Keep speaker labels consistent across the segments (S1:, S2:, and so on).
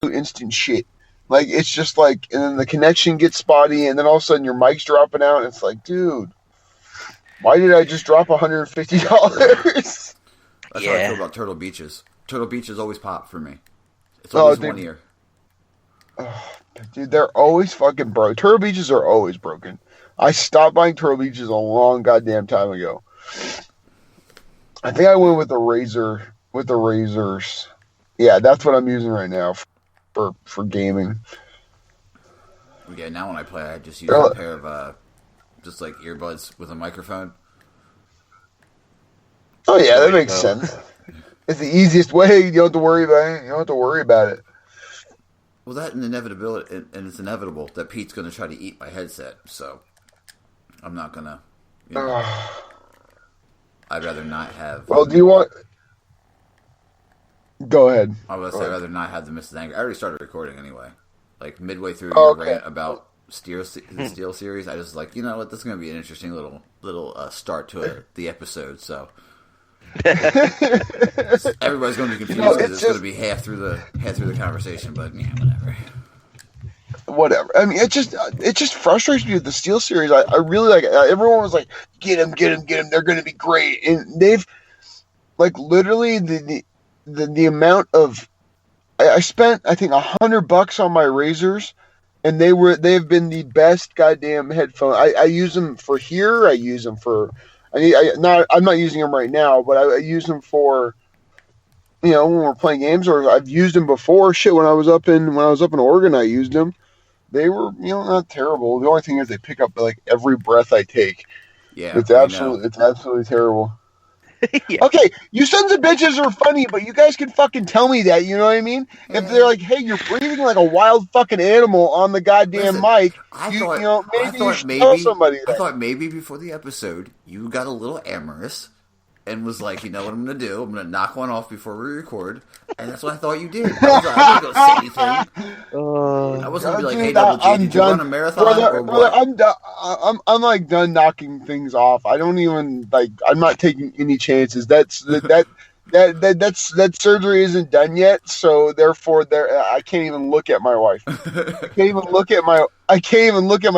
S1: instant shit. Like, it's just like, and then the connection gets spotty, and then all of a sudden your mic's dropping out, and it's like, dude, why did I just drop $150?
S2: That's how I feel about Turtle Beaches. Turtle Beaches always pop for me. It's always 1 year.
S1: Dude, they're always fucking broke. Turtle Beaches are always broken. I stopped buying Turtle Beaches a long goddamn time ago. I think I went with the Razors. Yeah, that's what I'm using right now for gaming.
S2: Yeah, now when I play, I just use a pair of just like earbuds with a microphone.
S1: Oh yeah, that makes sense. It's the easiest way. You don't have to worry about it.
S2: Well, that and inevitability, and it's inevitable that Pete's going to try to eat my headset. So I'm not gonna. I'd rather not have.
S1: Well, do you want? Go ahead.
S2: I was say I'd rather not have the Mrs. Anger. I already started recording anyway. Like midway through your rant about the Steel series, I was like, you know what, this is going to be an interesting little start to the episode. So everybody's going to be confused because it's going to be half through the conversation. But yeah,
S1: whatever. I mean, it just frustrates me with the Steel series. I really like it. Everyone was like, get him. They're going to be great, and they've like literally the amount of I spent, I think, $100 on my Razors, and they've been the best goddamn headphone. I use them for here. I use them for. I'm not using them right now, but I use them for, when we're playing games, or I've used them before. Shit, when I was up in Oregon, I used them. They were, not terrible. The only thing is they pick up like every breath I take.
S2: Yeah,
S1: it's absolutely terrible. Yeah. Okay, you sons of bitches are funny, but you guys can fucking tell me that, you know what I mean? If they're like, hey, you're breathing like a wild fucking animal on the goddamn mic, maybe you should tell somebody that.
S2: I thought maybe before the episode, you got a little amorous and was like, you know what I'm going to do? I'm going to knock one off before we record. And that's what I thought you did. I wasn't going to say anything. I wasn't going to be like, hey, Double G, did you run a marathon or what?
S1: I'm done. I'm like done knocking things off. I don't even I'm not taking any chances. That surgery isn't done yet, so therefore I can't even look at my wife. I can't even look at my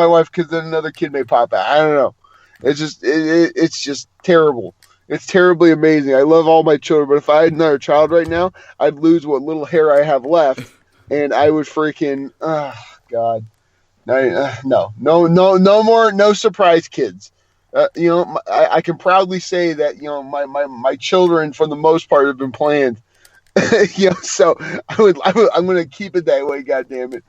S1: wife because then another kid may pop out. I don't know. It's just terrible. It's terribly amazing. I love all my children, but if I had another child right now, I'd lose what little hair I have left, and I would freaking, God. No more, no surprise kids. I can proudly say that, my children, for the most part, have been planned. So I'm going to keep it that way, goddammit.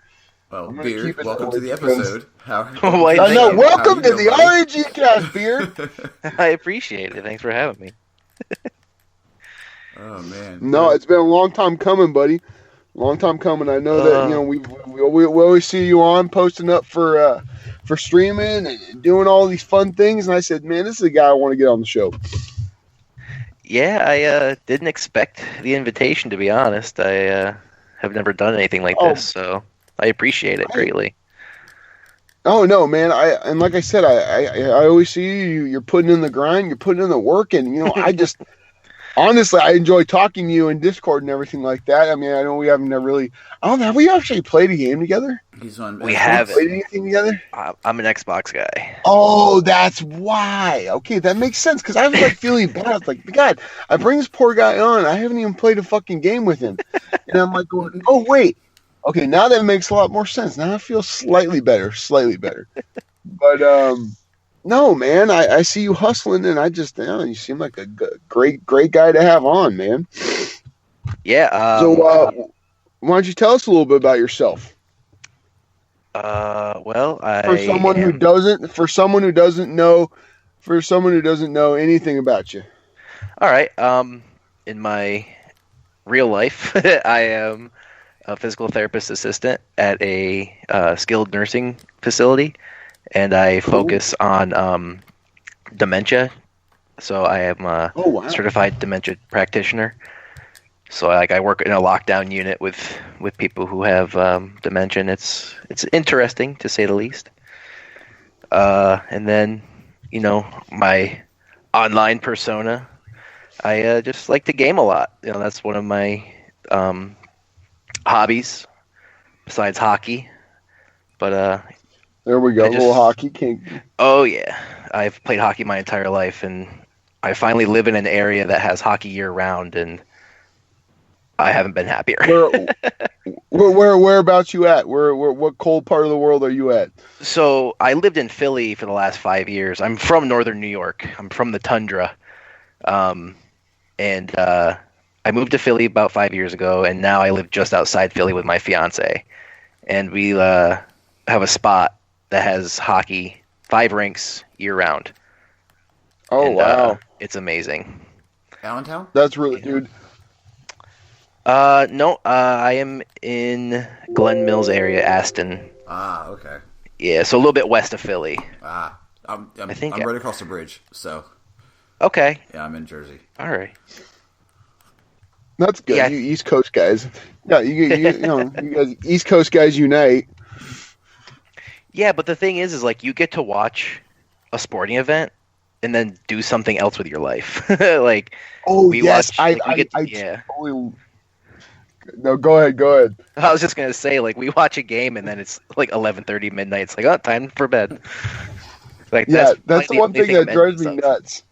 S2: Well, Beard, welcome to the episode.
S1: Welcome to the RngCast, Beard.
S3: I appreciate it. Thanks for having me.
S2: Oh man.
S1: No, it's been a long time coming, buddy. Long time coming. I know that we always see you on posting up for streaming and doing all these fun things, and I said, man, this is the guy I want to get on the show.
S3: Yeah, I didn't expect the invitation, to be honest. I have never done anything like this, so I appreciate it greatly.
S1: Oh no, man! And like I said, I always see you. You're putting in the grind. You're putting in the work, and I just honestly, I enjoy talking to you in Discord and everything like that. I mean, I know we haven't really. Have we actually played a game together?
S3: We haven't
S1: played anything together.
S3: I'm an Xbox guy.
S1: Oh, that's why. Okay, that makes sense. Because I was like feeling bad. I was like, God, I bring this poor guy on. I haven't even played a fucking game with him, and I'm like going, oh wait. Okay, now that makes a lot more sense. Now I feel slightly better. But, no, man, I see you hustling, and you seem like a great guy to have on, man.
S3: Yeah.
S1: So, why don't you tell us a little bit about yourself?
S3: Well,
S1: for someone who doesn't know anything about you.
S3: All right. In my real life, I am a physical therapist assistant at a skilled nursing facility, and I focus on dementia. So I am a certified dementia practitioner. So I work in a lockdown unit with people who have dementia. And it's interesting, to say the least. And then, my online persona, I just like to game a lot. That's one of my hobbies. besides hockey. But
S1: There we go.
S3: I just,
S1: Little hockey king.
S3: oh yeah, I've played hockey my entire life, and I finally live in an area that has hockey year round, and I haven't been happier.
S1: Whereabouts you at? What cold part of the world are you at?
S3: So I lived in Philly for the last 5 years. I'm from northern New York. I'm from the tundra, and I moved to Philly about 5 years ago, and now I live just outside Philly with my fiance, and we have a spot that has hockey, 5 rinks year round.
S1: Oh,
S3: and,
S1: wow.
S3: It's amazing.
S2: Allentown?
S1: That's really, dude.
S3: No, I am in Glen Mills area, Aston.
S2: Ah, okay.
S3: Yeah, so a little bit west of Philly.
S2: Ah, I'm
S3: think
S2: right across the bridge, so
S3: Okay.
S2: yeah, I'm in Jersey.
S3: All right.
S1: That's good.
S3: Yeah.
S1: You East Coast guys. Yeah, you know, you guys, East Coast guys unite.
S3: Yeah, but the thing is like you get to watch a sporting event and then do something else with your life. Like,
S1: Oh,
S3: we
S1: yes.
S3: watch.
S1: I totally. No, go ahead.
S3: I was just gonna say, like, we watch a game and then it's like 11:30 midnight. It's like, oh, time for bed. Like,
S1: Yeah, that's the one
S3: only
S1: thing that drives me nuts.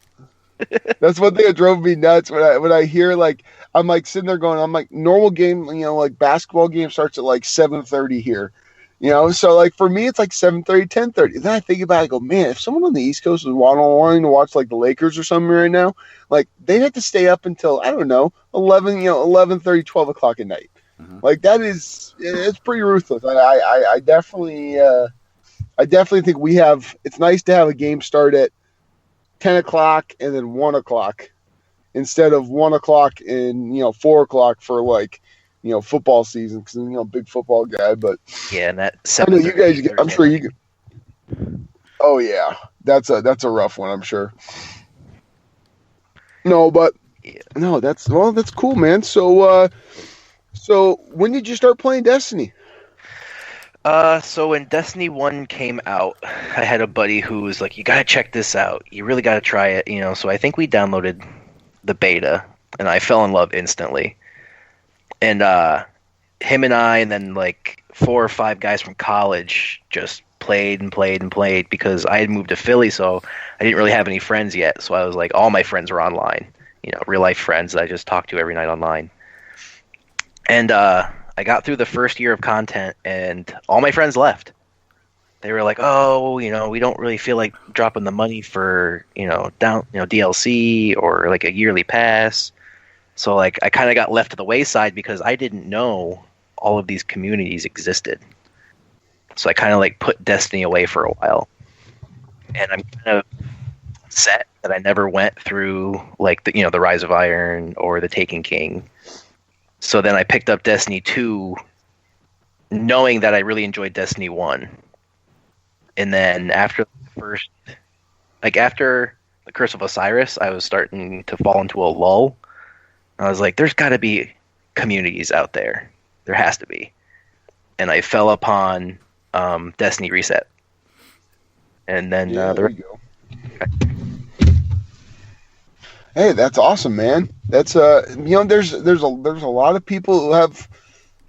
S1: That's one thing that drove me nuts when I hear, like, I'm like sitting there going, I'm like, normal game, you know, like basketball game starts at like 7:30 here. You know, so like for me it's like 7:30, 10:30. Then I think about it, I go, man, if someone on the East Coast was wanting to watch like the Lakers or something right now, like they'd have to stay up until, I don't know, 11:30, 12 o'clock at night.
S2: Mm-hmm.
S1: Like it's pretty ruthless. I definitely think it's nice to have a game start at 10 o'clock and then 1 o'clock instead of 1 o'clock and 4 o'clock for like football season, because big football guy. But
S3: Yeah, and that
S1: I know you guys.
S3: Thursday
S1: I'm sure
S3: night.
S1: you. Oh yeah, that's a rough one. I'm sure. No, but
S3: Yeah.
S1: no, that's cool, man. So when did you start playing Destiny?
S3: So when Destiny 1 came out, I had a buddy who was like, you gotta check this out. You really gotta try it, So I think we downloaded the beta, and I fell in love instantly. And him and I, and then like 4 or 5 guys from college, just played and played and played, because I had moved to Philly, so I didn't really have any friends yet. So I was like, all my friends were online, real life friends that I just talked to every night online. And I got through the first year of content, and all my friends left. They were like, oh, we don't really feel like dropping the money for DLC or like a yearly pass. So like I kind of got left to the wayside because I didn't know all of these communities existed. So I kind of like put Destiny away for a while. And I'm kind of upset that I never went through like the Rise of Iron or the Taken King. So then I picked up Destiny 2 knowing that I really enjoyed Destiny 1. And then after the Curse of Osiris, I was starting to fall into a lull. I was like, there's got to be communities out there. There has to be. And I fell upon Destiny Reset. And then
S1: there you go. Hey, that's awesome, man. That's there's a lot of people who have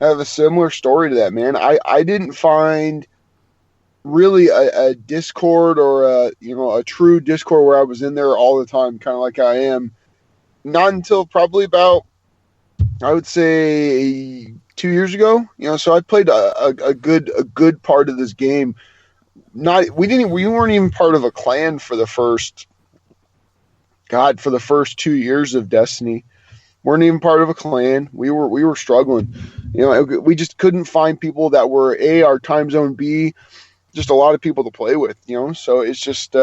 S1: a similar story to that, man. I didn't find really a Discord or a true Discord where I was in there all the time, kind of like I am. Not until probably about, I would say, 2 years ago. So I played a good part of this game. We weren't even part of a clan for the first 2 years of Destiny. Weren't even part of a clan. We were struggling. We just couldn't find people that were A, our time zone, B, just a lot of people to play with. So it's just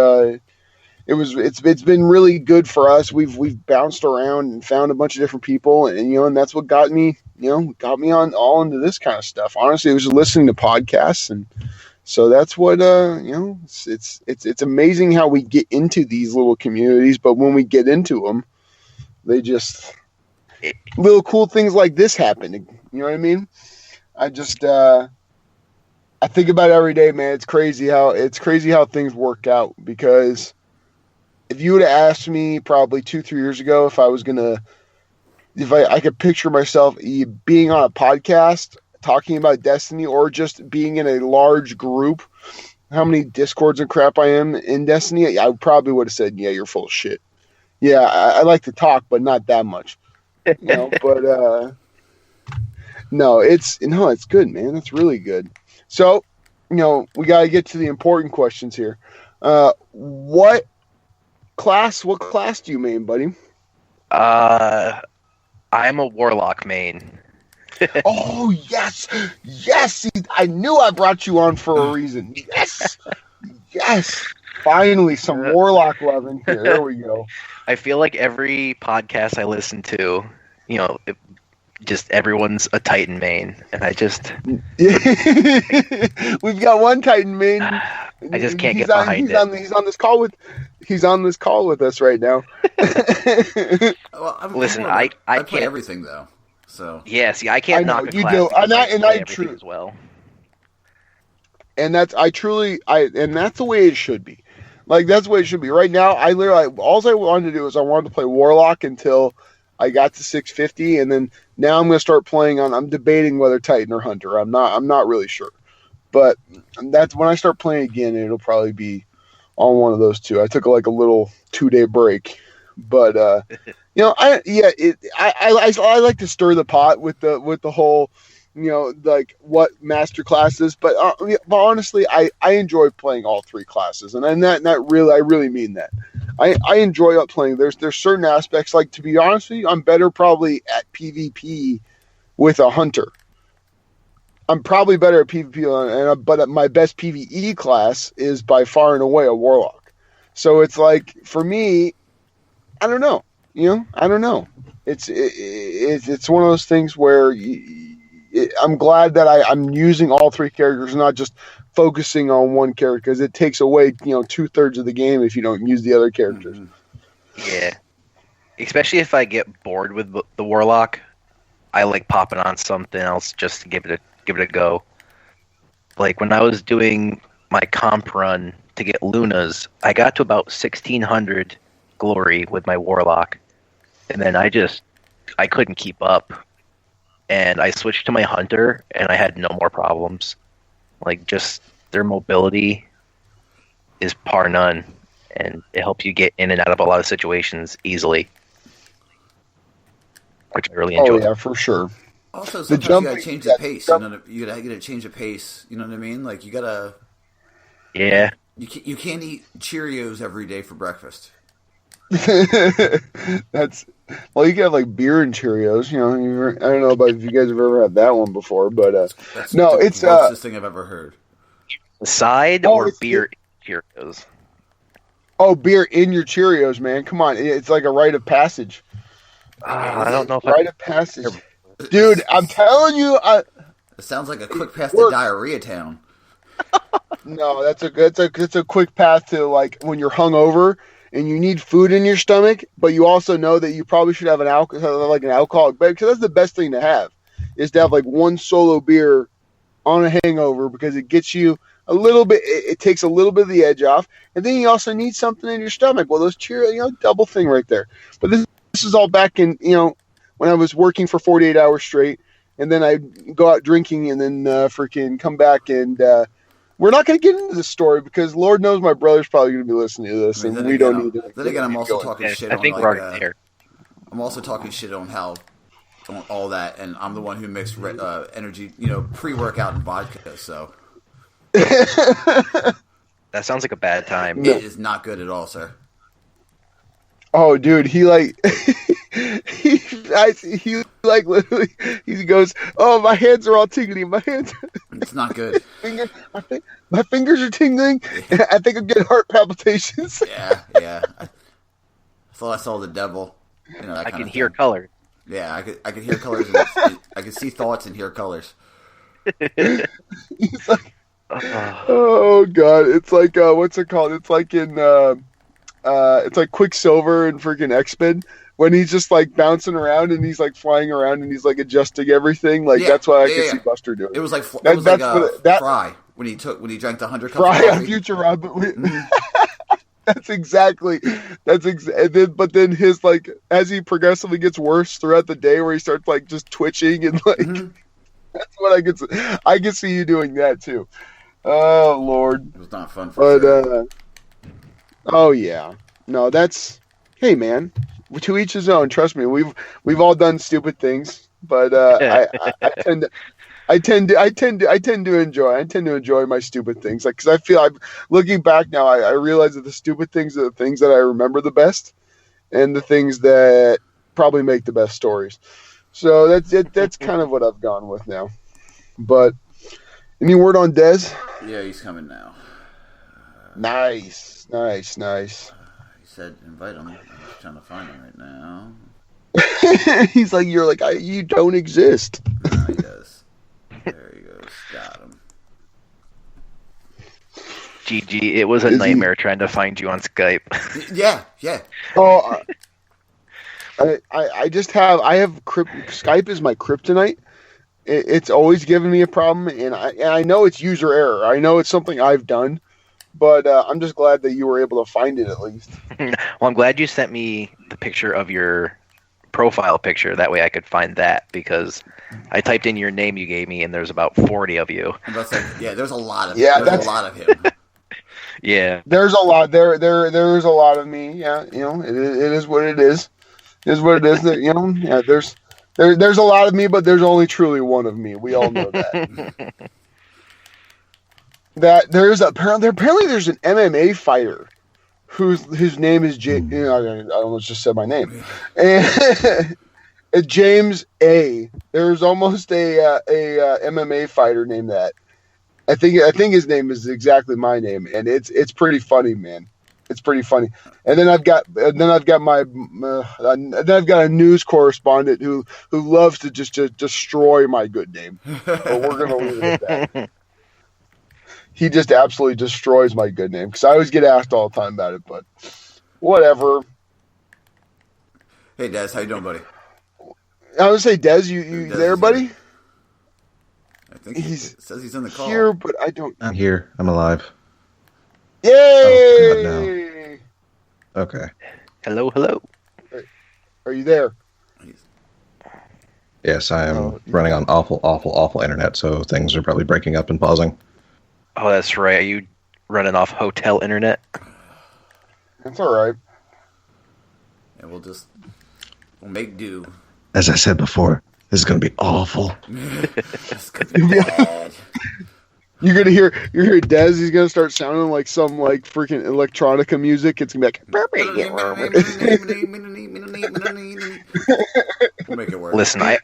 S1: it's been really good for us. We've bounced around and found a bunch of different people, and that's what got me on all into this kind of stuff. Honestly, it was listening to podcasts, and so that's what it's amazing how we get into these little communities, but when we get into them, they just little cool things like this happen. You know what I mean? I just I think about it every day, man. It's crazy how things worked out, because if you would have asked me probably 2-3 years ago if I could picture myself being on a podcast, talking about Destiny or just being in a large group, how many Discords and crap I am in Destiny, I probably would have said, yeah, you're full of shit. Yeah, I like to talk, but not that much. But no, it's good, man. It's really good. So, we got to get to the important questions here. What class do you main, buddy?
S3: I'm a Warlock main.
S1: Oh, yes. See, I knew I brought you on for a reason. Yes. Finally, some Warlock love in here. There we go.
S3: I feel like every podcast I listen to, just everyone's a Titan main, and I just...
S1: We've got one Titan main.
S3: I just can't get behind it.
S1: He's on this call with us right now.
S2: Well,
S3: Listen, I
S2: play
S3: can't...
S2: everything, though. So
S3: Yeah, see, I can't knock a
S1: you
S3: class.
S1: Do. And I
S3: truly as well.
S1: And that's the way it should be. Like, that's the way it should be. Right now, all I wanted to do is I wanted to play Warlock until I got to 650, and then now I'm going to start playing on. I'm debating whether Titan or Hunter. I'm not really sure, but that's when I start playing again. It'll probably be on one of those two. I took a little 2-day break, but I like to stir the pot with the whole. Like what master classes, but honestly, I enjoy playing all three classes, and that really, I really mean that. I enjoy playing. There's certain aspects, like, to be honest with you, I'm better probably at PvP with a hunter. I'm probably better at PvP, but my best PvE class is by far and away a warlock. So it's like, for me, I don't know. I don't know. It's one of those things where. I'm glad that I'm using all three characters, not just focusing on one character, because it takes away 2/3 of the game if you don't use the other characters.
S3: Yeah, especially if I get bored with the Warlock, I like popping on something else just to give it a go. Like when I was doing my comp run to get Lunas, I got to about 1600 glory with my Warlock, and then I couldn't keep up. And I switched to my Hunter, and I had no more problems. Like, just their mobility is par none, and it helps you get in and out of a lot of situations easily, which I really enjoy.
S1: Oh, yeah, for sure.
S2: Also, sometimes you gotta change the pace. You gotta change the pace. You know what I mean? Like, you gotta...
S3: Yeah.
S2: You can't eat Cheerios every day for breakfast.
S1: Well, you can have like beer and Cheerios. I don't know about if you guys have ever had that one before, but
S2: that's
S1: no, it's
S2: the grossest thing I've ever heard.
S3: Side or beer Cheerios?
S1: Oh, beer in your Cheerios, man! Come on, it's like a rite of passage.
S3: I don't know if
S1: rite of passage, dude. I'm telling you,
S2: it sounds like a quick path to diarrhea town.
S1: No, it's a quick path to, like, when you're hungover and you need food in your stomach, but you also know that you probably should have an alcoholic beverage, because that's the best thing to have, is to have like one solo beer on a hangover, because it gets you a little bit, it takes a little bit of the edge off, and then you also need something in your stomach. Well, those Cheerios, double thing right there. But this is all back in, when I was working for 48 hours straight, and then I go out drinking, and then freaking come back and we're not going to get into the story, because Lord knows my brother's probably going to be listening to this, and we don't need to.
S2: Then again, I'm also talking shit.
S3: I think we're already there.
S2: I'm also talking shit on all that, and I'm the one who mixed energy, pre-workout and vodka. So
S3: that sounds like a bad time.
S2: It is not good at all, sir.
S1: Oh, dude, he literally, he goes, "Oh, my hands are all tingling. My hands."
S2: It's not good.
S1: My fingers are tingling. And I think I'm getting heart palpitations.
S2: Yeah. I thought I saw the devil.
S3: I can hear colors.
S2: Yeah, I could hear colors. And I could see thoughts and hear colors.
S1: He's like, oh god, it's like what's it called? It's like in it's like Quicksilver and freaking X-Men, when he's just like bouncing around and he's like flying around and he's like adjusting everything. Like, that's what I can see Buster doing.
S2: It was like Fry when he drank the 100 cups.
S1: Fry on Futurama. That's exactly. But then his, like, as he progressively gets worse throughout the day, where he starts like just twitching and like. That's what I can see you doing that too. Oh Lord.
S2: It was not fun for sure.
S1: Oh yeah. No, that's hey man. To each his own. Trust me, we've all done stupid things, but I tend to enjoy my stupid things. Like, because I feel I'm looking back now, I realize that the stupid things are the things that I remember the best, and the things that probably make the best stories. So that's it. That's kind of what I've gone with now. But any word on Dez?
S2: Yeah, he's coming now.
S1: Nice.
S2: He said invite him. I'm just trying to find him right now.
S1: He's like, you're like, you don't exist.
S2: No, he does. There he goes. Got him.
S3: GG, it was a nightmare trying to find you on Skype.
S2: Yeah.
S1: Oh, I just have Skype is my kryptonite. It's always given me a problem, and I know it's user error. I know it's something I've done, but I'm just glad that you were able to find it at least.
S3: Well, I'm glad you sent me the picture of your profile picture. That way I could find that, because I typed in your name you gave me, and there's about 40 of you.
S2: There's a lot of
S1: there's
S2: a lot of him.
S3: Yeah.
S1: There's a lot. There's a lot of me. Yeah, it is what it is. It is what it is. Yeah, there's a lot of me, but there's only truly one of me. We all know that. That apparently there's an MMA fighter whose name is I almost just said my name. And James A. There's almost a MMA fighter named that. I think his name is exactly my name, and it's pretty funny, man. It's pretty funny. And then I've got a news correspondent who loves to just destroy my good name. But we're gonna leave it at that. He just absolutely destroys my good name, because I always get asked all the time about it. But whatever.
S2: Hey, Des, how you doing, buddy?
S1: I would say, Des, you there, buddy?
S2: I think it says he's in the call.
S1: Here, but I don't.
S4: I'm here. I'm alive.
S1: Yay!
S4: Oh, God, no. Okay.
S3: Hello.
S1: Are you there?
S4: Yes, I am running on awful internet, so things are probably breaking up and pausing.
S3: Oh, that's right. Are you running off hotel internet?
S1: That's all right.
S2: Yeah, we'll make do.
S4: As I said before, this is going to be awful.
S2: It's going to be bad.
S1: You're gonna hear Dez. He's gonna start sounding like some freaking electronica music. It's gonna be like.
S2: We'll make it work.
S3: Listen, I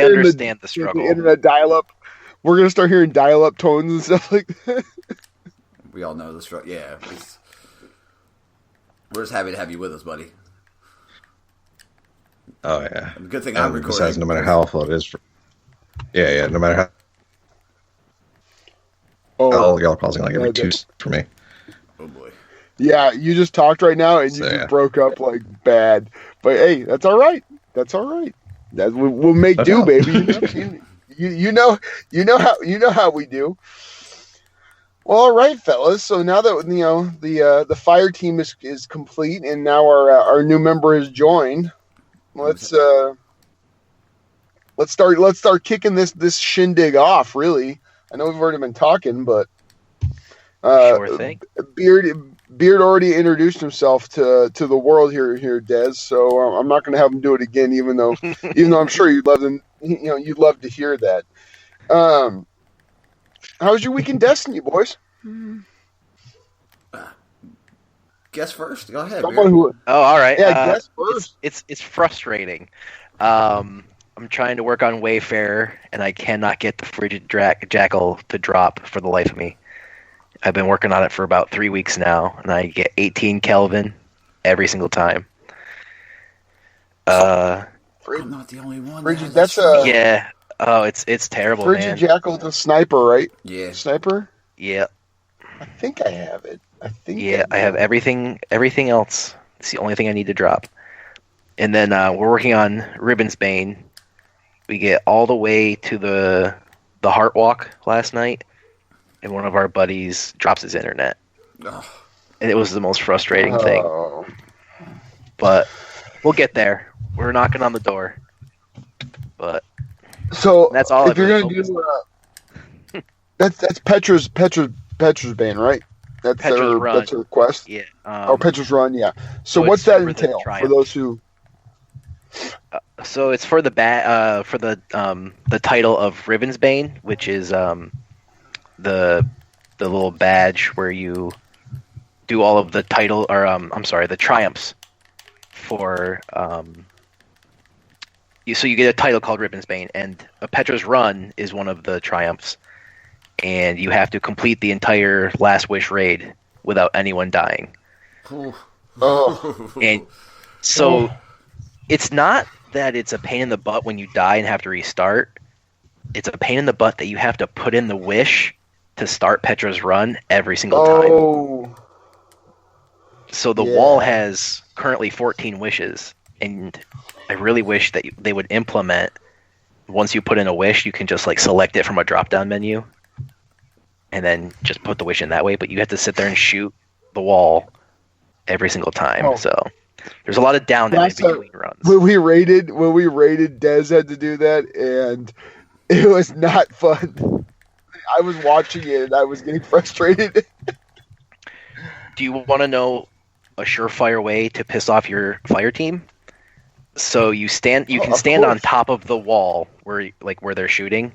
S3: understand the struggle.
S1: The internet dial-up. We're gonna start hearing dial-up tones and stuff like that.
S2: We all know the struggle. Yeah, we're just happy to have you with us, buddy.
S4: Oh yeah.
S2: And the good thing I'm recording.
S4: Besides, no matter how awful it is, no matter how. Oh, y'all are pausing like every 2 for me.
S2: Oh boy.
S1: Yeah, you just talked right now, and you just broke up like bad. But hey, that's all right. We'll make do, baby. You know how we do. Well, all right, fellas. So now that the fire team is complete, and now our new member has joined, let's start kicking this shindig off. Really. I know we've already been talking, but
S3: sure thing.
S1: Beard already introduced himself to the world here, Des. So I'm not going to have him do it again, even though I'm sure you'd love to hear that. How was your week in Destiny, boys?
S2: Guess first. Go ahead.
S3: All right.
S1: Yeah, guess first.
S3: It's frustrating. I'm trying to work on Wayfarer, and I cannot get the frigid jackal to drop for the life of me. I've been working on it for about 3 weeks now, and I get 18 Kelvin every single time.
S2: I'm not the only one.
S1: Frigid,
S3: yeah. Oh, it's terrible,
S1: frigid
S3: man.
S1: Jackal's a sniper, right?
S2: Yeah.
S1: Sniper?
S3: Yeah.
S1: I think I have it.
S3: I have everything else. It's the only thing I need to drop. And then we're working on Ribbon's Bane. We get all the way to the Heart Walk last night, and one of our buddies drops his internet. And it was the most frustrating thing. But we'll get there. We're knocking on the door. But
S1: So
S3: That's all
S1: if
S3: I've
S1: you're
S3: really
S1: gonna
S3: focused
S1: do,
S3: on.
S1: that's Petra's bane, right? That's
S3: Petra's Run.
S1: that's their quest.
S3: Yeah.
S1: Petra's Run, yeah. So
S3: so
S1: what's
S3: it's
S1: that
S3: for the
S1: entail for
S3: Triumph.
S1: those who?
S3: So it's for the title of Riven's Bane, which is the little badge where you do all of the title, or the triumphs for so you get a title called Riven's Bane, and a Petra's Run is one of the triumphs, and you have to complete the entire Last Wish raid without anyone dying.
S1: Oh.
S3: And so it's not that it's a pain in the butt when you die and have to restart. It's a pain in the butt that you have to put in the wish to start Petra's Run every single time.
S1: Oh.
S3: So the wall has currently 14 wishes, and I really wish that they would implement, once you put in a wish, you can just like select it from a drop-down menu and then just put the wish in that way, but you have to sit there and shoot the wall every single time.
S1: Oh.
S3: So there's a lot of downtime between runs.
S1: When we raided, Dez had to do that, and it was not fun. I was watching it, and I was getting frustrated.
S3: Do you want to know a surefire way to piss off your fire team? So you can stand on top of the wall where they're shooting,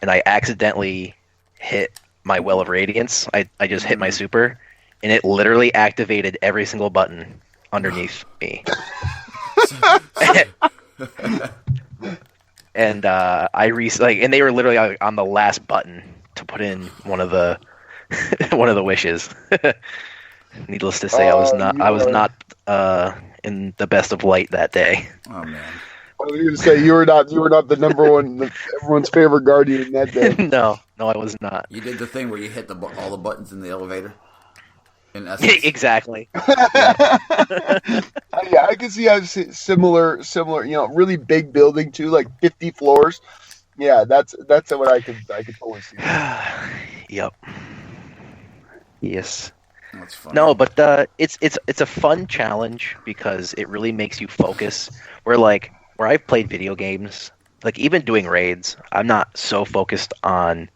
S3: and I accidentally hit my Well of Radiance. I just hit my super, and it literally activated every single button underneath me. And and they were literally on the last button to put in one of the wishes. Needless to say, I was not in the best of light that day.
S2: Oh man!
S1: I was going to say you were not the number one, everyone's favorite guardian that day.
S3: No, I was not.
S2: You did the thing where you hit all the buttons in the elevator. In essence,
S3: Exactly.
S1: Yeah, I can see how similar. Really big building too, like 50 floors. Yeah, that's what I could totally see.
S3: Yep. Yes.
S2: That's funny.
S3: No, but it's a fun challenge because it really makes you focus. Where I've played video games, like even doing raids, I'm not so focused on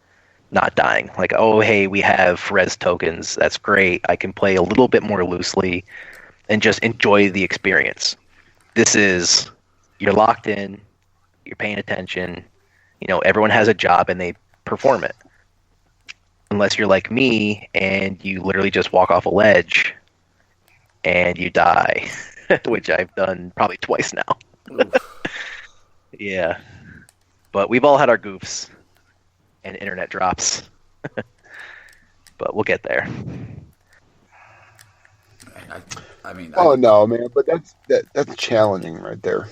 S3: not dying. Like, oh hey, we have res tokens, that's great. I can play a little bit more loosely and just enjoy the experience. This is, you're locked in, you're paying attention, everyone has a job and they perform it. Unless you're like me and you literally just walk off a ledge and you die, which I've done probably twice now. Yeah. But we've all had our goofs and internet drops. But we'll get there.
S1: No, man, but that's challenging right there.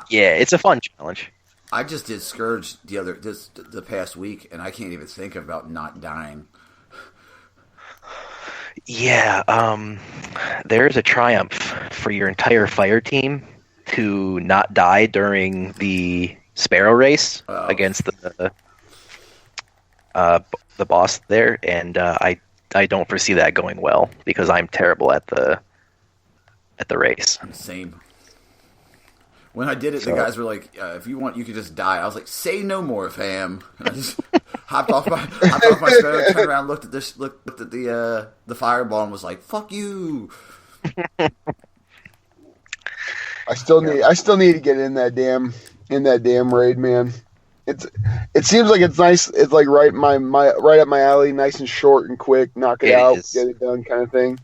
S3: Yeah, it's a fun challenge.
S2: I just did Scourge the past week, and I can't even think about not dying.
S3: Yeah, there's a triumph for your entire fire team to not die during the Sparrow race against the boss there, and I don't foresee that going well because I'm terrible at the race.
S2: Same. When I did it, the guys were like, "If you want, you could just die." I was like, "Say no more, fam." And I just hopped off my sparrow, turned around, looked at the fireball, and was like, "Fuck you."
S1: I still need to get in that damn raid, man. It seems like it's nice. It's like right up my alley, nice and short and quick. Knock it out, get it done, kind of thing.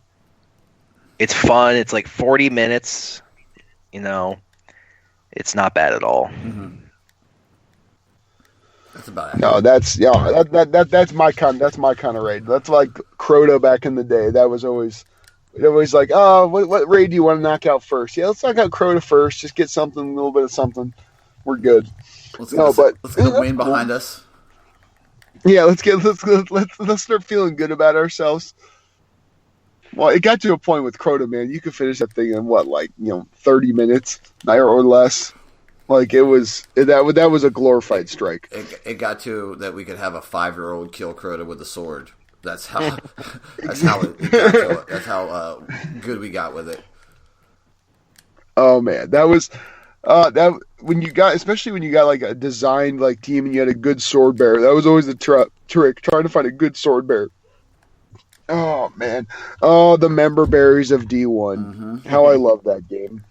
S3: It's fun. It's like 40 minutes. It's not bad at all.
S2: Mm-hmm. That's about it.
S1: No, that's my kind of raid. That's like Crota back in the day. That was always like, oh, what raid do you want to knock out first? Yeah, let's knock out Crota first. Just get something, a little bit of something. We're good.
S2: Let's get a win behind us.
S1: Yeah, let's start feeling good about ourselves. Well, it got to a point with Crota, man. You could finish that thing in 30 minutes or less. Like that was a glorified strike.
S2: It got to that we could have a 5-year-old kill Crota with a sword. That's how good we got with it.
S1: Oh man, that was That when you got, especially when you got like a designed like team and you had a good sword bearer, that was always the trick, trying to find a good sword bearer. Oh man, oh the member berries of D1. How I love that game.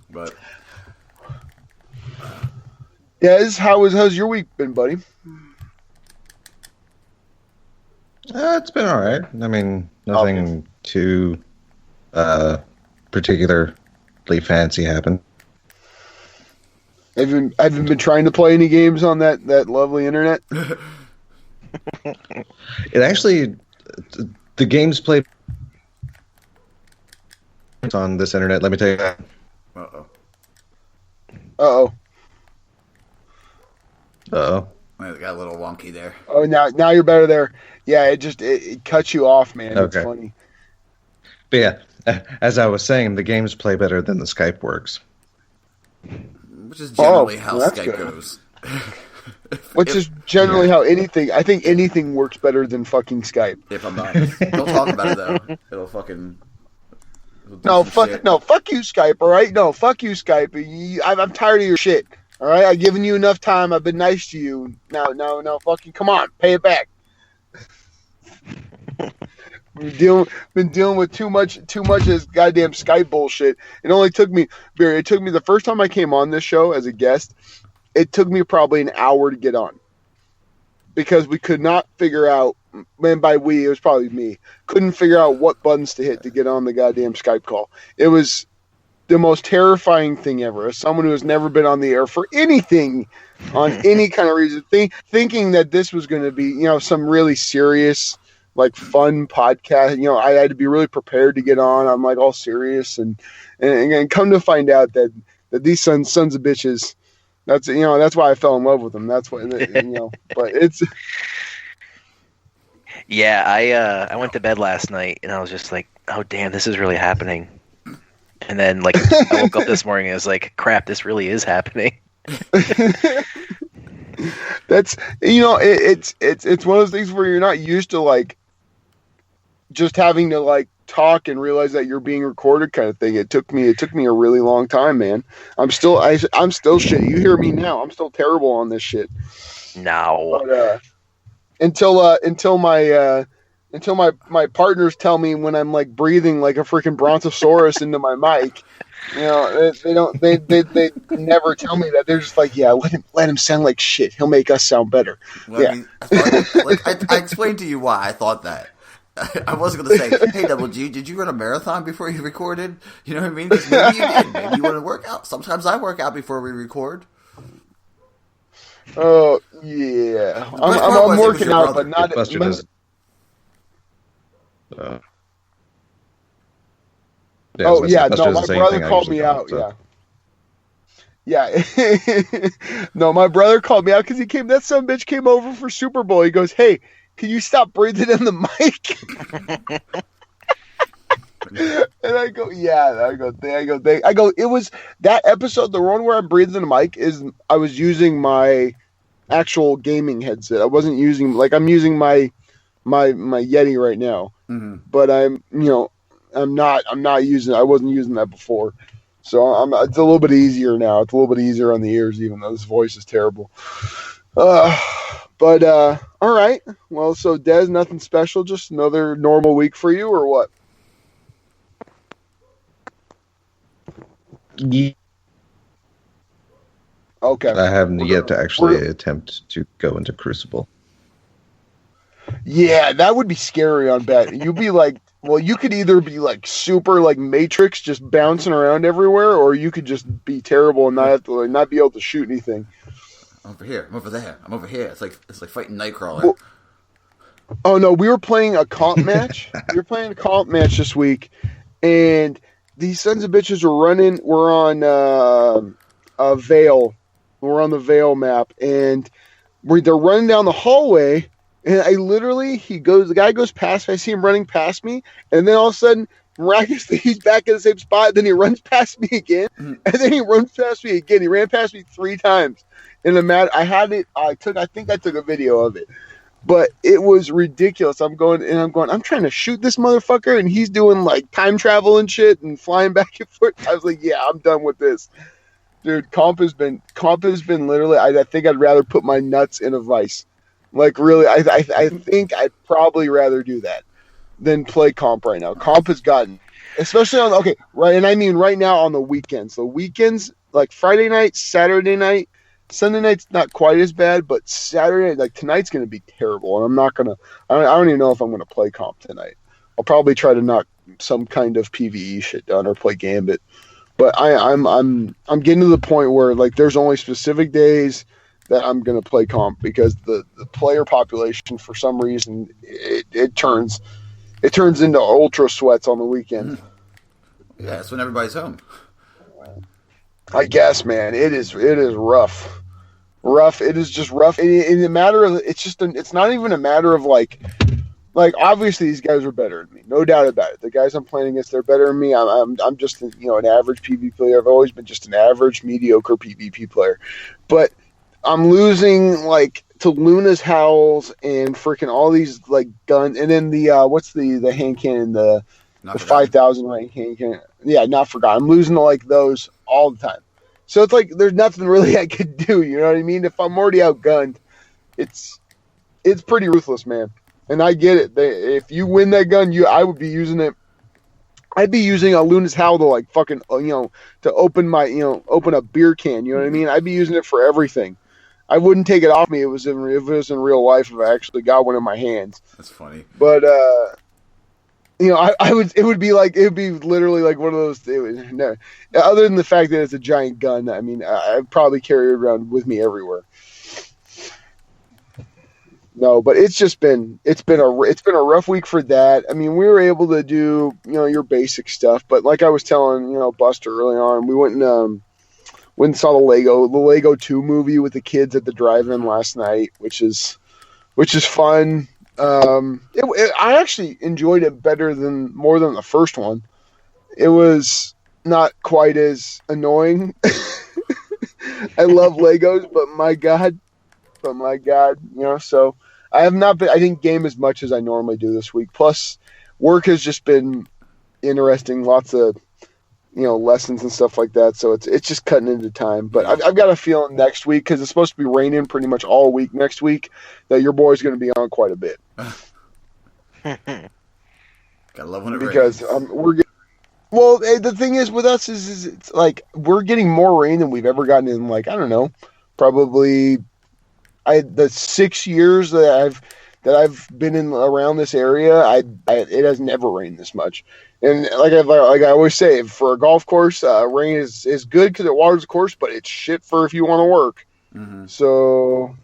S2: But
S1: Des, how's your week been, buddy?
S4: It's been all right. I mean, nothing too particularly fancy happened.
S1: Have you been trying to play any games on that lovely internet?
S4: It actually, the games played on this internet. Let me tell you that.
S1: Uh-oh.
S2: It got a little wonky there.
S1: Oh, now you're better there. Yeah, it cuts you off, man.
S4: Okay.
S1: It's funny.
S4: But yeah, as I was saying, the games play better than the Skype works.
S2: Which is generally how
S1: that's
S2: Skype
S1: good.
S2: goes.
S1: Which is generally how I think anything works better than fucking Skype.
S2: If I'm honest. Don't talk about it, though. It'll fucking...
S1: Fuck you, Skype, all right? No, fuck you, Skype. I'm tired of your shit, all right? I've given you enough time. I've been nice to you. Now, fucking come on. Pay it back. Been dealing with too much of this goddamn Skype bullshit. It only took me, Barry, the first time I came on this show as a guest, it took me probably an hour to get on. Because we could not figure out, and by we, it was probably me, couldn't figure out what buttons to hit to get on the goddamn Skype call. It was the most terrifying thing ever. As someone who has never been on the air for anything, on any kind of reason, thinking that this was going to be, some really serious, like fun podcast. I had to be really prepared to get on. I'm like all serious, and come to find out that these sons of bitches. That's why I fell in love with them. That's why but it's.
S3: Yeah, I went to bed last night and I was just like, oh damn, this is really happening. And then like I woke up this morning and I was like, crap, this really is happening.
S1: That's it's one of those things where you're not used to like just having to like talk and realize that you're being recorded kind of thing. It took me a really long time, man. I'm still shit. You hear me now. I'm still terrible on this shit.
S3: No.
S1: But, until my partners tell me when I'm like breathing like a freaking brontosaurus into my mic. They never tell me that. They're just like, yeah, let him sound like shit. He'll make us sound better.
S2: Well,
S1: yeah.
S2: I explained to you why I thought that. I wasn't going to say, hey, Double G, did you run a marathon before you recorded? You know what I mean? 'Cause maybe you did. Maybe you want to work out. Sometimes I work out before we record.
S1: Oh, yeah. I'm working out, but not... my brother called me out, Yeah. No, my brother called me out because that son of a bitch came over for Super Bowl. He goes, hey, can you stop breathing in the mic? And I go, yeah. I go, it was that episode, the one where I'm breathing in the mic I was using my actual gaming headset. I wasn't using, like, I'm using my Yeti right now. Mm-hmm. But I'm not using, I wasn't using that before. So it's a little bit easier now. It's a little bit easier on the ears, even though this voice is terrible. But all right. Well, so Des, nothing special, just another normal week for you, or what?
S4: Yeah.
S1: Okay.
S4: I haven't yet to actually attempt to go into Crucible.
S1: Yeah, that would be scary on bet. You'd be like, well, you could either be like super like Matrix, just bouncing around everywhere, or you could just be terrible and not have to not be able to shoot anything.
S2: I'm over here. I'm over there. I'm over here. It's like fighting Nightcrawler.
S1: Well, oh no, we were playing a comp match. This week, and these sons of bitches were running. We're on a Vale. We're on the Vale map, and they're running down the hallway. And the guy goes past me. I see him running past me, and then all of a sudden, miraculously, he's back in the same spot. Then he runs past me again, and then he runs past me again. He ran past me 3 times. In the mat, I think I took a video of it, but it was ridiculous. I'm trying to shoot this motherfucker, and he's doing like time travel and shit and flying back and forth. I was like, yeah, I'm done with this. Dude, comp has been literally. I think I'd rather put my nuts in a vice. Like really, I think I'd probably rather do that than play comp right now. Comp has gotten, especially on right, and I mean right now on the weekends. The weekends, like Friday night, Saturday night, Sunday night's not quite as bad, but Saturday night, like tonight's going to be terrible, and I'm not gonna. I don't even know if I'm going to play comp tonight. I'll probably try to knock some kind of PvE shit done or play Gambit. But I'm getting to the point where like there's only specific days that I'm gonna play comp because the player population for some reason it turns into ultra sweats on the weekend.
S2: Yeah, that's when everybody's home.
S1: I guess, man, it is rough. It is just rough. In a matter of it's not even a matter of like obviously these guys are better than me, no doubt about it. The guys I'm playing against, they're better than me. I'm just an average PvP player. I've always been just an average mediocre PvP player, but I'm losing like to Luna's Howls and freaking all these like guns, and then the what's the hand cannon, the 5,000 rank hand cannon. Yeah, not forgotten. I'm losing to like those all the time. So it's like there's nothing really I could do. You know what I mean? If I'm already outgunned, it's pretty ruthless, man. And I get it. If you win that gun, I would be using it. I'd be using a Luna's Howl to like fucking to open my open a beer can. You know what I mean? I'd be using it for everything. I wouldn't take it off me if it was in real life if I actually got one in my hands.
S2: That's funny.
S1: But I would. It would be literally like one of those. No, other than the fact that it's a giant gun, I mean, I'd probably carry it around with me everywhere. No, but it's been a rough week for that. I mean, we were able to do your basic stuff, but like I was telling Buster early on, we went and saw the Lego 2 movie with the kids at the drive-in last night, which is fun. I actually enjoyed it more than the first one. It was not quite as annoying. I love Legos, but my God, so I didn't game as much as I normally do this week. Plus, work has just been interesting. Lots of, lessons and stuff like that. So it's just cutting into time. But I've got a feeling next week, because it's supposed to be raining pretty much all week next week, that your boy's going to be on quite a bit.
S2: Gotta love when it
S1: because
S2: rains.
S1: The thing is with us is it's like we're getting more rain than we've ever gotten in, like, I don't know, probably the 6 years that I've been in around this area, it has never rained this much. And like I always say, for a golf course, rain is good because it waters the course, but it's shit for if you want to work.
S2: Mm-hmm.
S1: So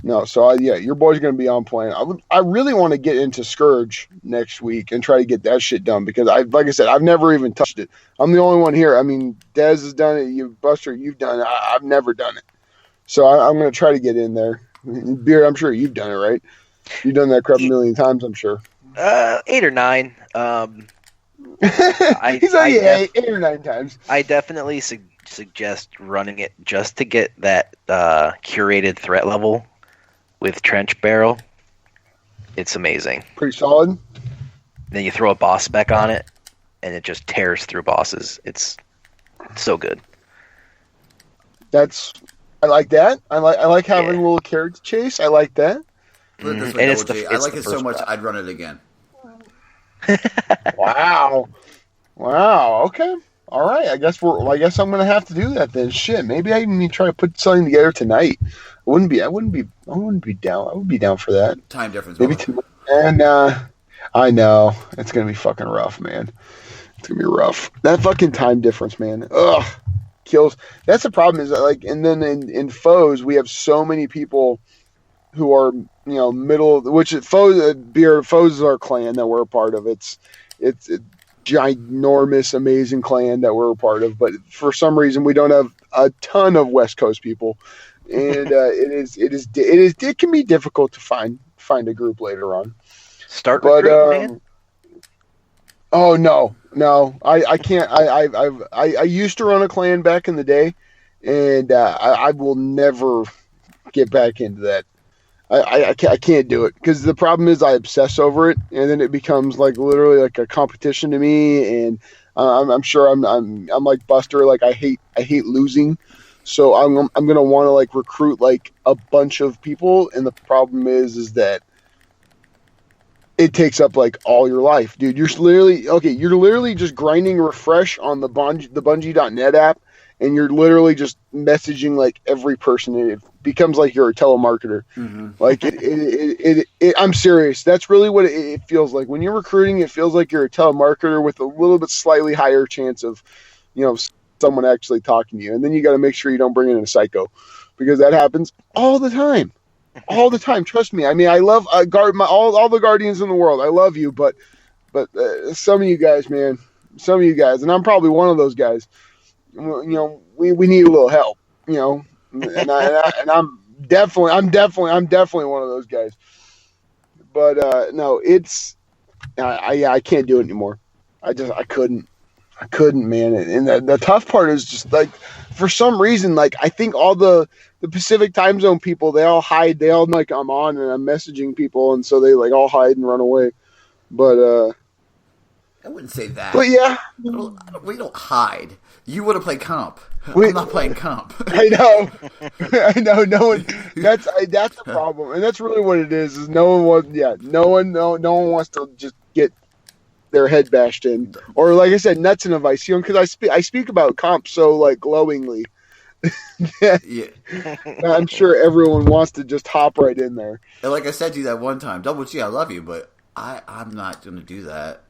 S1: your boy's going to be on playing. I really want to get into Scourge next week and try to get that shit done because like I said, I've never even touched it. I'm the only one here. I mean, Dez has done it. Buster, you've done it. I've never done it. So I'm going to try to get in there. Beard, I'm sure you've done it, right? You've done that crap a million times, I'm sure.
S3: 8 or 9.
S1: He's like, 8 or 9 times.
S3: I definitely suggest running it just to get that curated threat level with Trench Barrel. It's amazing.
S1: Pretty solid.
S3: Then you throw a boss spec on it, and it just tears through bosses. It's so good.
S1: I like that. I like having a little character chase. I like that.
S2: And I like it so much, I'd run it again.
S1: Wow. Okay. All right. I guess I'm gonna have to do that then. Shit. Maybe I need to try to put something together tonight. I wouldn't be down. I would be down for that.
S2: Time difference.
S1: Maybe too much. And I know it's gonna be fucking rough, man. It's gonna be rough. That fucking time difference, man. Ugh. Kills. That's the problem. Is that, like, and then in foes we have so many people who are middle, which foes is our clan that we're a part of. It's a ginormous, amazing clan that we're a part of, but for some reason we don't have a ton of West Coast people, and it can be difficult to find a group later on.
S3: Start recruiting, man.
S1: Oh no, I can't. I used to run a clan back in the day, and I will never get back into that. I can't do it because the problem is I obsess over it, and then it becomes like literally like a competition to me, and I'm sure I'm like Buster. Like I hate losing, so I'm gonna want to like recruit like a bunch of people. And the problem is that it takes up like all your life, dude. You're literally just grinding refresh on the Bungie.net app, and you're literally just messaging like every person. It becomes like you're a telemarketer. Mm-hmm. Like I'm serious. That's really what it feels like when you're recruiting. It feels like you're a telemarketer with a little bit slightly higher chance of, someone actually talking to you. And then you got to make sure you don't bring in a psycho, because that happens all the time. All the time, trust me. I mean, I love all the Guardians in the world. I love you, but some of you guys, man, and I'm probably one of those guys. We need a little help, and I'm definitely one of those guys. But no, it's I can't do it anymore. I couldn't, man. And the tough part is just like, for some reason, like I think all the Pacific time zone people, they all hide. They all like, I'm on and I'm messaging people, and so they like all hide and run away. But
S2: I wouldn't say that.
S1: But yeah,
S2: we don't hide. You want to play comp. I'm not playing comp.
S1: I know. No one. That's the problem, and that's really what it is. Is no one wants to just get their head bashed in, or like I said, nuts in a vice. Because I speak about comp so like glowingly. Yeah. I'm sure everyone wants to just hop right in there.
S2: And like I said to you that one time, Double G, I love you, but I'm not going to do that.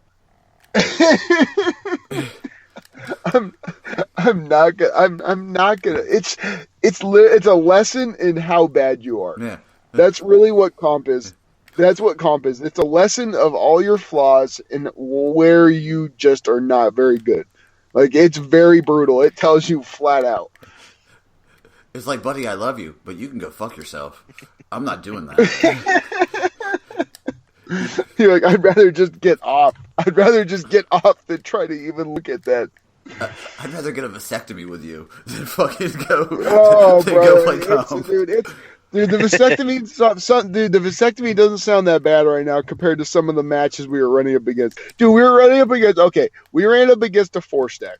S1: I'm not gonna. It's a lesson in how bad you are.
S2: Yeah.
S1: That's really what comp is. That's what comp is. It's a lesson of all your flaws and where you just are not very good. Like, it's very brutal. It tells you flat out.
S2: It's like, buddy, I love you, but you can go fuck yourself. I'm not doing that.
S1: You're like, I'd rather just get off. Than try to even look at that.
S2: I'd rather get a vasectomy with you than fucking go.
S1: Oh, bro, play comp. Dude, the vasectomy doesn't sound that bad right now compared to some of the matches we were running up against. Dude, we ran up against a 4-stack.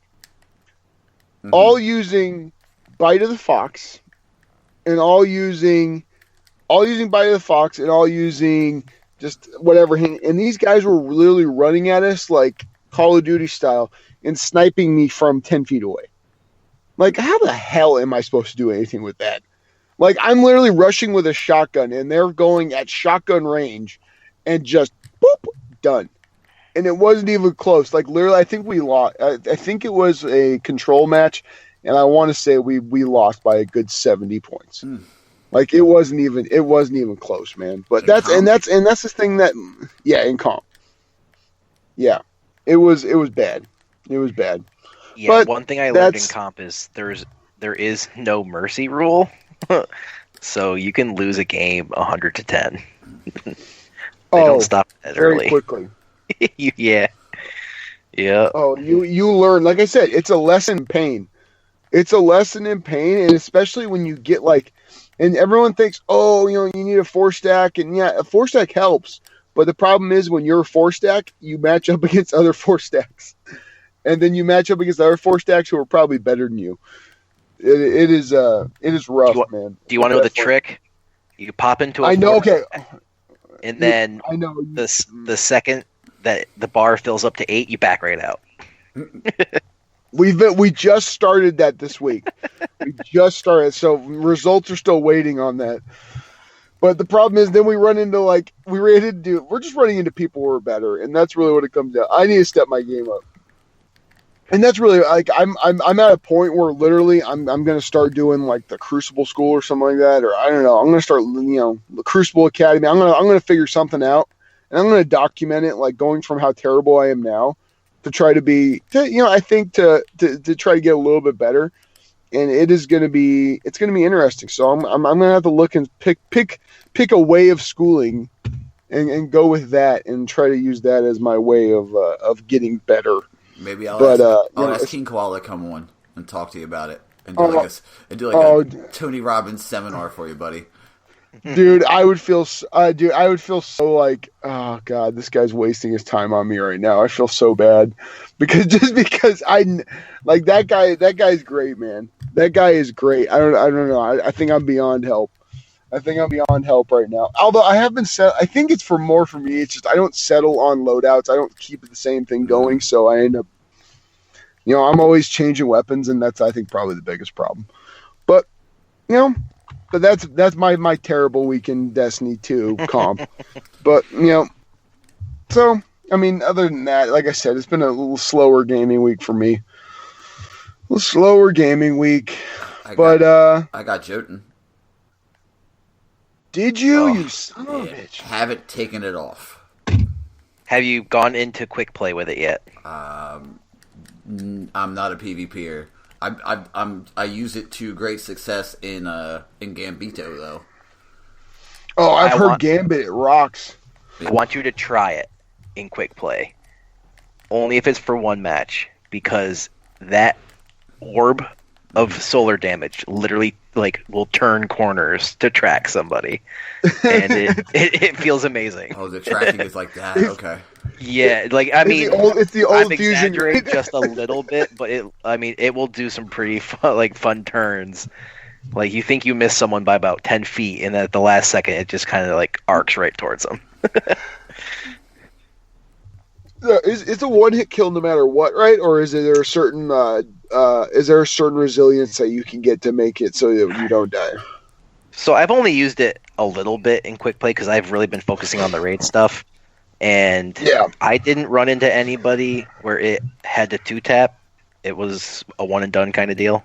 S1: Mm-hmm. All using Bite of the Fox, and all using Bite of the Fox, and all using just whatever. And these guys were literally running at us like Call of Duty style and sniping me from 10 feet away. Like, how the hell am I supposed to do anything with that? Like, I'm literally rushing with a shotgun, and they're going at shotgun range, and just, boop, done. And it wasn't even close. Like, literally, I think we lost. I think it was a control match, and I want to say we lost by a good 70 points. Mm. Like, it wasn't even close, man. But that's the thing that, yeah, in comp. Yeah, it was bad. It was bad.
S3: Yeah, but one thing I learned in comp is there is no mercy rule. So you can lose a game 100-10. They don't stop that
S1: very
S3: early.
S1: Quickly.
S3: Yeah.
S1: Oh, you learn. Like I said, it's a lesson in pain. It's a lesson in pain, and especially when you get like, and everyone thinks, oh, you need a 4-stack, and yeah, a 4-stack helps. But the problem is when you're a 4-stack, you match up against other 4-stacks, and then you match up against other 4-stacks who are probably better than you. It is rough, man.
S3: Do you want to know the trick? You pop into a and then
S1: I know
S3: the second that the bar fills up to 8, you back right out.
S1: We just started that this week. We just started, so results are still waiting on that. But the problem is, then we run into we're just running into people who are better, and that's really what it comes down. I need to step my game up. And that's really like I'm at a point where literally I'm gonna start doing like the Crucible School or something like that, or I don't know. I'm gonna start the Crucible Academy. I'm gonna figure something out, and I'm gonna document it, like going from how terrible I am now to try to be I think to try to get a little bit better, and it's gonna be interesting. So I'm gonna have to look and pick a way of schooling, and go with that and try to use that as my way of getting better.
S2: Maybe I'll ask King Koala to come on and talk to you about it, and do a Tony Robbins seminar for you, buddy.
S1: Dude, I would feel so like, oh god, this guy's wasting his time on me right now. I feel so bad because like that guy's great, man. That guy is great. I don't know. I think I'm beyond help. I think I'm beyond help right now. Although I have been I think it's more for me. It's just I don't settle on loadouts. I don't keep the same thing going, so I end up, I'm always changing weapons, and that's I think probably the biggest problem. But but that's my terrible week in Destiny 2 comp. But so I mean, other than that, like I said, it's been a little slower gaming week for me. A little slower gaming week. I
S2: got Jotun.
S1: Did you? You son of a bitch.
S2: Haven't taken it off.
S3: Have you gone into quick play with it yet?
S2: I'm not a PvPer. I use it to great success in Gambito though.
S1: Oh, I've heard Gambit rocks.
S3: I want you to try it in quick play, only if it's for one match, because that orb of solar damage literally will turn corners to track somebody, and it feels amazing.
S2: Oh, the tracking is like that. Okay.
S3: Yeah, I mean,
S1: it's the old
S3: I'm
S1: fusion,
S3: exaggerating just a little bit, but it will do some pretty fun turns. Like, you think you miss someone by about 10 feet, and at the last second, it just kind of arcs right towards them.
S1: It's a one-hit kill no matter what, right? Or is there a certain resilience that you can get to make it so that you don't die?
S3: So I've only used it a little bit in quick play because I've really been focusing on the raid stuff. And I didn't run into anybody where it had to 2-tap. It was a one and done kind of deal.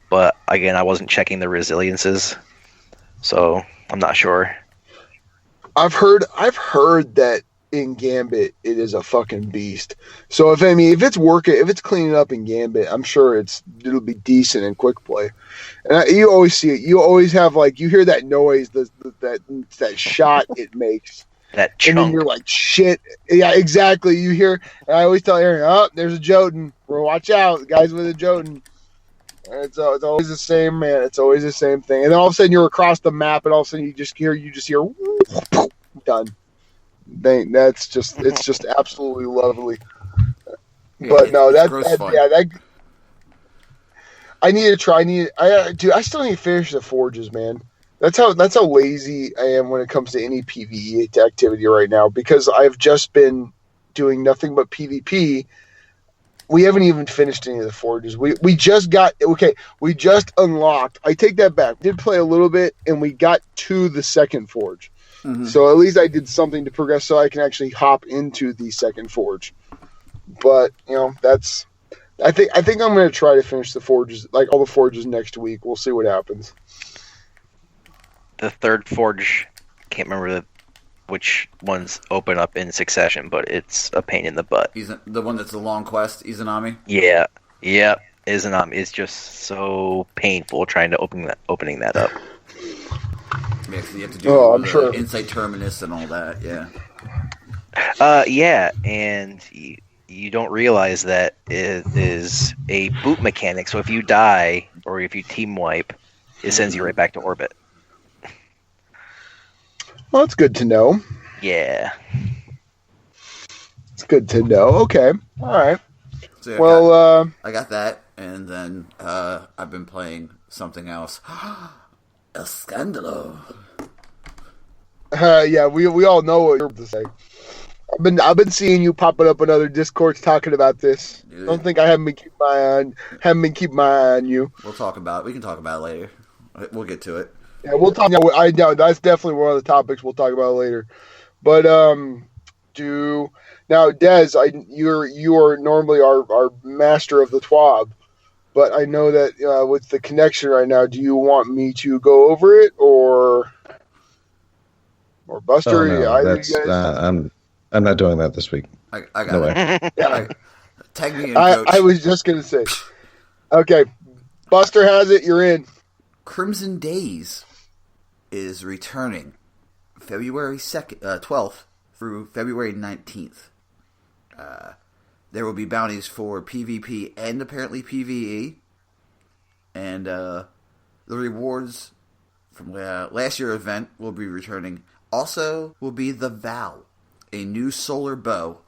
S3: But again, I wasn't checking the resiliences, so I'm not sure.
S1: I've heard that in Gambit it is a fucking beast. So if it's cleaning up in Gambit, I'm sure it'll be decent in quick play. And you always see it. You always have you hear that noise, that shot it makes.
S3: That chunk.
S1: And then you're like, shit. Yeah, exactly. You hear, and I always tell Aaron, oh, there's a Jotun. Watch out, guys with a Jotun. And it's always the same, man. It's always the same thing. And then all of a sudden you're across the map, and all of a sudden you just hear done. It's just absolutely lovely.
S2: Yeah,
S1: but no, I need to try. I still need to finish the forges, man. That's how lazy I am when it comes to any PvE activity right now, because I've just been doing nothing but PvP. We haven't even finished any of the forges. We just unlocked. I take that back. We did play a little bit, and we got to the second forge. Mm-hmm. So at least I did something to progress, so I can actually hop into the second forge. But I think I'm going to try to finish the forges, all the forges next week. We'll see what happens.
S3: The third forge, can't remember which ones open up in succession, but it's a pain in the butt.
S2: The one that's a long quest, Izanami?
S3: Yeah. Izanami is just so painful trying to opening that up.
S2: Yeah, 'cause you have to do the Insight Terminus and all that, yeah.
S3: Yeah, and you don't realize that it is a boot mechanic, so if you die, or if you team wipe, it sends you right back to orbit.
S1: Well, that's good to know.
S3: Yeah.
S1: It's good to know. Okay. All right.
S2: So I got that, and then I've been playing something else. El Scandalo.
S1: Yeah, we all know what you're to say. I've been seeing you popping up in other Discords talking about this. Dude. Don't think I haven't been keeping my eye on you.
S2: We can talk about it later. We'll get to it.
S1: Yeah, we'll talk. I know that's definitely one of the topics we'll talk about later. But now, Des, you are normally our master of the TWAB, but I know that with the connection right now, do you want me to go over it or Buster?
S4: Oh, no, I'm not doing that this week.
S2: I got it.
S1: Yeah.
S2: Tag me in, Coach.
S1: I was just gonna say. Okay, Buster has it. You're in.
S2: Crimson Days is returning February 12th through February 19th. There will be bounties for PvP and apparently PvE. And the rewards from last year's event will be returning. Also will be the Vow, a new solar bow,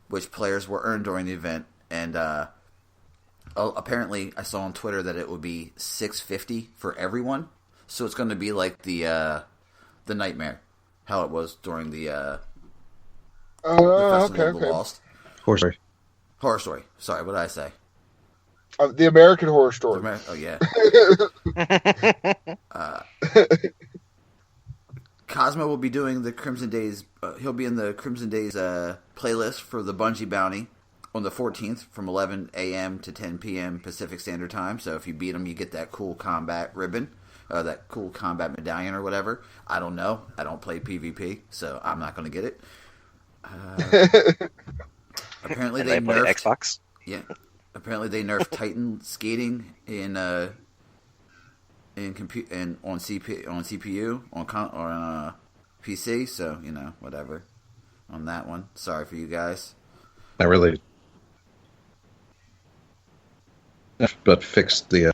S2: which players will earn during the event. And apparently, I saw on Twitter that it would be $650 for everyone. So it's going to be like the Nightmare, how it was during the Festival of the Lost. Horror Story. Sorry, what did I say?
S1: The American Horror Story.
S2: Oh, yeah. Cosmo will be doing the Crimson Days. He'll be in the Crimson Days playlist for the Bungie Bounty on the 14th from 11 a.m. to 10 p.m. Pacific Standard Time. So if you beat him, you get that cool combat ribbon, that cool combat medallion or whatever. I don't know. I don't play PvP, so I'm not going to get it. Apparently they nerfed
S3: Xbox.
S2: Yeah. Apparently they nerfed Titan skating in on CPU on PC. So whatever on that one. Sorry for you guys.
S4: Not really. But fixed the.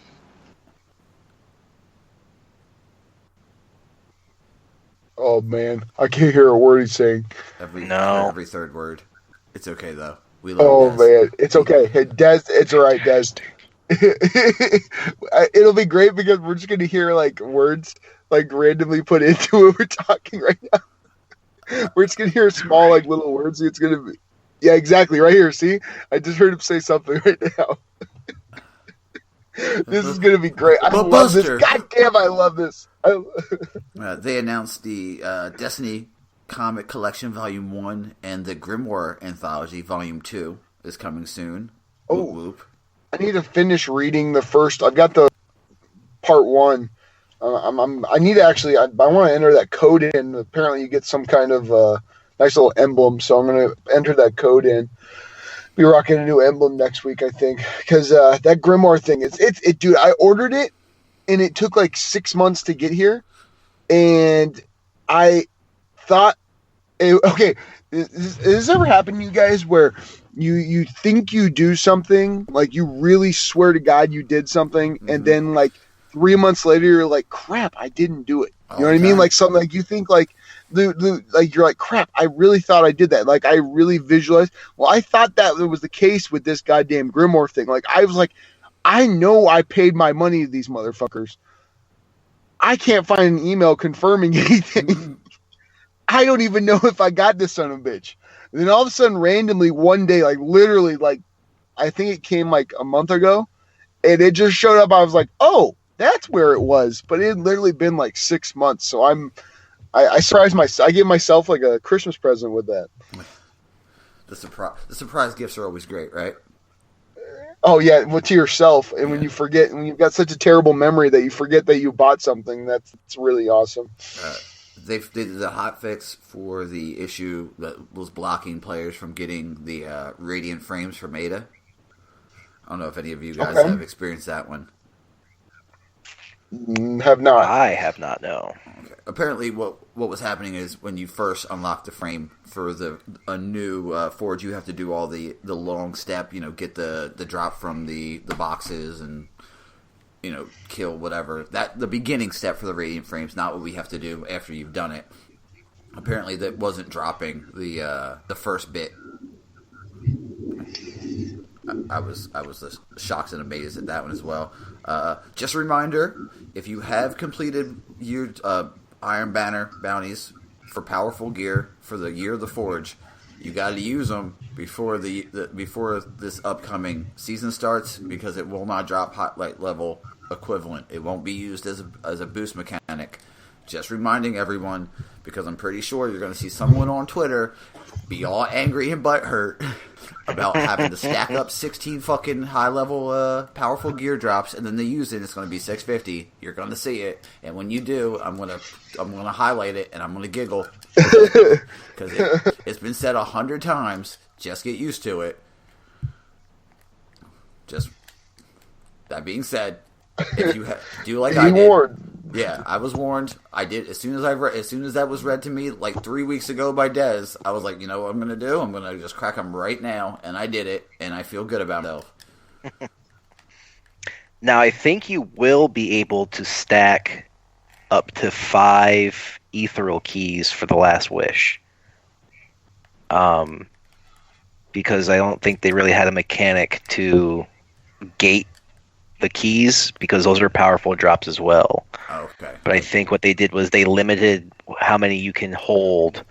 S1: Oh man, I can't hear a word he's saying.
S2: Every third word. It's okay though. We love Des.
S1: Man, it's okay. Hey, Des, it's all right, Des. It'll be great because we're just gonna hear like words like randomly put into it. We're talking right now. We're just gonna hear small like little words. It's gonna be exactly right here. See, I just heard him say something right now. This is gonna be great. I love this. God damn, I love this.
S2: They announced the Destiny Comic Collection Volume 1 and the Grimoire Anthology Volume 2 is coming soon.
S1: Oh,
S2: whoop, whoop.
S1: I need to finish reading the first. I've got the part 1. I need to actually. I want to enter that code in. Apparently, you get some kind of nice little emblem, so I'm going to enter that code in. Be rocking a new emblem next week, I think, because that Grimoire thing is it. Dude, I ordered it, and it took like 6 months to get here, and I thought, okay, has this ever happened to you guys where you think you do something, like you really swear to God you did something, and then like 3 months later you're like, crap, I didn't do it. You know what I mean? Like something like you think like like you're like, crap, I really thought I did that. Like I really visualized. Well, I thought that was the case with this goddamn Grimoire thing. Like I was like, I know I paid my money to these motherfuckers. I can't find an email confirming anything. I don't even know if I got this son of a bitch. And then all of a sudden, randomly, one day, like literally, like I think it came like a month ago, and it just showed up. I was like, oh, that's where it was. But it had literally been like 6 months. So I surprised myself. I gave myself like a Christmas present with that.
S2: The surprise gifts are always great, right?
S1: Oh yeah, well, to yourself, and when you forget, when you've got such a terrible memory that you forget that you bought something, that's really awesome.
S2: They did the hotfix for the issue that was blocking players from getting the radiant frames from Ada. I don't know if any of you guys have experienced that one.
S1: Have not.
S3: I have not, no.
S2: Okay. Apparently, what was happening is when you first unlock the frame for a new forge, you have to do all the long step, get the drop from the boxes and kill whatever. That the beginning step for the radiant frames, not what we have to do after you've done it. Apparently, that wasn't dropping the first bit. I was just shocked and amazed at that one as well. Just a reminder, if you have completed your Iron Banner bounties for powerful gear for the Year of the Forge, you got to use them before before this upcoming season starts, because it will not drop highlight level equivalent. It won't be used as a boost mechanic. Just reminding everyone, because I'm pretty sure you're going to see someone on Twitter be all angry and butthurt about having to stack up 16 fucking high-level powerful gear drops, and then they use it, it's going to be $650. You're going to see it, and when you do, I'm going to highlight it, and I'm going to giggle. Because it's been said 100 times, just get used to it. Just, that being said, if you do like I did... Yeah, I was warned. I did as soon as that was read to me like 3 weeks ago by Des. I was like, you know what I'm going to do? I'm going to just crack them right now, and I did it, and I feel good about it.
S3: Now, I think you will be able to stack up to 5 ethereal keys for the last wish. Because I don't think they really had a mechanic to gate the keys, because those are powerful drops as well.
S2: Okay.
S3: But I think what they did was they limited how many you can hold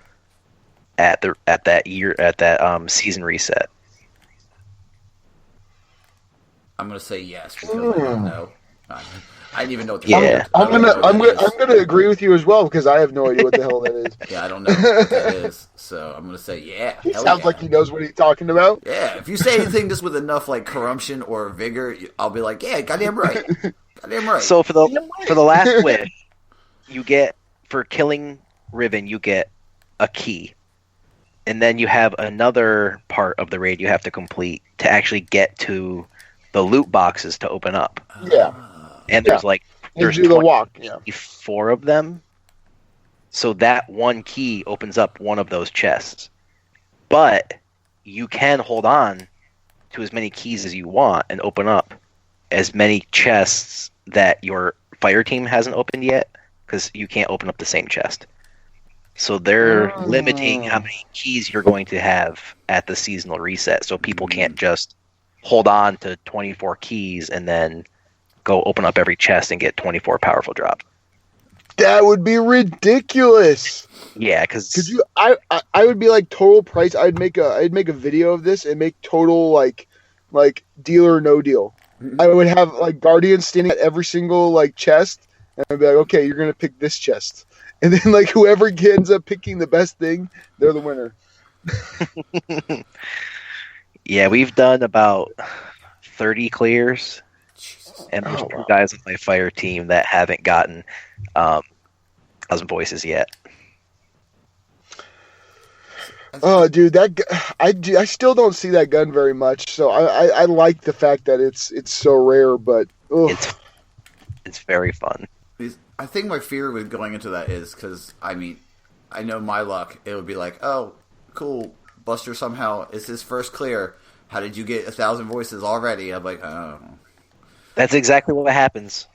S3: at that season reset.
S2: I'm gonna say yes because I don't know. I didn't even know what the
S3: Yeah.
S1: I'm gonna agree with you as well because I have no idea what the hell that is.
S2: Yeah, I don't know what that is, so I'm gonna say yeah.
S1: He sounds like he knows what he's talking about.
S2: Yeah, if you say anything just with enough like corruption or vigor, I'll be like, yeah, goddamn right, goddamn right.
S3: So for the last wish, you get, for killing Riven, you get a key, and then you have another part of the raid you have to complete to actually get to the loot boxes to open up.
S1: Yeah.
S3: And there's there's
S1: do the walk. Yeah.
S3: 24 of them. So that one key opens up one of those chests. But you can hold on to as many keys as you want and open up as many chests that your fire team hasn't opened yet, because you can't open up the same chest. So they're limiting how many keys you're going to have at the seasonal reset, so people can't just hold on to 24 keys and then go open up every chest and get 24 powerful drops.
S1: That would be ridiculous.
S3: Yeah, because
S1: I would be like total price. I'd make a video of this and make total like deal or no deal. I would have like guardians standing at every single like chest, and I'd be like, okay, you're gonna pick this chest, and then like whoever ends up picking the best thing, they're the winner.
S3: Yeah, we've done about 30 clears. And there's 2 guys on my fire team that haven't gotten 1,000 voices yet.
S1: Oh, dude, I still don't see that gun very much. So I like the fact that it's so rare, but
S3: it's very fun.
S2: I think my fear with going into that is because I know my luck. It would be like, oh, cool, Buster somehow is his first clear. How did you get 1,000 voices already? I'm like, oh.
S3: That's exactly what happens.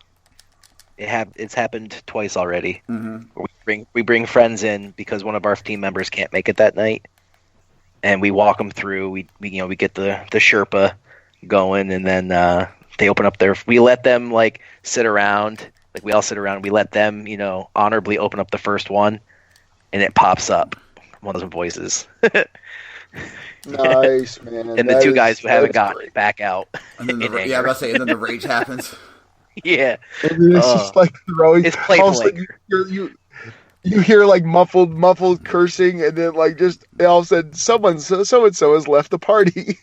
S3: It's happened twice already. Mm-hmm. We bring friends in because one of our team members can't make it that night, and we walk them through. We get the Sherpa going, and then they open up we let them like sit around, like we all sit around. We let them honorably open up the first one, and it pops up one of those voices.
S1: Nice, man.
S3: And the 2 guys who haven't gotten it back out.
S2: And then and then the rage happens.
S3: Yeah.
S1: And it's just like throwing.
S3: It's playful.
S1: You hear like muffled cursing, and then like just all of a sudden so and so has left the party.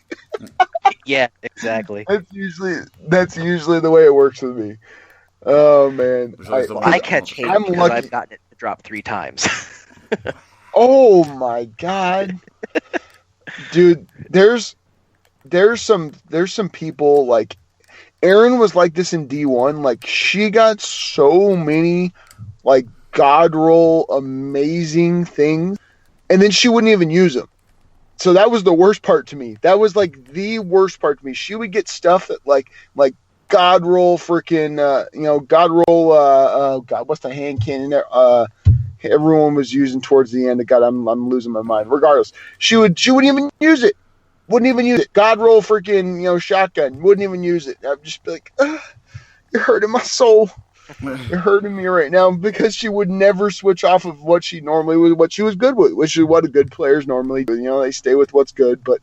S3: Yeah, exactly.
S1: That's usually the way it works with me. Oh man,
S3: I catch hate because lucky. I've gotten it to drop 3 times.
S1: Oh my god. Dude, there's some people like Erin was like this in D1. Like she got so many like god roll amazing things, and then she wouldn't even use them. So that was the worst part to me. That was like the worst part to me. She would get stuff that like god roll freaking god roll oh god, what's the hand cannon there? Everyone was using towards the end. God, I'm losing my mind. Regardless, she wouldn't even use it. Wouldn't even use it. God roll freaking shotgun. Wouldn't even use it. I'd just be like, you're hurting my soul. You're hurting me right now, because she would never switch off of what she was good with, which is what good players normally do. They stay with what's good, but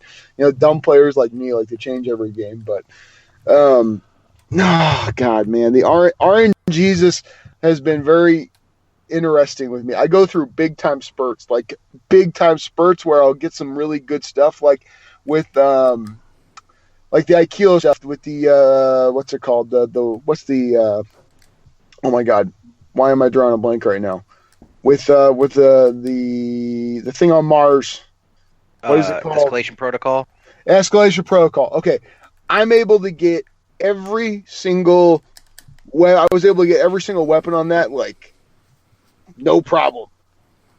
S1: dumb players like me like to change every game. But oh god, man, the RNGesus has been very interesting with me. I go through big time spurts where I'll get some really good stuff, like with the Aikido stuff, with the what's it called, oh my god, why am I drawing a blank right now, with the thing on Mars, what is it called?
S3: Escalation
S1: Protocol. Okay, I'm able to get every single weapon on that, like no problem.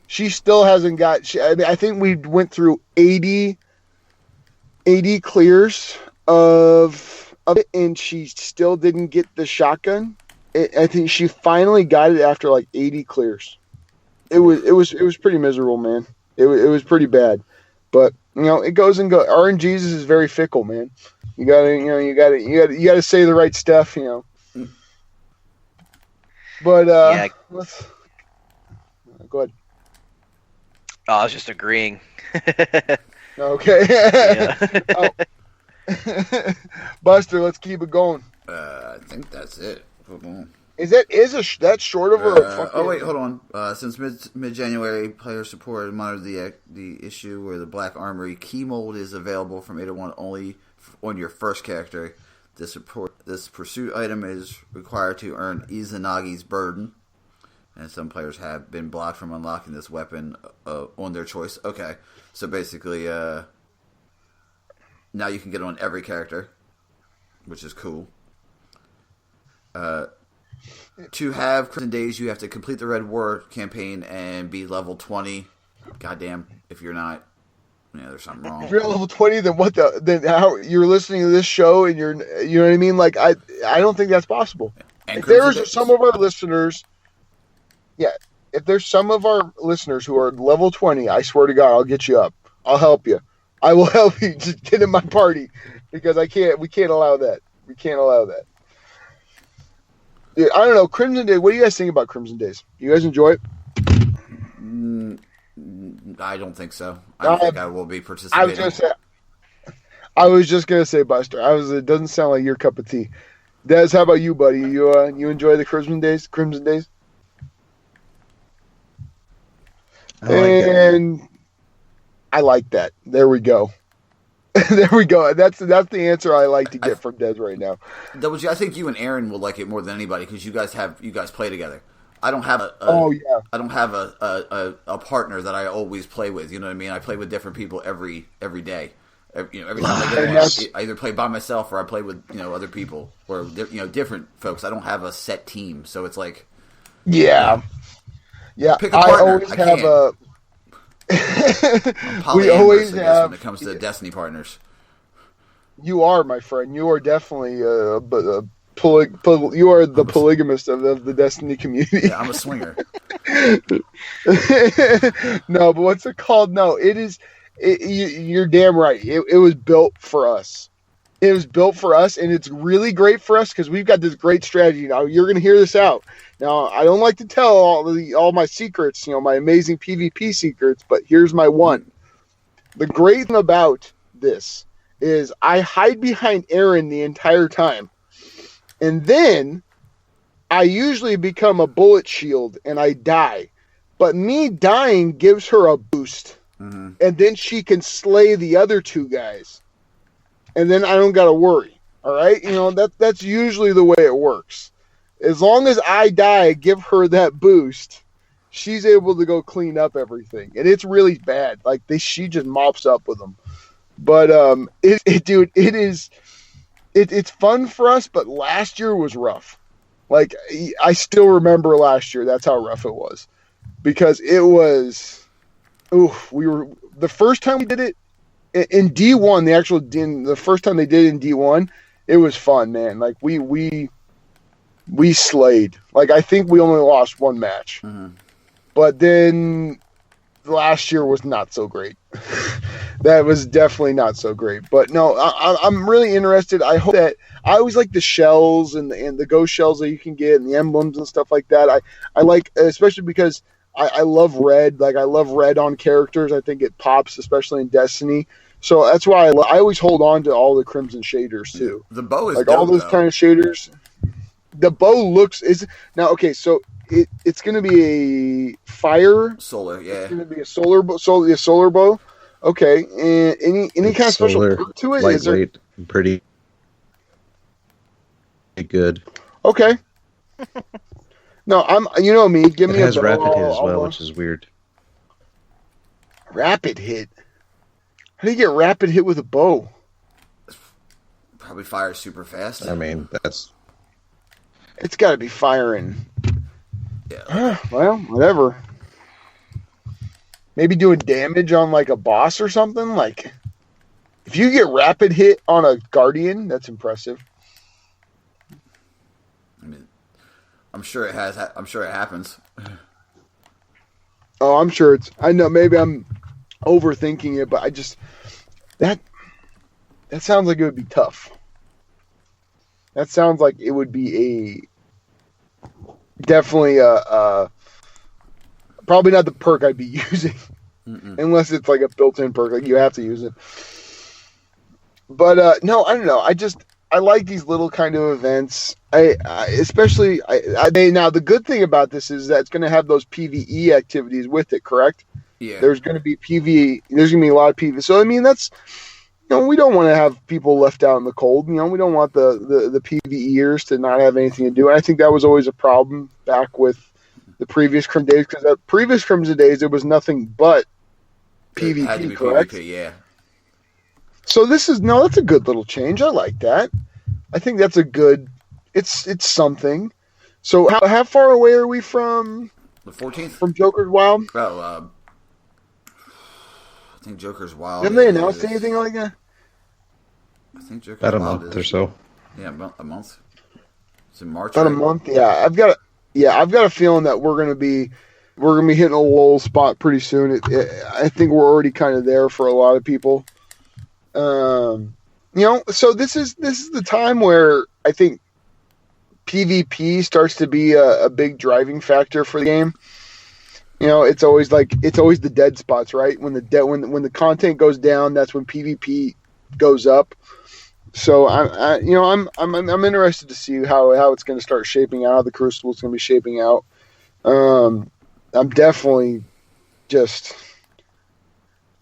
S1: She still hasn't got. I think we went through 80 clears of it, and she still didn't get the shotgun. I think she finally got it after like 80 clears. It was pretty miserable, man. It was pretty bad, but it goes and goes. RNGesus is very fickle, man. You gotta say the right stuff, But
S3: Yeah.
S1: let's go ahead.
S3: Oh, I was just agreeing.
S1: Okay.
S3: Yeah.
S1: Buster, let's keep it going.
S2: I think that's it. Hold on.
S1: That's short of a fucking...
S2: Oh wait, hold on. Since mid-January, player support monitored the issue where the Black Armory key mold is available from 801 only on your first character. This pursuit item is required to earn Izanagi's burden, and some players have been blocked from unlocking this weapon on their choice. Okay, so basically, now you can get it on every character, which is cool. To have Crimson Days, you have to complete the Red War campaign and be level 20. Goddamn, if you're not, there's something wrong.
S1: If you're at level 20, then how you're listening to this show and you know what I mean? Like I don't think that's possible.
S2: And
S1: if there's some of our listeners, if there's some of our listeners who are level 20, I swear to God, I'll get you up. I'll help you. I will help you to get in my party because we can't allow that. We can't allow that. Dude, I don't know. Crimson Days. What do you guys think about Crimson Days? You guys enjoy it?
S2: I don't think so. I don't think I will be participating.
S1: I was just gonna say, Buster. It doesn't sound like your cup of tea. Des, how about you, buddy? You enjoy the Crimson Days? I like that. There we go. There we go. That's the answer I like to get from Des right now.
S2: I think you and Aaron will like it more than anybody because you guys play together. I don't have I don't have a partner that I always play with. You know what I mean? I play with different people every day. Every time I get in, I either play by myself or I play with other people or different folks. I don't have a set team, so it's like
S1: yeah.
S2: Pick a partner.
S1: I always have a.
S2: We always have when it comes to Destiny partners.
S1: You are, my friend. You are definitely you are the polygamist of the Destiny community.
S2: Yeah, I'm a swinger.
S1: No, but what's it called? No, you're damn right. It was built for us. It was built for us, and it's really great for us because we've got this great strategy. Now, you're going to hear this out. Now, I don't like to tell all my secrets, my amazing PvP secrets, but here's my one. The great thing about this is I hide behind Aaron the entire time. And then I usually become a bullet shield and I die. But me dying gives her a boost. Mm-hmm. And then she can slay the other two guys. And then I don't got to worry. All right? That's usually the way it works. As long as I die, give her that boost, she's able to go clean up everything. And it's really bad. Like, she just mops up with them. But, it's fun for us, but last year was rough. Like, I still remember last year. That's how rough it was. Because it was, the first time we did it, in D1, the first time they did it in D1, it was fun, man. Like, we slayed. Like, I think we only lost one match. Mm-hmm. But then last year was not so great. That was definitely not so great. But no, I'm really interested. I hope that I always like the shells and the ghost shells that you can get and the emblems and stuff like that. I like, especially because I love red. Like, I love red on characters. I think it pops, especially in Destiny. So that's why I always hold on to all the crimson shaders too.
S2: The bow is
S1: like
S2: dope,
S1: all those kind of shaders. The bow now okay. So it's going to be a fire
S2: solar. Yeah,
S1: it's going to be a solar bow. Okay, and any kind of special perk to it?
S4: Lightweight, pretty good.
S1: Okay. No, me. Give me
S4: it has
S1: a bow.
S4: rapid hit as well, which is weird.
S1: Rapid hit. How do you get rapid hit with a bow?
S2: Probably fires super fast.
S4: I mean,
S1: it's got to be firing.
S2: Yeah.
S1: Well, whatever. Maybe doing damage on like a boss or something. Like, if you get rapid hit on a guardian, that's impressive.
S2: I mean, I'm sure it has. I'm sure it happens.
S1: Oh, I'm sure it's. I know. Maybe I'm overthinking it, but I just that sounds like it would be tough. That sounds like it would be definitely probably not the perk I'd be using, unless it's like a built-in perk, like you have to use it. But no, I don't know. I like these little kind of events. Especially now the good thing about this is that it's going to have those PvE activities with it, correct?
S2: Yeah.
S1: There's going to be PvE. There's going to be a lot of PvE. So I mean, that's we don't want to have people left out in the cold. We don't want the PvEers to not have anything to do. And I think that was always a problem back with the previous Crimson days, because at previous Crimson days there was nothing but PvP,
S2: had to be
S1: correct?
S2: PvP, yeah.
S1: So that's a good little change. I like that. I think that's a good. It's something. So how far away are we from
S2: the 14th?
S1: From Joker's Wild?
S2: Oh, I think Joker's Wild.
S1: Haven't they announced anything like that?
S2: I think Joker's
S4: About a
S2: Wild
S4: month or so.
S2: Yeah, a month. It's in March.
S1: About a month. Yeah, I've got a feeling that we're gonna be hitting a lull spot pretty soon. I think we're already kind of there for a lot of people. So this is the time where I think PvP starts to be a big driving factor for the game. It's always the dead spots, right? When the content goes down, that's when PvP goes up. So I'm interested to see how it's going to start shaping out. How the Crucible's going to be shaping out. I'm definitely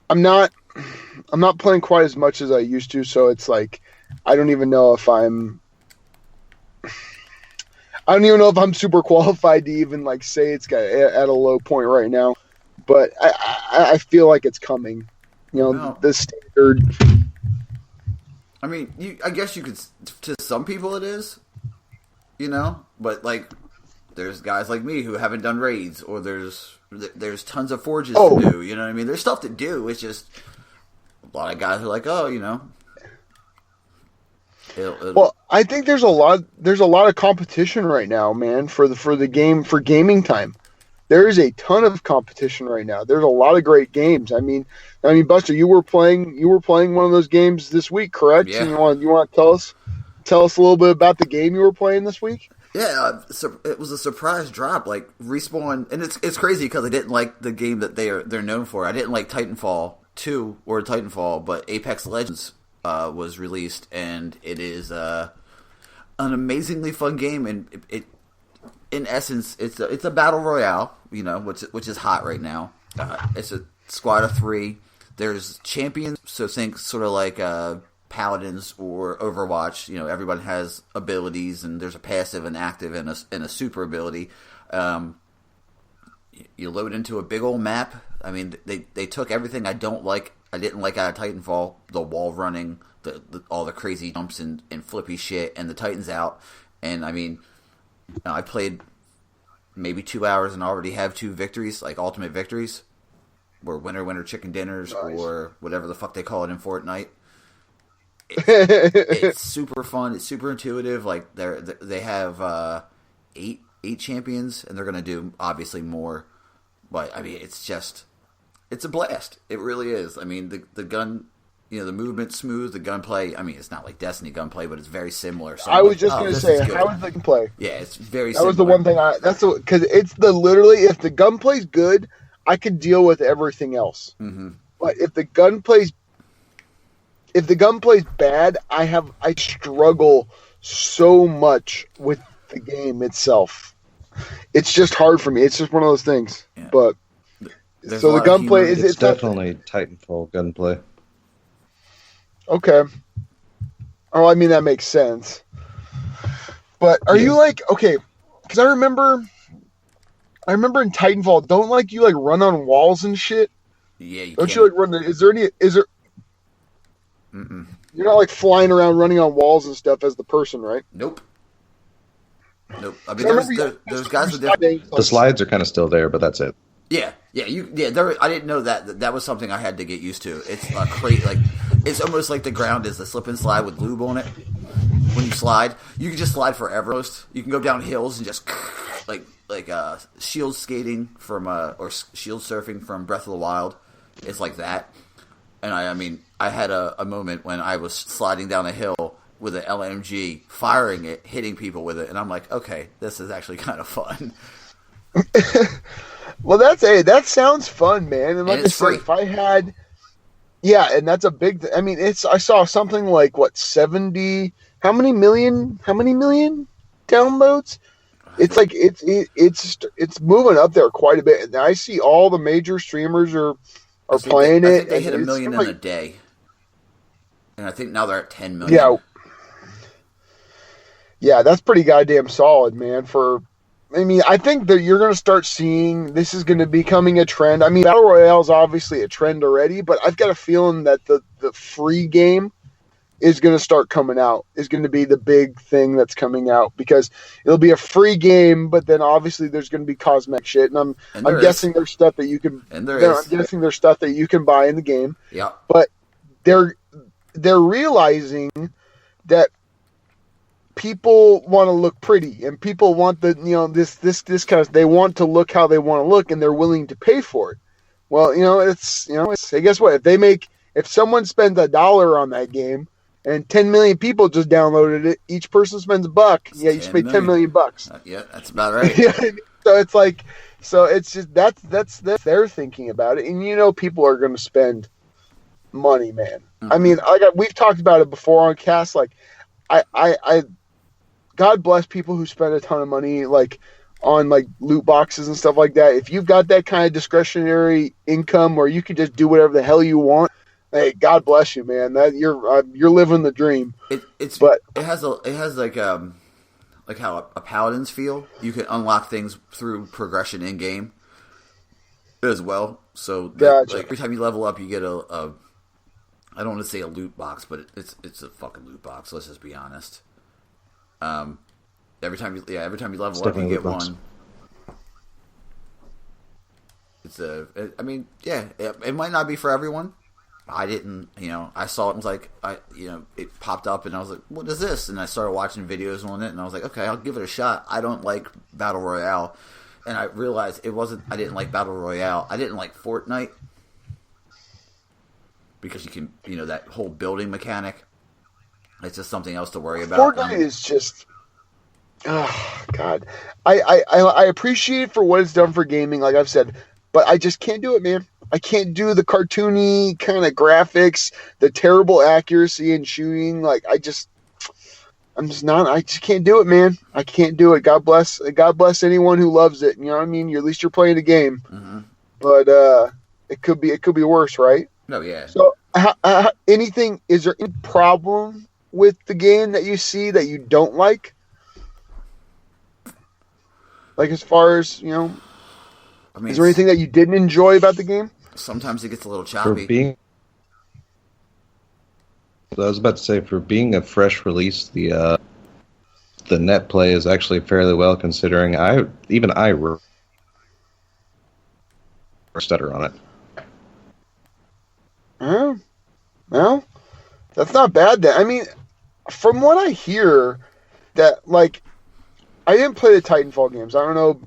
S1: I'm not playing quite as much as I used to, so it's like I don't even know if I'm super qualified to even like say it's at a low point right now, but I feel like it's coming. The standard.
S2: I mean, I guess you could. To some people, it is. But like, there's guys like me who haven't done raids, or there's tons of forges to do. You know what I mean? There's stuff to do. It's just a lot of guys are like,
S1: Well, I think there's a lot of competition right now, man, for gaming time. There is a ton of competition right now. There's a lot of great games. I mean, Buster, you were playing one of those games this week, correct?
S2: Yeah.
S1: You want to tell us a little bit about the game you were playing this week?
S2: Yeah, it was a surprise drop. Like Respawn, and it's crazy because I didn't like the game that they're known for. I didn't like Titanfall 2 or Titanfall, but Apex Legends was released, and it is an amazingly fun game. And it in essence, it's a battle royale, which is hot right now. It's a squad of 3. There's champions, so think sort of like Paladins or Overwatch. Everyone has abilities, and there's a passive, and active, and a super ability. You load into a big old map. I mean, they took everything I didn't like out of Titanfall, the wall running, all the crazy jumps and flippy shit, and the Titans out. And I mean, I played maybe 2 hours and already have 2 victories, like ultimate victories, or winner chicken dinners, nice. Or whatever the fuck they call it in Fortnite. It's super fun. It's super intuitive. Like they have 8 champions, and they're gonna do obviously more. But I mean, it's a blast. It really is. I mean, the gun. The movement's smooth, the gunplay. I mean, it's not like Destiny gunplay, but it's very similar. So
S1: I was just going to say, how is the gunplay?
S2: Yeah, it's very
S1: that
S2: similar.
S1: Was the one thing because it's literally, if the gunplay's good, I can deal with everything else.
S2: Mm-hmm.
S1: But if the gunplay's bad, I struggle so much with the game itself. It's just hard for me. It's just one of those things. Yeah. But so the gunplay is
S4: it's definitely Titanfall gunplay.
S1: Okay. Oh, I mean, that makes sense. But are you okay, because I remember in Titanfall, don't you run on walls and shit?
S2: Yeah, you
S1: don't you run is there
S2: Mm-mm.
S1: You're not flying around running on walls and stuff as the person, right?
S2: Nope. I mean, there's guys with
S4: the slides are kind of still there, but that's it.
S2: Yeah. I didn't know that was something I had to get used to. It's it's almost like the ground is a slip and slide with lube on it. When you slide, you can just slide forever. You can go down hills and just shield skating from or shield surfing from Breath of the Wild is like that. And I had a moment when I was sliding down a hill with an LMG, firing it, hitting people with it, and I'm like, okay, this is actually kind of fun.
S1: Well, that sounds fun, man. And like
S2: And it's
S1: I said,
S2: free.
S1: if I had, yeah, and that's a big. I mean, I saw something like 70. How many million downloads? It's like it's moving up there quite a bit. And I see all the major streamers are playing it.
S2: I think they hit
S1: and
S2: 1 million
S1: it's
S2: in a day, and I think now they're at 10 million.
S1: Yeah, yeah, that's pretty goddamn solid, man. I think that you're going to start seeing this is going to be becoming a trend. I mean, Battle Royale is obviously a trend already, but I've got a feeling that the free game is going to start coming out, is going to be the big thing that's coming out, because it'll be a free game, but then obviously there's going to be cosmetic shit, and I'm guessing there's stuff that you can,
S2: and I'm
S1: guessing there's stuff that you can buy in the game.
S2: Yeah.
S1: But they're realizing that people want to look pretty, and people want this kind of, they want to look how they want to look, and they're willing to pay for it. Well, it's hey, guess what? If someone spends $1 on that game, and 10 million people just downloaded it, each person spends $1. Yeah, you spend 10 million bucks.
S2: Yeah, that's about right.
S1: Yeah, so it's like, it's just that's they're thinking about it, and people are going to spend money, man.
S2: Mm-hmm.
S1: I mean, we've talked about it before on cast. Like, I God bless people who spend a ton of money on loot boxes and stuff like that. If you've got that kind of discretionary income where you can just do whatever the hell you want, hey, God bless you, man. That you're living the dream.
S2: It has how a paladins feel. You can unlock things through progression in game as well. So
S1: Gotcha.
S2: every time you level up, you get a I don't want to say a loot box, but it's a fucking loot box. Let's just be honest. Every time you level up, you get one. It might not be for everyone. I didn't, I saw it and was like, it popped up and I was like, what is this? And I started watching videos on it and I was like, okay, I'll give it a shot. I don't like Battle Royale. And I realized I didn't like Battle Royale. I didn't like Fortnite. Because you can, that whole building mechanic. It's just something else to worry about.
S1: Fortnite is just, oh God. I appreciate it for what it's done for gaming, like I've said, but I just can't do it, man. I can't do the cartoony kind of graphics, the terrible accuracy in shooting. I just can't do it, man. I can't do it. God bless anyone who loves it. You know what I mean? At least you're playing a game.
S2: Mm-hmm.
S1: But it could be worse, right?
S2: No, yeah.
S1: So, is there any problem with the game that you see that you don't like? Like, as far as, is there anything that you didn't enjoy about the game?
S2: Sometimes it gets a little choppy.
S4: I was about to say, for being a fresh release, the net play is actually fairly well, considering I stutter on it.
S1: Well, that's not bad then. I mean, from what I hear, that I didn't play the Titanfall games. I don't know.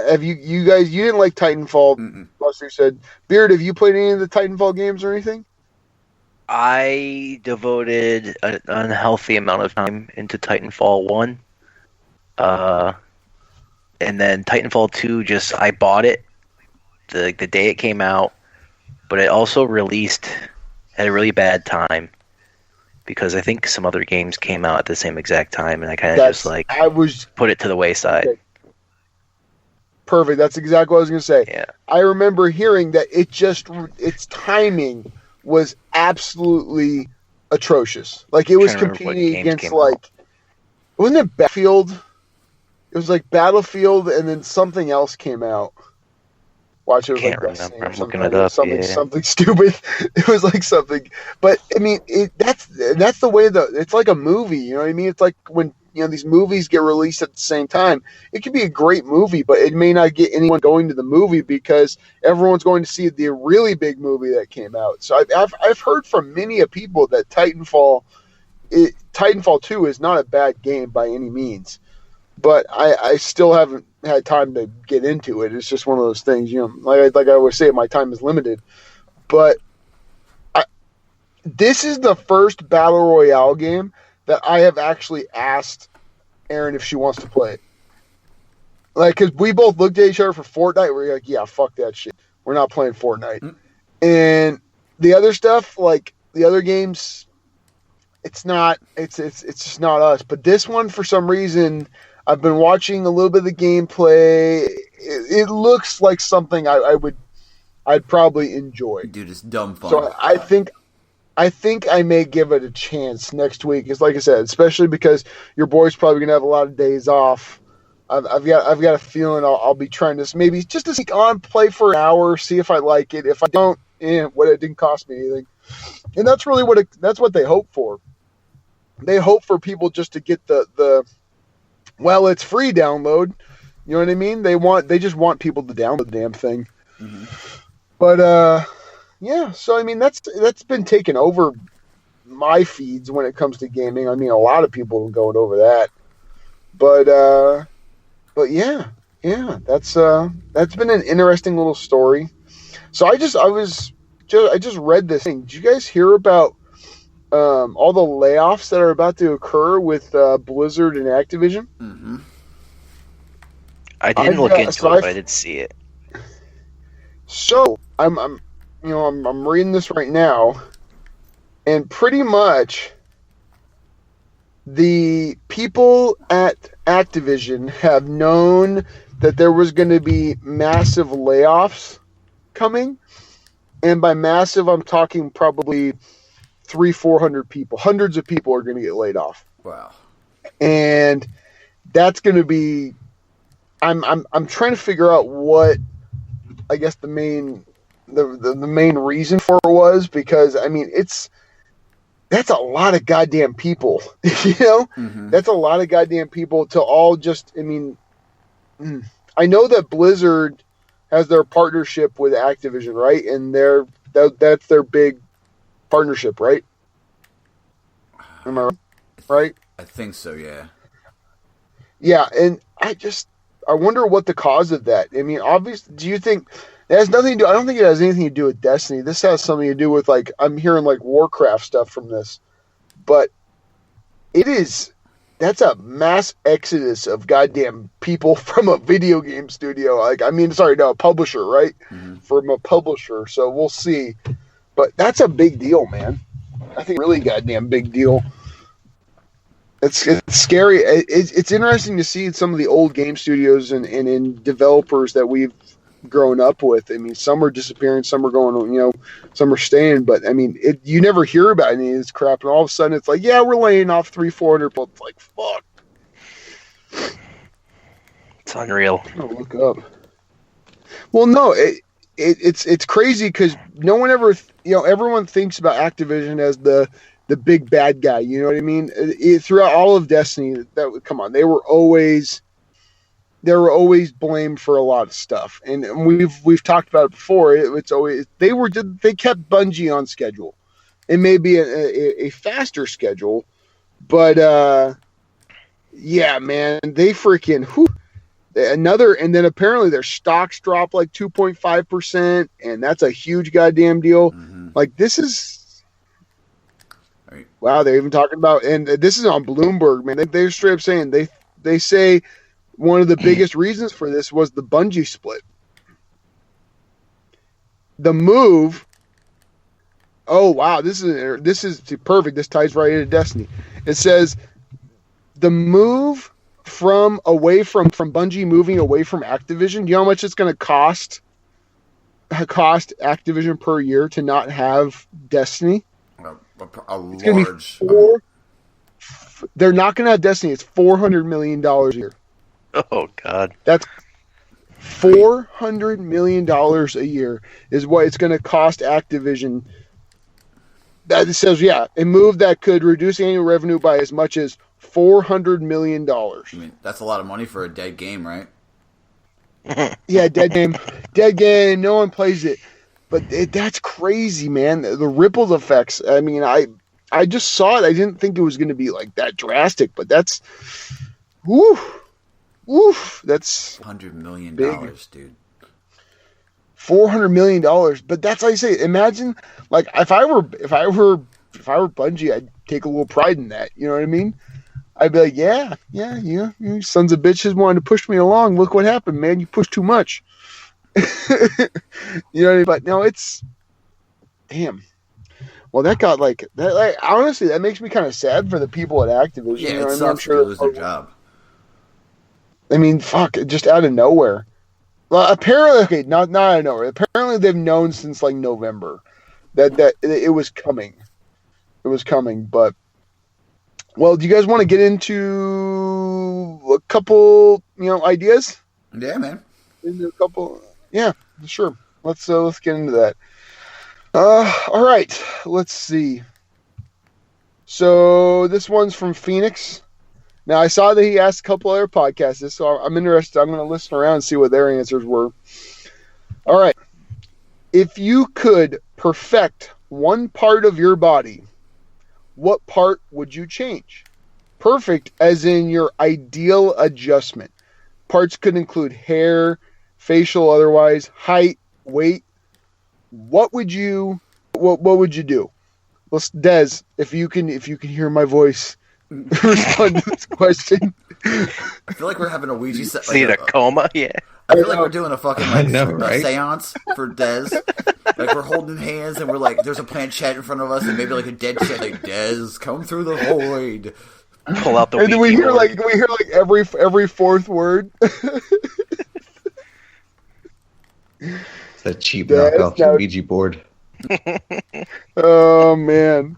S1: Have you guys? You didn't like Titanfall?
S2: Mm-mm.
S1: Buster said. Beard, have you played any of the Titanfall games or anything?
S3: I devoted an unhealthy amount of time into Titanfall 1. And then Titanfall 2, I bought it the day it came out, but it also released at a really bad time because I think some other games came out at the same exact time, and I kind of put it to the wayside.
S1: Okay. Perfect. That's exactly what I was going to say.
S3: Yeah.
S1: I remember hearing that its timing was absolutely atrocious. It was competing against wasn't it Battlefield? It was Battlefield, and then something else came out. Watch it.
S3: Can't remember. I'm looking it up.
S1: Something stupid. It was something, but I mean, that's the way it's like a movie. You know what I mean? It's like when these movies get released at the same time. It could be a great movie, but it may not get anyone going to the movie because everyone's going to see the really big movie that came out. So I've heard from many people that Titanfall 2 is not a bad game by any means. but I still haven't had time to get into it. It's just one of those things, like I always say, my time is limited. But this is the first Battle Royale game that I have actually asked Erin if she wants to play it. Like, because we both looked at each other for Fortnite. We're like, yeah, fuck that shit. We're not playing Fortnite. And the other stuff, like the other games, it's just not us. But this one, for some reason, I've been watching a little bit of the gameplay. It looks like something I'd probably enjoy.
S2: Dude, it's dumb fun.
S1: So I think I may give it a chance next week. It's like I said, especially because your boy's probably gonna have a lot of days off. I've got a feeling I'll be trying this maybe just to sneak on, play for an hour, see if I like it. If I don't, it didn't cost me anything, and that's really that's what they hope for. They hope for people just to get the well, it's free download. You know what I mean? They just want people to download the damn thing. Mm-hmm. But yeah. So I mean, that's been taking over my feeds when it comes to gaming. I mean, a lot of people are going over that. But yeah, that's been an interesting little story. So I just read this thing. Did you guys hear about all the layoffs that are about to occur with Blizzard and Activision?
S2: Mm-hmm.
S3: I didn't look into it, but I did see it.
S1: So I'm reading this right now, and pretty much the people at Activision have known that there was going to be massive layoffs coming, and by massive, I'm talking probably 300-400 people. Hundreds of people are going to get laid off.
S2: Wow.
S1: And that's going to be. I'm trying to figure out what I guess the main reason for it was, because I mean that's a lot of goddamn people,
S2: Mm-hmm.
S1: That's a lot of goddamn people to all just, I mean, I know that Blizzard has their partnership with Activision, right? And that's their big partnership, right? Am I right?
S2: I think so, yeah.
S1: Yeah, and I wonder what the cause of that. I mean, obviously, do you think it has nothing to do? I don't think it has anything to do with Destiny. This has something to do with, like, I'm hearing like Warcraft stuff from this, but that's a mass exodus of goddamn people from a video game studio. Like, I mean, sorry, no, a publisher, right? Mm-hmm. From a publisher. So we'll see, but that's a big deal, man. I think really goddamn big deal. It's scary. It's interesting to see some of the old game studios and in developers that we've grown up with. I mean, some are disappearing, some are going, some are staying. But I mean, you never hear about any of this crap, and all of a sudden it's like, yeah, we're laying off 300-400 people. It's like, fuck.
S3: It's unreal.
S1: I'll look up. Well, no, it's crazy because no one ever, everyone thinks about Activision as the big bad guy, you know what I mean? Throughout all of Destiny, come on, they were always blamed for a lot of stuff, and we've talked about it before. It's always they kept Bungie on schedule. It may be a faster schedule, but yeah, man, they freaking and then apparently their stocks dropped like 2.5%, and that's a huge goddamn deal. Mm-hmm. Like, this is. Wow, they're even talking about, and this is on Bloomberg, man. They're straight up saying they say one of the biggest reasons for this was the Bungie split. The move. Oh wow, this is perfect. This ties right into Destiny. It says the move from Bungie moving away from Activision. Do you know how much it's going to cost Activision per year to not have Destiny?
S2: It's going to
S1: be they're not going to have Destiny. It's $400 million a year.
S3: Oh, God.
S1: That's $400 million a year is what it's going to cost Activision. That it says, yeah, a move that could reduce annual revenue by as much as $400 million.
S2: I mean, that's a lot of money for a dead game, right?
S1: Yeah, dead game. Dead game. No one plays it. But that's crazy, man. The ripple effects. I mean, I just saw it. I didn't think it was going to be like that drastic, but that's, whew. Oof, that's
S2: $100 million,
S1: big.
S2: dude.
S1: $400 million. But that's how you say it. Imagine, like, if I were Bungie, I'd take a little pride in that. You know what I mean? I'd be like, yeah, you sons of bitches wanted to push me along. Look what happened, man. You pushed too much. You know what I mean? But no, it's damn. Well, that got like that. Like, honestly, that makes me kind of sad for the people at Activision.
S2: Yeah,
S1: you know
S2: it
S1: what I mean? I'm
S2: sucks
S1: sure
S2: to lose their job.
S1: I mean, fuck, just out of nowhere. Well, apparently, okay, not out of nowhere. Apparently, they've known since like November that it was coming. It was coming, but well, do you guys want to get into a couple, ideas?
S2: Yeah, man.
S1: Into a couple, yeah, sure. Let's get into that. All right, let's see. So this one's from Phoenix. Now, I saw that he asked a couple other podcasts, so I'm interested. I'm going to listen around and see what their answers were. All right. If you could perfect one part of your body, what part would you change? Perfect as in your ideal adjustment. Parts could include hair, facial, otherwise, height, weight. What would you do? Let's, Des, if you can hear my voice, respond to this question.
S2: I feel like we're having a Ouija set.
S3: See a coma? Yeah.
S2: I feel like we're doing a fucking
S4: right?
S2: seance for Des. Like we're holding hands and we're like, there's a planchette in front of us and maybe like a dead shit. Like Des, come through the void.
S3: Pull out the.
S1: And then we hear like every fourth word.
S4: It's a cheap knockoff Ouija board.
S1: Oh man.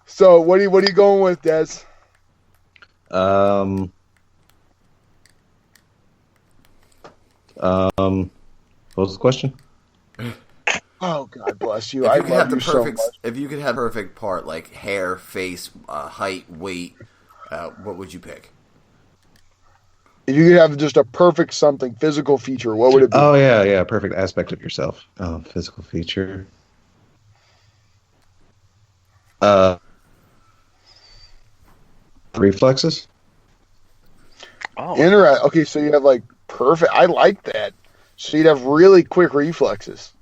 S1: So what are you going with, Des?
S4: What was the question?
S1: Oh, God bless you. I love you so much.
S2: If you could have the perfect part, like hair, face, height, weight, what would you pick?
S1: If you could have just a perfect something, physical feature, what would it be?
S4: Oh, yeah, perfect aspect of yourself. Oh, physical feature. Reflexes?
S1: Oh. Interesting. Okay, so you have like perfect. I like that. So you'd have really quick reflexes.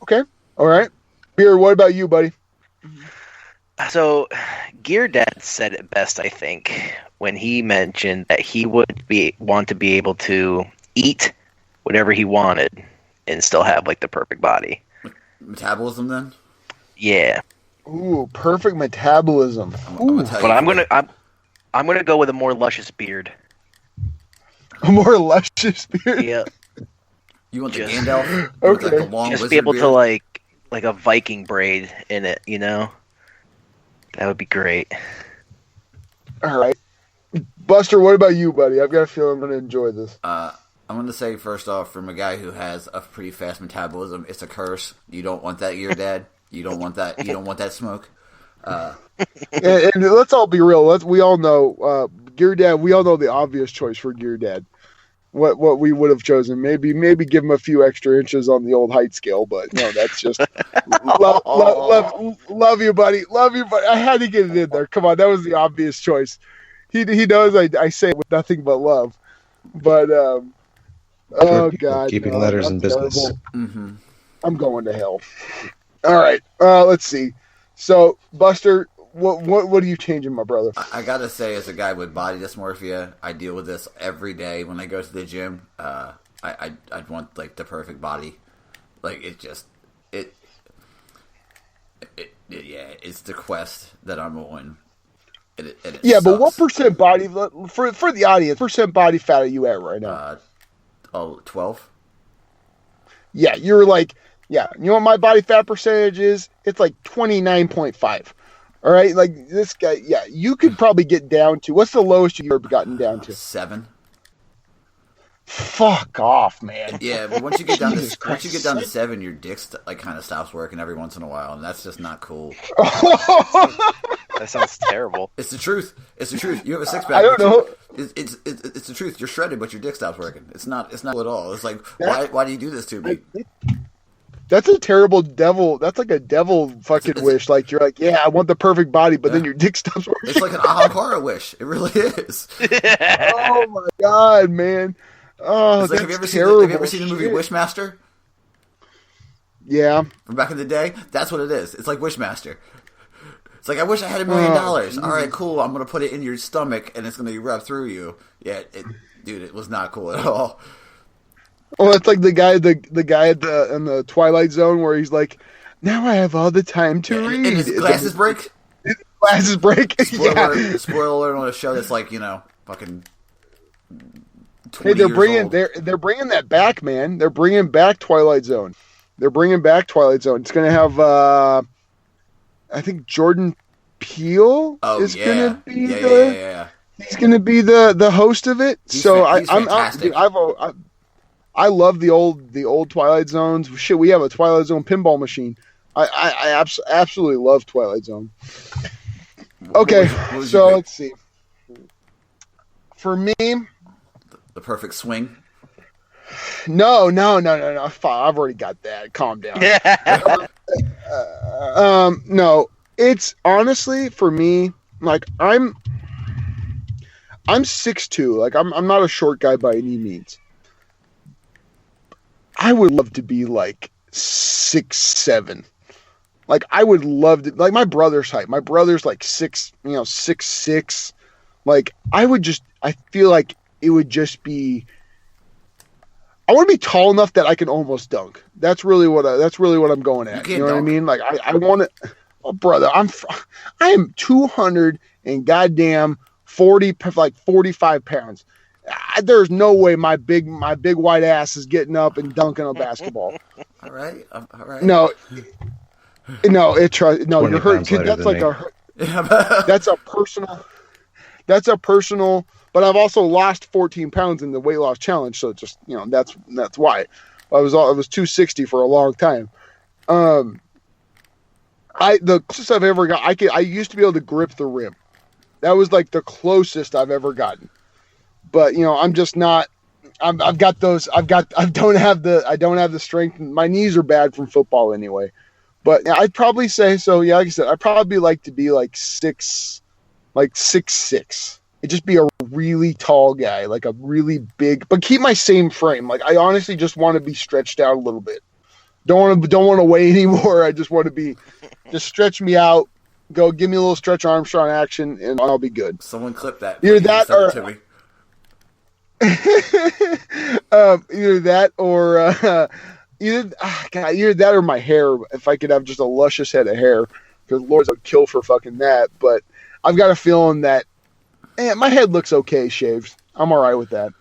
S1: Okay. All right. Beard, what about you, buddy?
S3: So, Gear Dad said it best, I think, when he mentioned that he would want to be able to eat whatever he wanted and still have like the perfect body.
S2: Metabolism, then?
S3: Yeah.
S1: Ooh, perfect metabolism.
S3: But I'm gonna go with a more luscious beard.
S1: A more luscious beard.
S3: Yeah.
S2: You want the Gandalf?
S1: Okay.
S2: Like the long
S3: just be able
S2: beard?
S3: to like a Viking braid in it, you know? That would be great.
S1: All right. Buster, what about you, buddy? I've got a feeling I'm going to enjoy this.
S2: I'm going to say, first off, from a guy who has a pretty fast metabolism, it's a curse. You don't want that, Gear Dad. You don't want that. You don't want that smoke.
S1: And let's all be real. We all know Gear Dad. We all know the obvious choice for Gear Dad. What we would have chosen. Maybe give him a few extra inches on the old height scale, but no, that's just love you, buddy. Love you, buddy. I had to get it in there. Come on, that was the obvious choice. He knows I say it with nothing but love. But oh God,
S4: keeping letters in business.
S2: Mm-hmm.
S1: I'm going to hell. All right, let's see. So, Buster, what are you changing, my brother?
S2: I gotta say, as a guy with body dysmorphia, I deal with this every day when I go to the gym. I'd want like the perfect body. Like it's the quest that I'm on. It
S1: yeah,
S2: sucks.
S1: But what percent body for the audience? Percent body fat are you at right now?
S2: 12.
S1: Yeah, you're like, yeah. You know what my body fat percentage is? It's like 29.5. All right, like this guy. Yeah, you could probably get down to, what's the lowest you've ever gotten down to?
S2: 7.
S1: Fuck off, man.
S2: Yeah, but once you get down to 7, your dick like kind of stops working every once in a while, and that's just not cool.
S3: That sounds terrible.
S2: It's the truth. It's the truth. You have a six pack.
S1: I don't know.
S2: It's the truth. You're shredded, but your dick stops working. It's not at all. It's like, why do you do this to me?
S1: That's a terrible devil. That's like a devil fucking wish. Like you're like, yeah, I want the perfect body, but then your dick stops working.
S2: It's like an Ahamkara wish. It really is.
S1: Oh my god, man. Oh,
S2: it's like,
S1: that's
S2: have you ever seen the movie Wishmaster?
S1: Yeah.
S2: From back in the day? That's what it is. It's like Wishmaster. It's like, I wish I had $1 million. All right, cool. I'm going to put it in your stomach, and it's going to rub through you. Yeah, dude, it was not cool at all.
S1: Oh, it's like the guy in the Twilight Zone where he's like, now I have all the time to read.
S2: And his glasses break?
S1: His glasses break?
S2: Spoiler alert on a show that's like, fucking 20
S1: Hey, they're bringing that back, man. They're bringing back Twilight Zone. It's going to have, I think Jordan Peele is going to be he's going to be the host of it.
S2: He's
S1: fantastic. I love the old Twilight Zones. Shit, we have a Twilight Zone pinball machine. I absolutely love Twilight Zone. Okay, so let's see. For me,
S2: the perfect swing.
S1: No. I've already got that. Calm down. No, it's honestly for me. Like I'm 6'2". Like I'm not a short guy by any means. I would love to be like 6'7". Like I would love to, like my brother's height. My brother's like 6'6". Like I feel like it would just be. I want to be tall enough that I can almost dunk. That's really what I'm going at. You know what I mean? Like I want to. Oh, brother, I am 200 and goddamn 45 pounds. There's no way my big white ass is getting up and dunking a basketball.
S2: All right.
S1: No, you're hurt. That's like that's a personal. But I've also lost 14 pounds in the weight loss challenge, so just that's why. I was 260 for a long time. The closest I've ever got, I used to be able to grip the rim. That was like the closest I've ever gotten. But I'm just not. I don't have the strength. My knees are bad from football anyway. But I'd probably say so. Yeah, like I said, I'd probably like to be like 6'6". It'd just be a really tall guy, like a really big, but keep my same frame. Like I honestly just want to be stretched out a little bit. Don't want to weigh anymore. I just want to be, just stretch me out. Go give me a little Stretch Armstrong action, and I'll be good.
S2: Someone clip that.
S1: Either that or my hair. If I could have just a luscious head of hair, because Lord, I'd kill for fucking that. But I've got a feeling that my head looks okay shaved. I'm all right with that.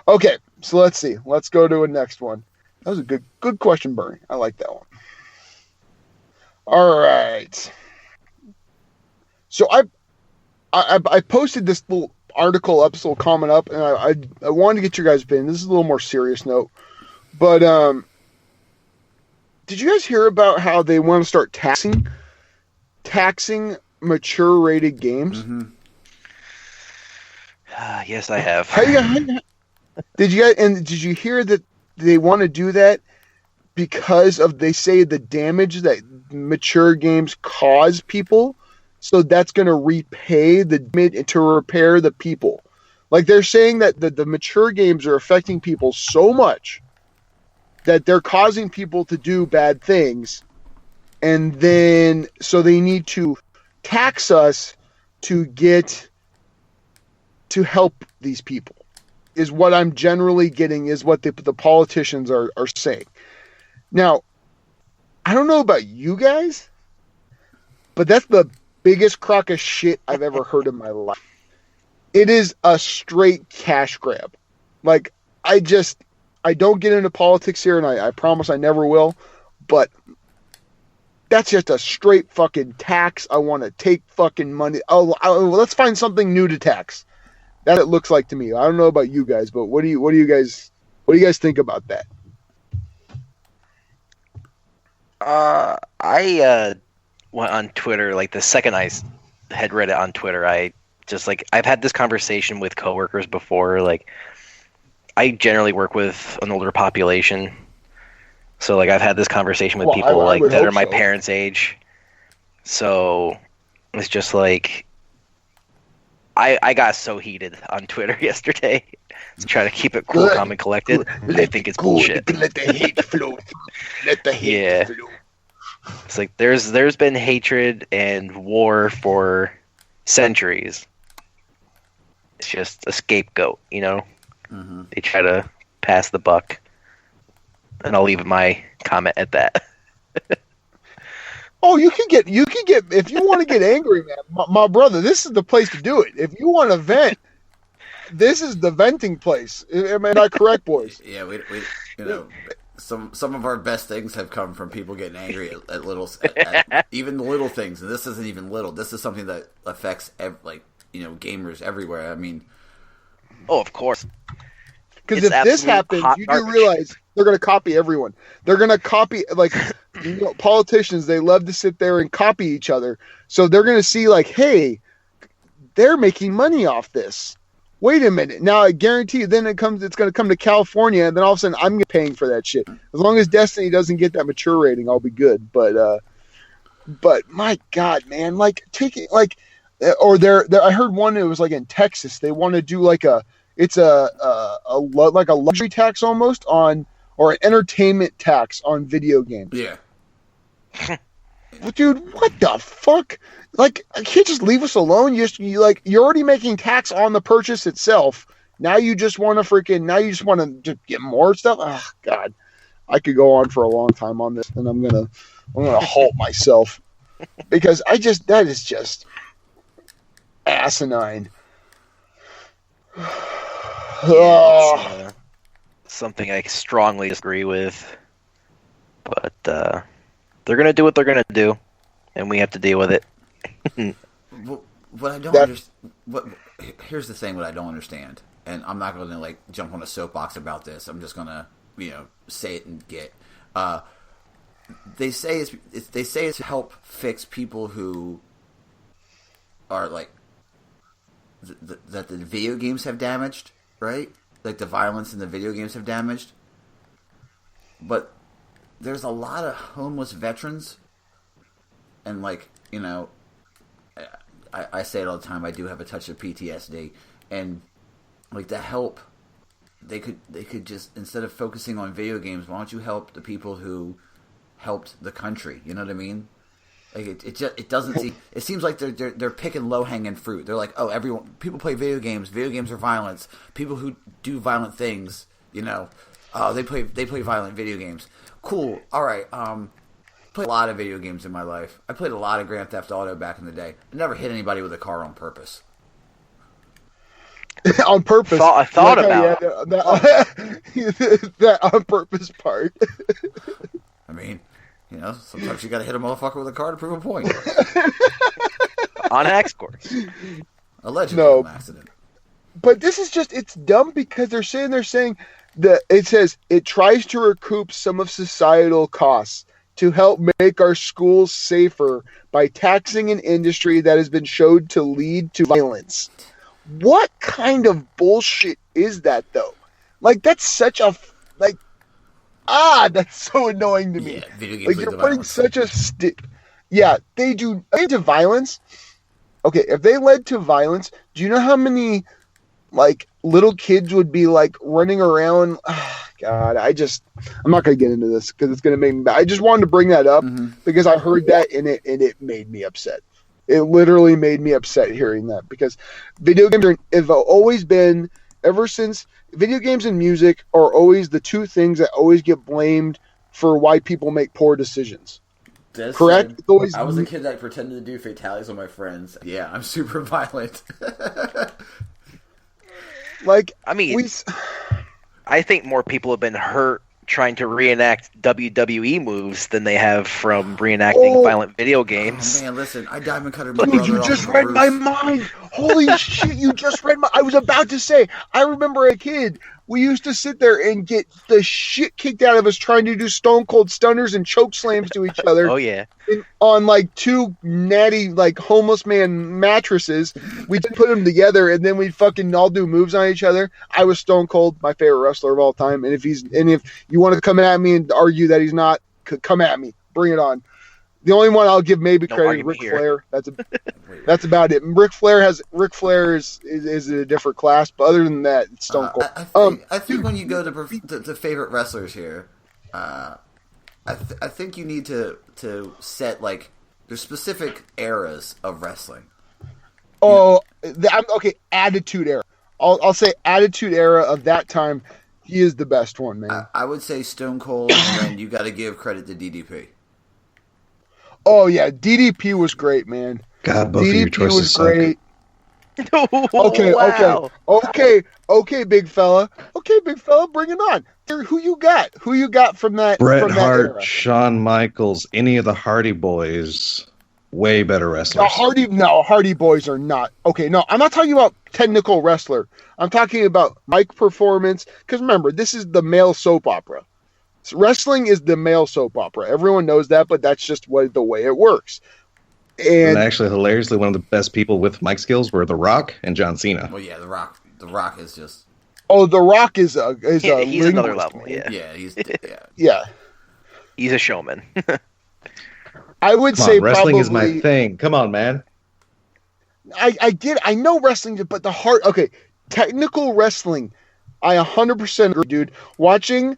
S1: Okay, so let's see. Let's go to a next one. That was a good question, Bernie. I like that one. All right. So I posted this little article up, so comment up, and I wanted to get your guys' opinion. This is a little more serious note, but did you guys hear about how they want to start taxing mature rated games?
S3: Mm-hmm. Yes, I have.
S1: Did you hear that they want to do that because of, they say, the damage that mature games cause people? So that's going to repay to repair the people. Like they're saying that the mature games are affecting people so much that they're causing people to do bad things. And then, so they need to tax us to help these people, is what I'm generally getting, is what the politicians are saying. Now, I don't know about you guys, but that's the biggest crock of shit I've ever heard in my life. It is a straight cash grab. Like, I don't get into politics here, and I promise I never will, but that's just a straight fucking tax. I want to take fucking money. Let's find something new to tax. That it looks like to me. I don't know about you guys, but what do you guys think about that?
S3: I went on Twitter, like the second I had read it on Twitter, I've had this conversation with coworkers before. Like, I generally work with an older population. So, like, I've had this conversation with
S1: Well,
S3: people
S1: I would
S3: that are
S1: hope
S3: my
S1: so.
S3: parents' age. So, it's just like, I got so heated on Twitter yesterday to try to keep it cool,
S1: Good.
S3: calm, and collected. I think it's bullshit.
S1: Let the hate flow. Let the hate
S3: Yeah.
S1: flow.
S3: It's like there's been hatred and war for centuries. It's just a scapegoat, you know?
S2: Mm-hmm.
S3: They try to pass the buck. And I'll leave my comment at that.
S1: Oh, you can get if you want to get angry, man. My brother, this is the place to do it. If you want to vent, this is the venting place. Am I not correct, boys?
S2: Yeah, we you know, some of our best things have come from people getting angry at little, at even the little things. And this isn't even little. This is something that affects gamers everywhere. I mean,
S3: Oh, of course.
S1: Because
S3: It's
S1: if this
S3: absolute
S1: happens,
S3: hot
S1: you do
S3: garbage.
S1: realize they're going to copy everyone. They're going to copy, like, politicians, they love to sit there and copy each other. So they're going to see, like, hey, they're making money off this. Wait a minute. Now, I guarantee you, then it's going to come to California, and then all of a sudden, I'm paying for that shit. As long as Destiny doesn't get that mature rating, I'll be good. But my God, man, like, taking, like, or I heard one, it was, like, in Texas. They want to do, like, it's like a luxury tax almost on, or an entertainment tax on video games.
S2: yeah.
S1: Dude, what the fuck? Like, I can't just leave us alone. You're already making tax on the purchase itself. Now you just want to just get more stuff. Oh God, I could go on for a long time on this, and I'm gonna halt myself because that is just asinine.
S3: Yeah, it's something I strongly disagree with. But they're going to do what they're going to do, and we have to deal with it.
S2: What I don't understand. Here's the thing. What I don't understand, and I'm not going to like jump on a soapbox about this. I'm just going to say it and get. They say it's to help fix people who are like that the video games have damaged, right? Like the violence in the video games have damaged. But there's a lot of homeless veterans, and like I say it all the time. I do have a touch of PTSD, and like to help, they could just, instead of focusing on video games, why don't you help the people who helped the country? You know what I mean? Like it doesn't seem. It seems like they're picking low hanging fruit. They're like, oh, people play video games. Video games are violence. People who do violent things, they play violent video games. Cool. All right. Played a lot of video games in my life. I played a lot of Grand Theft Auto back in the day. I never hit anybody with a car on purpose.
S1: On purpose.
S3: I thought
S1: Like,
S3: about
S1: that on purpose part.
S2: I mean, sometimes you got to hit a motherfucker with a car to prove a point.
S3: On Axe course.
S2: Allegedly,
S1: No.
S2: an accident.
S1: But this is it's dumb because they're saying that it says it tries to recoup some of societal costs to help make our schools safer by taxing an industry that has been shown to lead to violence. What kind of bullshit is that, though? Like, that's such a that's so annoying to me.
S2: Yeah, video games
S1: Like,
S2: lead
S1: you're
S2: to
S1: putting
S2: violence.
S1: such a yeah, they do lead to violence. Okay, if they led to violence, do you know how many like little kids would be like running around? God, I'm not going to get into this because it's going to make me mad. I just wanted to bring that up because I heard that and it made me upset. It literally made me upset hearing that because video games have always been, ever since, video games and music are always the two things that always get blamed for why people make poor decisions. Correct? It's always,
S2: I was a kid that pretended to do fatalities on my friends. Yeah, I'm super violent.
S1: like,
S3: I mean, I think more people have been hurt trying to reenact WWE moves than they have from reenacting violent video games.
S2: Oh, man, listen, I diamond cutter my
S1: dude,
S2: brother
S1: you
S2: off
S1: just
S2: the
S1: read
S2: roof.
S1: my mind. Holy shit, you just read my... I was about to say, I remember a kid we used to sit there and get the shit kicked out of us trying to do Stone Cold Stunners and choke slams to each other.
S3: Oh yeah.
S1: On like two natty like homeless man mattresses. We'd put them together and then we'd fucking all do moves on each other. I was Stone Cold, my favorite wrestler of all time. And if you want to come at me and argue that he's not, come at me. Bring it on. The only one I'll give maybe credit is Ric Flair. That's about it. Ric Flair is a different class, but other than that, it's Stone Cold.
S2: I think when you go to favorite wrestlers here, I think you need to set like there's specific eras of wrestling.
S1: Oh, okay. Attitude Era. I'll say Attitude Era of that time. He is the best one, man.
S2: I would say Stone Cold, and then you got to give credit to DDP.
S1: Oh yeah, DDP was great, man.
S4: God, both of your
S1: DDP
S4: choices
S1: was great.
S3: Wow.
S1: Okay, big fella. Bring it on. Who you got? Who you got from that?
S4: Bret Hart,
S1: era?
S4: Shawn Michaels, any of the Hardy Boys, way better wrestlers.
S1: Hardy Boys are not. Okay, no, I'm not talking about technical wrestler. I'm talking about mic performance. Because remember, this is the male soap opera. Wrestling is the male soap opera. Everyone knows that, but that's just the way it works. And
S4: actually, hilariously, one of the best people with mic skills were The Rock and John Cena.
S2: Well, yeah, The Rock is just.
S1: Oh, The Rock he's
S3: another level.
S1: Man.
S2: Yeah,
S1: yeah.
S3: He's a showman.
S1: I would say
S4: wrestling
S1: probably,
S4: is my thing. Come on, man.
S1: I know wrestling, but the heart. Okay, technical wrestling. I 100% agree, dude. Watching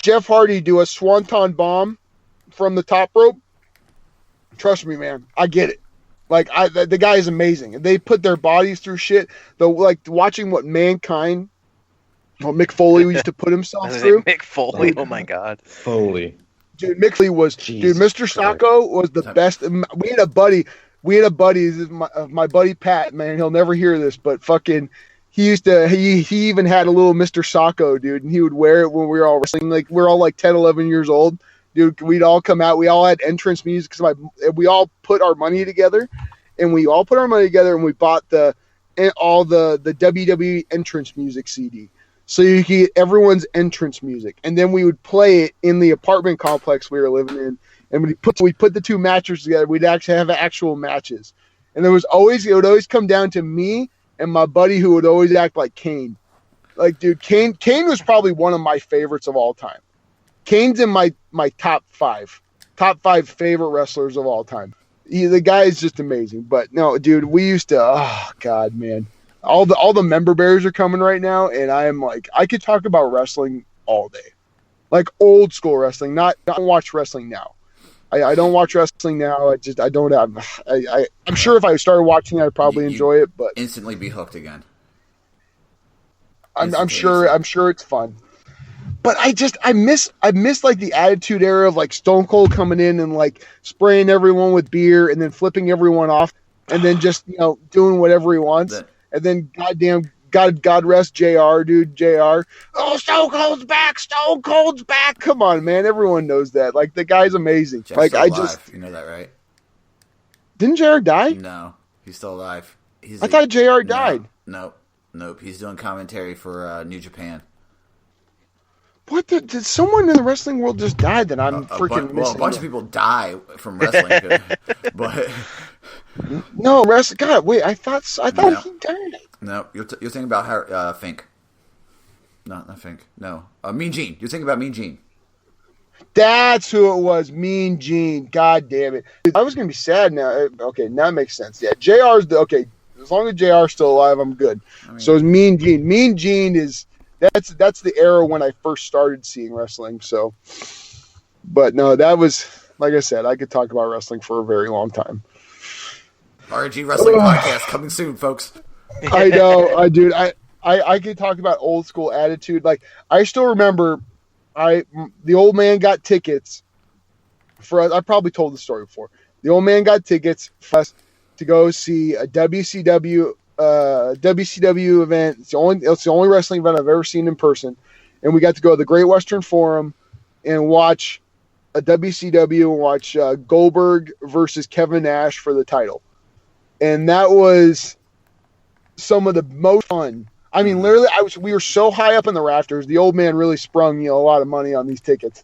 S1: Jeff Hardy do a swanton bomb from the top rope. Trust me, man. I get it. Like the guy is amazing. They put their bodies through shit. Watching what Mankind, Mick Foley used to put himself through.
S3: Mick Foley. Oh my God.
S4: Foley.
S1: Dude, Mick Foley was. Dude, Mr. Sacco was the best. We had a buddy. This is my buddy Pat. Man, he'll never hear this, but fucking. He even had a little Mr. Sacco, dude, and he would wear it when we were all wrestling. Like, we're all like 10, 11 years old. Dude, we'd all come out. We all had entrance music because we all put our money together, and we bought all the WWE entrance music CD. So you could get everyone's entrance music. And then we would play it in the apartment complex we were living in. And we put the two matches together. We'd actually have actual matches. And it would always come down to me and my buddy who would always act like Kane. Like, dude, Kane was probably one of my favorites of all time. Kane's in my top five favorite wrestlers of all time. The guy is just amazing. But no, dude, we used to. Oh God, man, all the member bears are coming right now, and I am like, I could talk about wrestling all day, like old school wrestling. Not watch wrestling now. I don't watch wrestling now. I don't have. I'm sure if I started watching, I'd probably enjoy it, but
S2: instantly be hooked again.
S1: I'm sure it's fun. But I miss like the Attitude Era of like Stone Cold coming in and like spraying everyone with beer and then flipping everyone off and then just, doing whatever he wants. And then God rest JR, dude, JR. Oh, Stone Cold's back. Come on, man. Everyone knows that. Like, the guy's amazing.
S2: Jeff's
S1: like,
S2: still
S1: I
S2: alive.
S1: just.
S2: You know that, right?
S1: Didn't JR die?
S2: No, he's still alive.
S1: I thought JR died.
S2: Nope. He's doing commentary for New Japan.
S1: What did someone in the wrestling world just died that I'm freaking missing?
S2: Well, a bunch of people die from wrestling, but
S1: no, wrestling. God, wait, I thought he died.
S2: No, you're thinking about Fink. No, not Fink. No, Mean Gene. You're thinking about Mean Gene.
S1: That's who it was, Mean Gene. God damn it! I was gonna be sad now. Okay, now it makes sense. Yeah, JR's okay. As long as JR's still alive, I'm good. So it's Mean Gene. Mean Gene is. That's the era when I first started seeing wrestling. So, but no, that was, like I said, I could talk about wrestling for a very long time.
S2: RNG Wrestling Podcast coming soon, folks.
S1: I know, dude. I could talk about old school attitude. Like, I still remember, the old man got tickets for us. I probably told the story before. The old man got tickets for us to go see a WCW event. It's the only wrestling event I've ever seen in person, and we got to go to the Great Western Forum and watch a WCW and watch Goldberg versus Kevin Nash for the title, and that was some of the most fun. I mean, literally, we were so high up in the rafters. The old man really sprung, a lot of money on these tickets.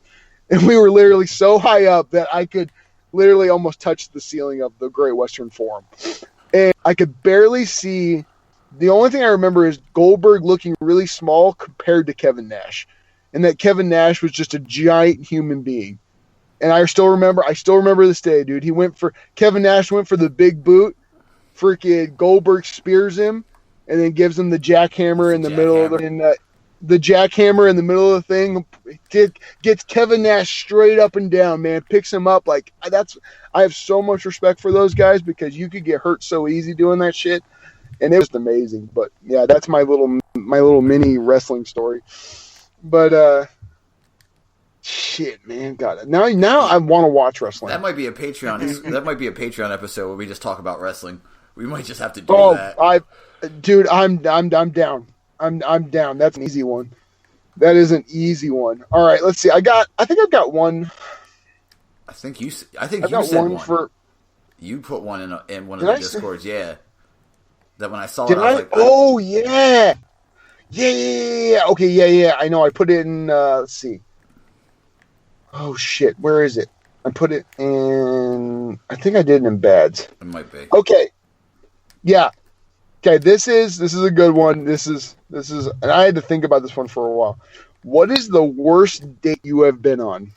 S1: And we were literally so high up that I could literally almost touch the ceiling of the Great Western Forum. And I could barely see. The only thing I remember is Goldberg looking really small compared to Kevin Nash. And that Kevin Nash was just a giant human being. And I still remember this day, dude. Kevin Nash went for the big boot. Freaking Goldberg spears him and then gives him the jackhammer in the middle of the jackhammer in the middle of the thing. Gets Kevin Nash straight up and down, man. Picks him up I have so much respect for those guys because you could get hurt so easy doing that shit. And it was amazing. But yeah, that's my little mini wrestling story. But shit, man, got it. Now I want to watch wrestling.
S2: That might be a Patreon. That might be a Patreon episode where we just talk about wrestling. We might just have to do that.
S1: I'm down. I'm down. That's an easy one. That is an easy one. All right, let's see. I think I've got one.
S2: I think you said one. You put one in one of the Discords. Yeah. That when I saw it, I was like,
S1: oh yeah. Yeah. Okay, yeah. I know. I put it in. Let's see. Oh shit, where is it? I put it in. I think I did it in Bads.
S2: It might be.
S1: Okay. Yeah. Okay. This is a good one. This is, and I had to think about this one for a while. What is the worst date you have been on?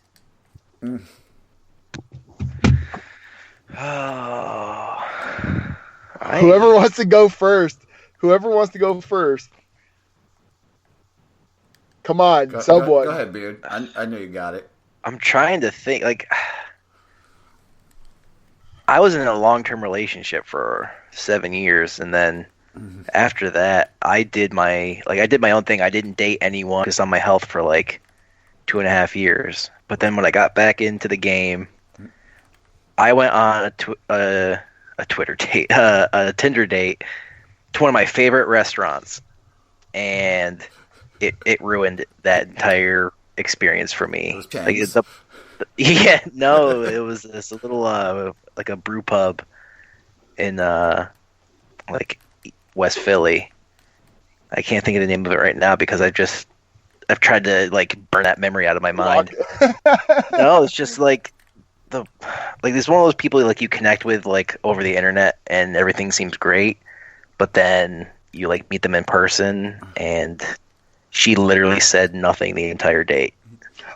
S1: Whoever wants to go first. Come on, someone.
S2: Go ahead, Beard. I know you got it.
S3: I'm trying to think. I was in a long-term relationship for 7 years, and then after that, I did my own thing. I didn't date anyone because on my health for 2.5 years. But then when I got back into the game, I went on a Twitter date, a Tinder date to one of my favorite restaurants, and it ruined that entire experience for me.
S2: It was
S3: it was this little like a brew pub in West Philly. I can't think of the name of it right now because I've tried to burn that memory out of my mind. No, it's just there's one of those people you connect with over the internet and everything seems great, but then you meet them in person and she literally said nothing the entire date.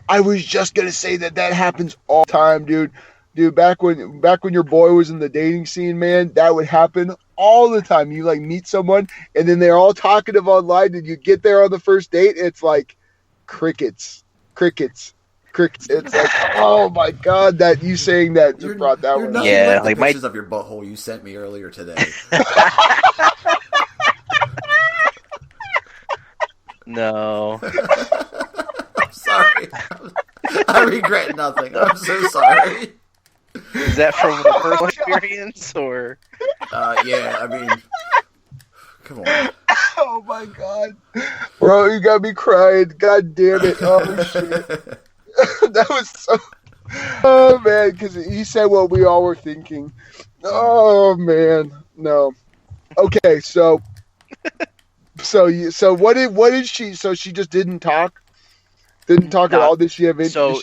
S1: I was just gonna say that happens all the time, dude. Dude, back when your boy was in the dating scene, man, that would happen all the time. You meet someone and then they're all talkative online, and you get there on the first date, and it's crickets. It's oh my god, that you saying that just brought that one.
S3: Yeah,
S2: the pictures of your butthole you sent me earlier today.
S3: No.
S2: I'm sorry. I regret nothing. I'm so sorry.
S3: Is that from a personal experience or?
S2: Yeah, I mean, come on.
S1: Oh my god, bro, you got me crying. God damn it! Oh shit, that was so. Oh man, because he said what we all were thinking. Oh man, no. Okay, so what did she? So she just didn't talk. Didn't talk at all. Did she have?
S3: So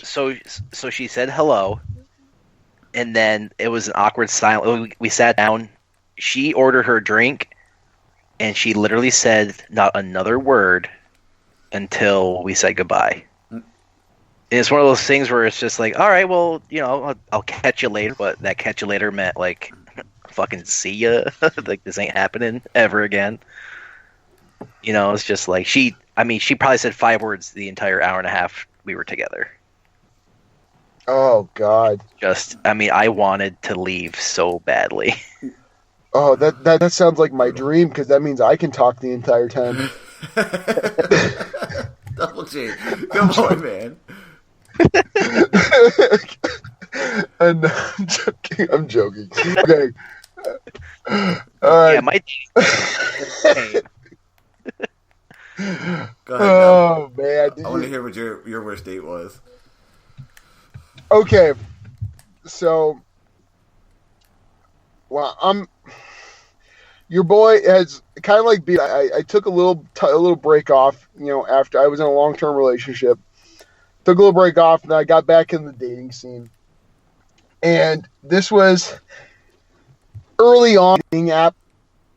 S3: she said hello, and then it was an awkward silence. We sat down. She ordered her drink, and she literally said not another word until we said goodbye. And it's one of those things where it's just all right, well, I'll catch you later. But that catch you later meant fucking see ya. This ain't happening ever again. It's just she probably said 5 words the entire hour and a half we were together.
S1: Oh god.
S3: I wanted to leave so badly.
S1: Oh, that sounds like my dream, because that means I can talk the entire time.
S2: Double G. Come on, man.
S1: I'm joking. Okay. All right.
S3: Yeah, my
S2: Go ahead,
S1: oh man.
S2: I want to hear what your worst date was.
S1: Okay. So, well, your boy has kind of like I took a little break off, after I was in a long-term relationship. Took a little break off, and I got back in the dating scene. And this was early on in the dating app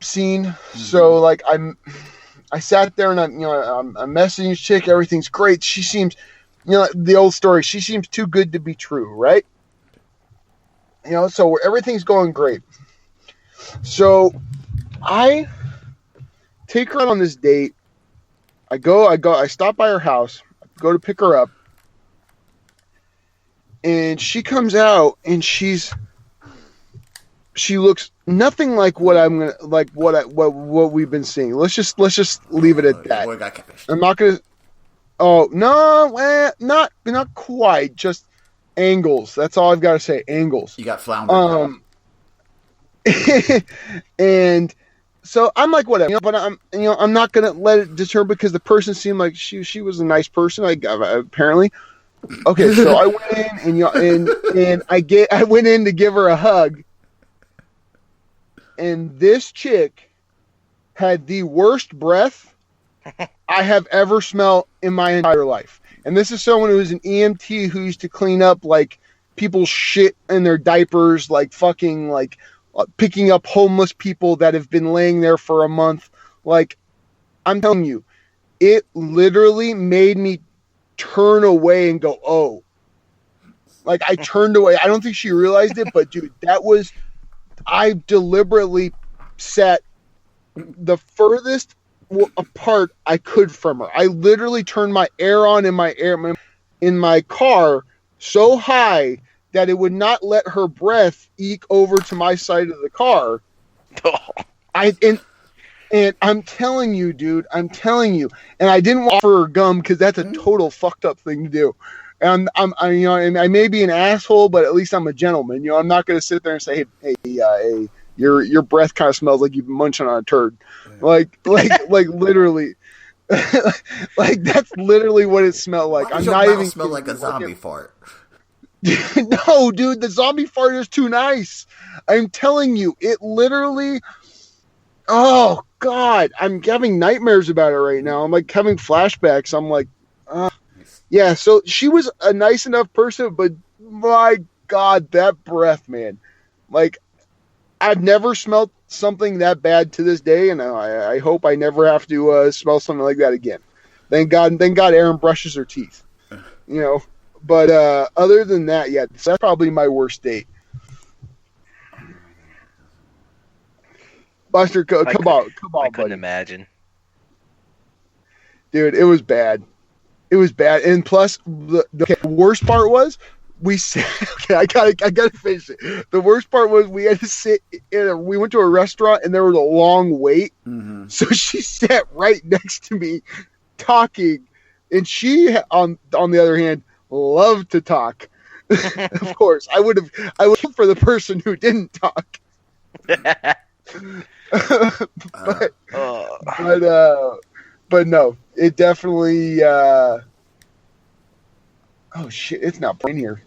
S1: scene. Mm-hmm. So like I sat there and I'm messaging this chick. Everything's great. She seems, the old story. She seems too good to be true, right? So everything's going great. So I take her out on this date. I stop by her house, go to pick her up, and she comes out and she looks nothing like what we've been seeing. Let's just leave it at that. I'm not gonna. Oh no, not quite. Just angles. That's all I've got to say. Angles.
S2: You got flounder.
S1: And so I'm like, whatever, but I'm not gonna let it deter because the person seemed like she was a nice person. Apparently. Okay, so I went in and I went in to give her a hug, and this chick had the worst breath I have ever smelled in my entire life. And this is someone who is an EMT who used to clean up like people's shit in their diapers, like fucking like picking up homeless people that have been laying there for a month. Like, I'm telling you, it literally made me turn away and go, oh. Like, I turned away. I don't think she realized it, but dude, I deliberately sat the furthest apart I could from her. I literally turned my air on in my car so high that it would not let her breath eke over to my side of the car. And I'm telling you, dude, and I didn't offer her gum because that's a total fucked up thing to do. And I may be an asshole, but at least I'm a gentleman. I'm not going to sit there and say, hey, your breath kind of smells like you've been munching on a turd. Like literally, like that's literally what it smelled like.
S2: I'm not even smell like a zombie fart.
S1: No, dude, the zombie fart is too nice. I'm telling you, it literally. Oh God, I'm having nightmares about it right now. I'm like having flashbacks. I'm like, yeah. So she was a nice enough person, but my God, that breath, man. Like, I've never smelled something that bad to this day, and I hope I never have to smell something like that again. Thank God Erin brushes her teeth. But other than that, yeah, that's probably my worst date. Buster, come on,
S3: I couldn't
S1: buddy.
S3: imagine.
S1: Dude, it was bad. And plus, the worst part was we sat. Okay, I gotta finish it. The worst part was we had to sit we went to a restaurant and there was a long wait. Mm-hmm. So she sat right next to me, talking, and she, on the other hand, loved to talk. Of course, I would for the person who didn't talk. But no, it definitely. Oh shit! It's not playing here.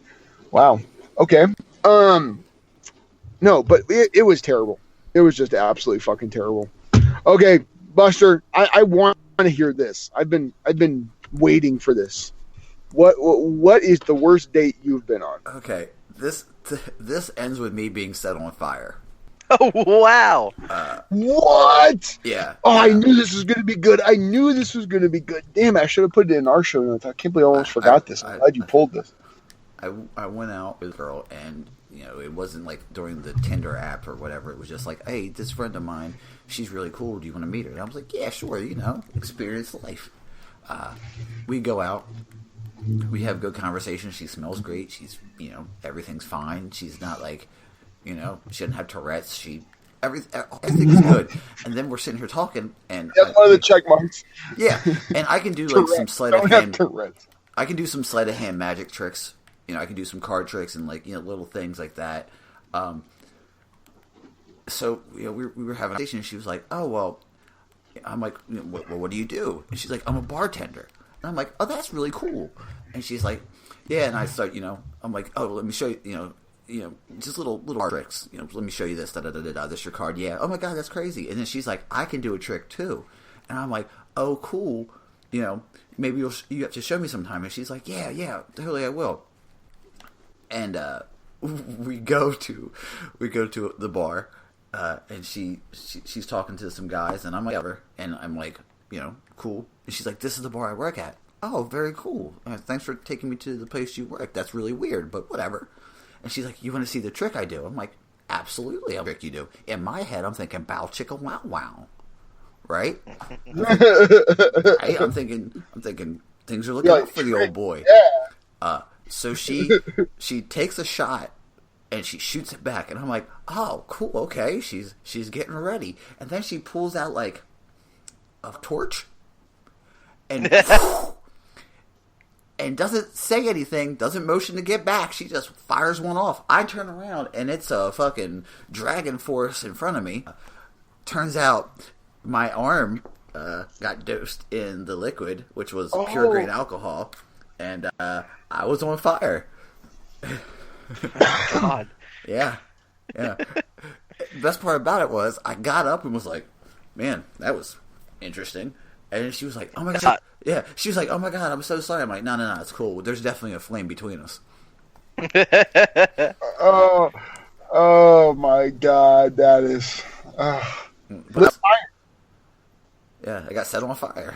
S1: Wow. Okay. No, but it was terrible. It was just absolutely fucking terrible. Okay, Buster, I want to hear this. I've been waiting for this. What is the worst date you've been on?
S2: Okay, this ends with me being set on fire.
S3: Oh wow!
S1: What?
S2: Yeah.
S1: Oh, I knew this was going to be good. Damn, I should have put it in our show notes. I can't believe I almost forgot this. I'm glad you pulled this.
S2: I went out with a girl, and it wasn't like during the Tinder app or whatever. It was just like, hey, this friend of mine, she's really cool. Do you want to meet her? And I was like, yeah, sure. Experience life. We go out. We have good conversation. She smells great. She's, everything's fine. She's not like, she doesn't have Tourette's. Everything's good. And then we're sitting here talking, and
S1: that's one of the check marks.
S2: Yeah, and I can do like some sleight of hand. I can do some sleight of hand magic tricks. I can do some card tricks and like little things like that. So we were having a conversation, and she was like, "Oh well," I'm like, "What do you do?" And she's like, "I'm a bartender." And I'm like, "Oh, that's really cool." And she's like, "Yeah." And I start, I'm like, "Oh, let me show you." just little tricks. Let me show you this. This your card. Yeah. Oh my God, that's crazy. And then she's like, I can do a trick too. And I'm like, oh, cool. Maybe you have to show me sometime. And she's like, yeah, totally, I will. And we go to the bar, and she's talking to some guys, and I'm like, whatever. And I'm like, cool. And she's like, this is the bar I work at. Oh, very cool. Thanks for taking me to the place you work. That's really weird, but whatever. And she's like, you want to see the trick I do? I'm like, absolutely, I'll trick you do. In my head, I'm thinking, bow chicka wow wow. Right? I'm thinking things are looking up for the old boy.
S1: Yeah.
S2: So she takes a shot and she shoots it back, and I'm like, oh, cool, okay, she's getting ready. And then she pulls out like a torch and and doesn't say anything, doesn't motion to get back. She just fires one off. I turn around and it's a fucking dragon force in front of me. Turns out my arm got dosed in the liquid, which was pure grade alcohol, and I was on fire.
S3: God.
S2: Yeah. Best part about it was I got up and was like, man, that was interesting. And she was like, oh my God. Yeah, she was like, oh my God, I'm so sorry. I'm like, no, it's cool. There's definitely a flame between us.
S1: Oh my God, that is...
S2: But yeah, I got set on fire.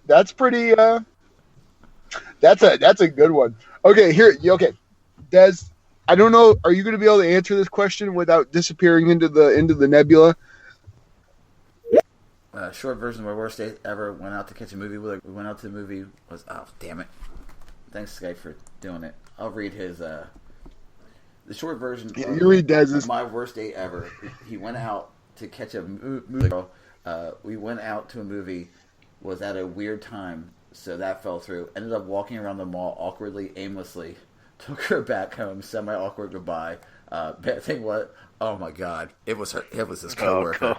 S1: That's pretty. That's a good one. Okay, Des. I don't know. Are you going to be able to answer this question without disappearing into the nebula?
S2: Short version of my worst day ever. Went out to catch a movie. We went out to the movie. Damn it! Thanks, Skype, for doing it. I'll read his. The short version.
S1: You read Dez's.
S2: My worst day ever. He went out to catch a movie. We went out to a movie. Was at a weird time, so that fell through. Ended up walking around the mall awkwardly, aimlessly. Took her back home. Semi-awkward goodbye. Bad thing was, oh my God, it was her. It was his coworker.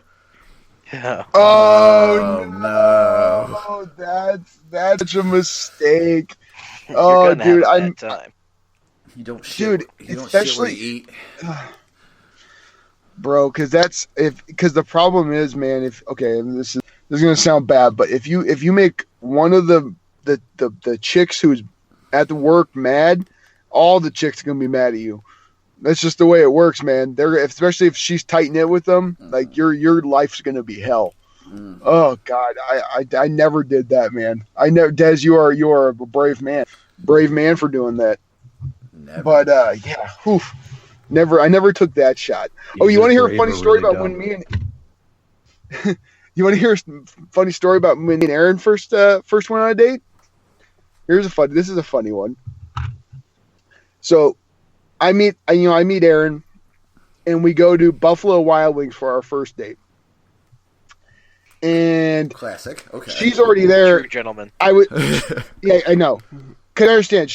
S3: Yeah.
S1: Oh no! That's such a mistake. Oh, dude,
S2: time. You don't shit. Dude, you don't shit where you eat.
S1: Bro, because the problem is, man. This is gonna sound bad, but if you make one of the chicks who's at the work mad, all the chicks are gonna be mad at you. That's just the way it works, man. Especially if she's tight knit with them, like your life's gonna be hell. Oh God, I never did that, man. I never. Des, you are a brave man for doing that.
S2: Never.
S1: But yeah, never. I never took that shot. You want to hear a funny story about when me and you want to hear a funny story about when me and Aaron first went on a date? This is a funny one. So I meet Aaron, and we go to Buffalo Wild Wings for our first date. And
S2: classic. Okay,
S1: she's already there.
S3: True gentleman.
S1: Yeah, I know. Can I understand?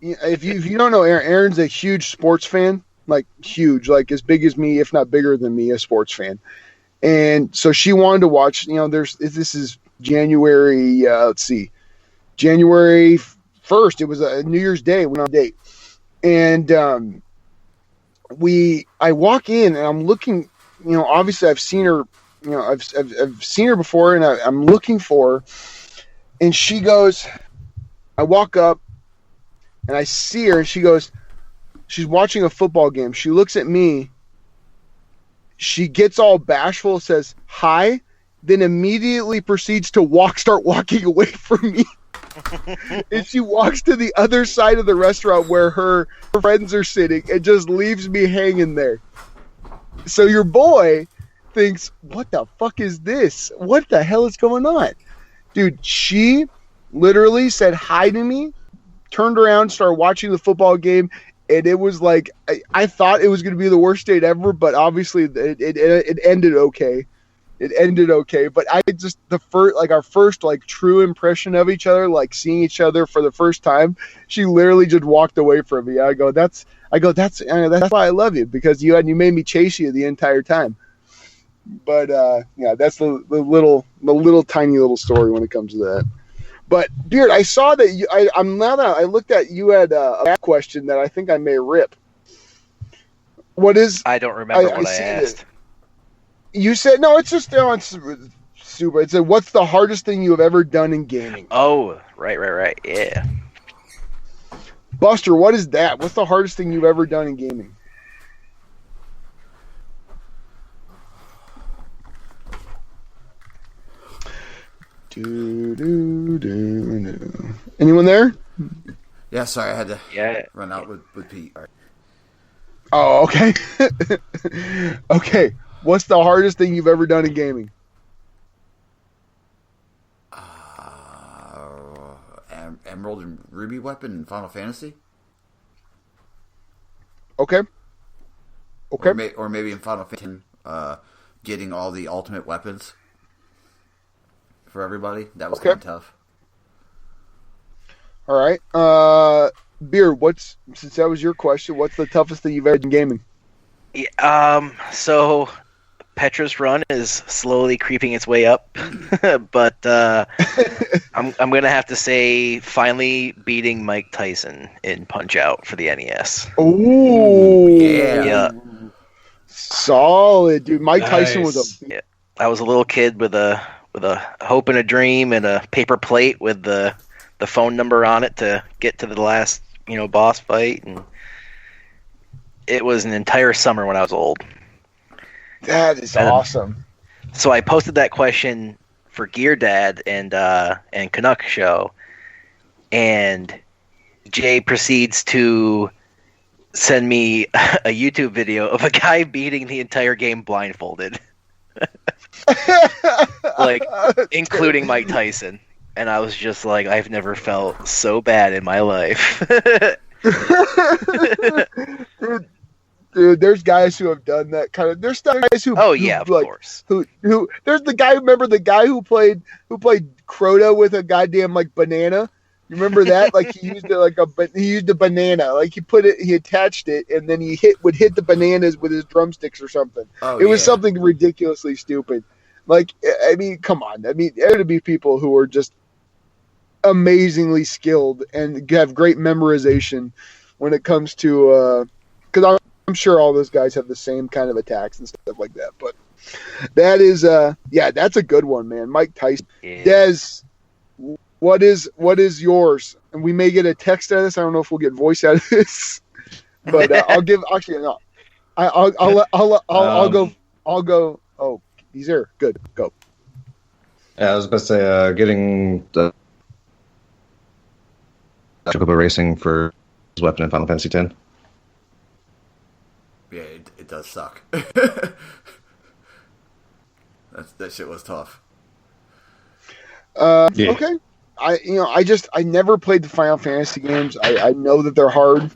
S1: If you don't know Aaron's a huge sports fan, like huge, like as big as me, if not bigger than me, a sports fan. And so she wanted to watch. This is January. January 1st. It was a New Year's Day. We went on a date. And I walk in and I'm looking, obviously I've seen her, I've seen her before, and I'm looking for her, and she goes, I walk up and I see her, and she goes, she's watching a football game. She looks at me, she gets all bashful, says hi, then immediately proceeds to start walking away from me. And she walks to the other side of the restaurant where her friends are sitting and just leaves me hanging there. So your boy thinks, what the fuck is this? What the hell is going on? Dude, she literally said hi to me, turned around, started watching the football game, and it was like, I thought it was going to be the worst date ever, but obviously it ended okay. It ended okay, but our first true impression of each other, like seeing each other for the first time, she literally just walked away from me. I go, that's why I love you, because you made me chase you the entire time. But yeah, that's the little tiny little story when it comes to that. But Beard, I saw that now that I looked at, you had a question that I think I may rip. What is?
S3: I don't remember what I
S1: see
S3: asked.
S1: You said no. It's just it's super. It said, "What's the hardest thing you have ever done in gaming?"
S3: Oh, right. Yeah.
S1: Buster, what is that? What's the hardest thing you've ever done in gaming? Anyone there?
S2: Yeah, sorry, I had to
S3: Yeah.
S2: run out with Pete. All right.
S1: Oh, okay. Okay. What's the hardest thing you've ever done in gaming?
S2: Emerald and Ruby weapon in Final Fantasy?
S1: Okay.
S2: Or maybe in Final Fantasy, getting all the ultimate weapons for everybody. That was kind of tough.
S1: All right. Beard, since that was your question, what's the toughest thing you've ever done in gaming?
S3: Yeah, so Petra's Run is slowly creeping its way up, but I'm gonna have to say finally beating Mike Tyson in Punch Out for the NES.
S1: Ooh,
S3: Yeah.
S1: Solid, dude. Mike Tyson was
S3: Yeah. I was a little kid with a hope and a dream and a paper plate with the phone number on it to get to the last boss fight, and it was an entire summer when I was old.
S1: That is awesome.
S3: So I posted that question for Gear Dad and Canuck Show, and Jay proceeds to send me a YouTube video of a guy beating the entire game blindfolded, like including Mike Tyson, and I was just like, I've never felt so bad in my life.
S1: Dude, there's guys who have done that kind of. There's guys who.
S3: Oh yeah, of course.
S1: Who? There's the guy. Remember the guy who played Crota with a goddamn banana. You remember that? Like he used a banana. Like he attached it, and then he would hit the bananas with his drumsticks or something.
S2: Oh,
S1: it was something ridiculously stupid. Like, I mean, come on. I mean, there to be people who are just amazingly skilled and have great memorization when it comes to. Because I'm sure all those guys have the same kind of attacks and stuff like that. But that is, that's a good one, man. Mike Tyson.
S3: Yeah.
S1: Des, what is yours? And we may get a text out of this. I don't know if we'll get voice out of this, but I'll go. Oh, he's there. Good. Go.
S4: Yeah, I was about to say, getting the Chocobo Racing for his weapon in Final Fantasy X.
S2: Yeah, it does suck. That shit was tough.
S1: Okay. I never played the Final Fantasy games. I know that they're hard.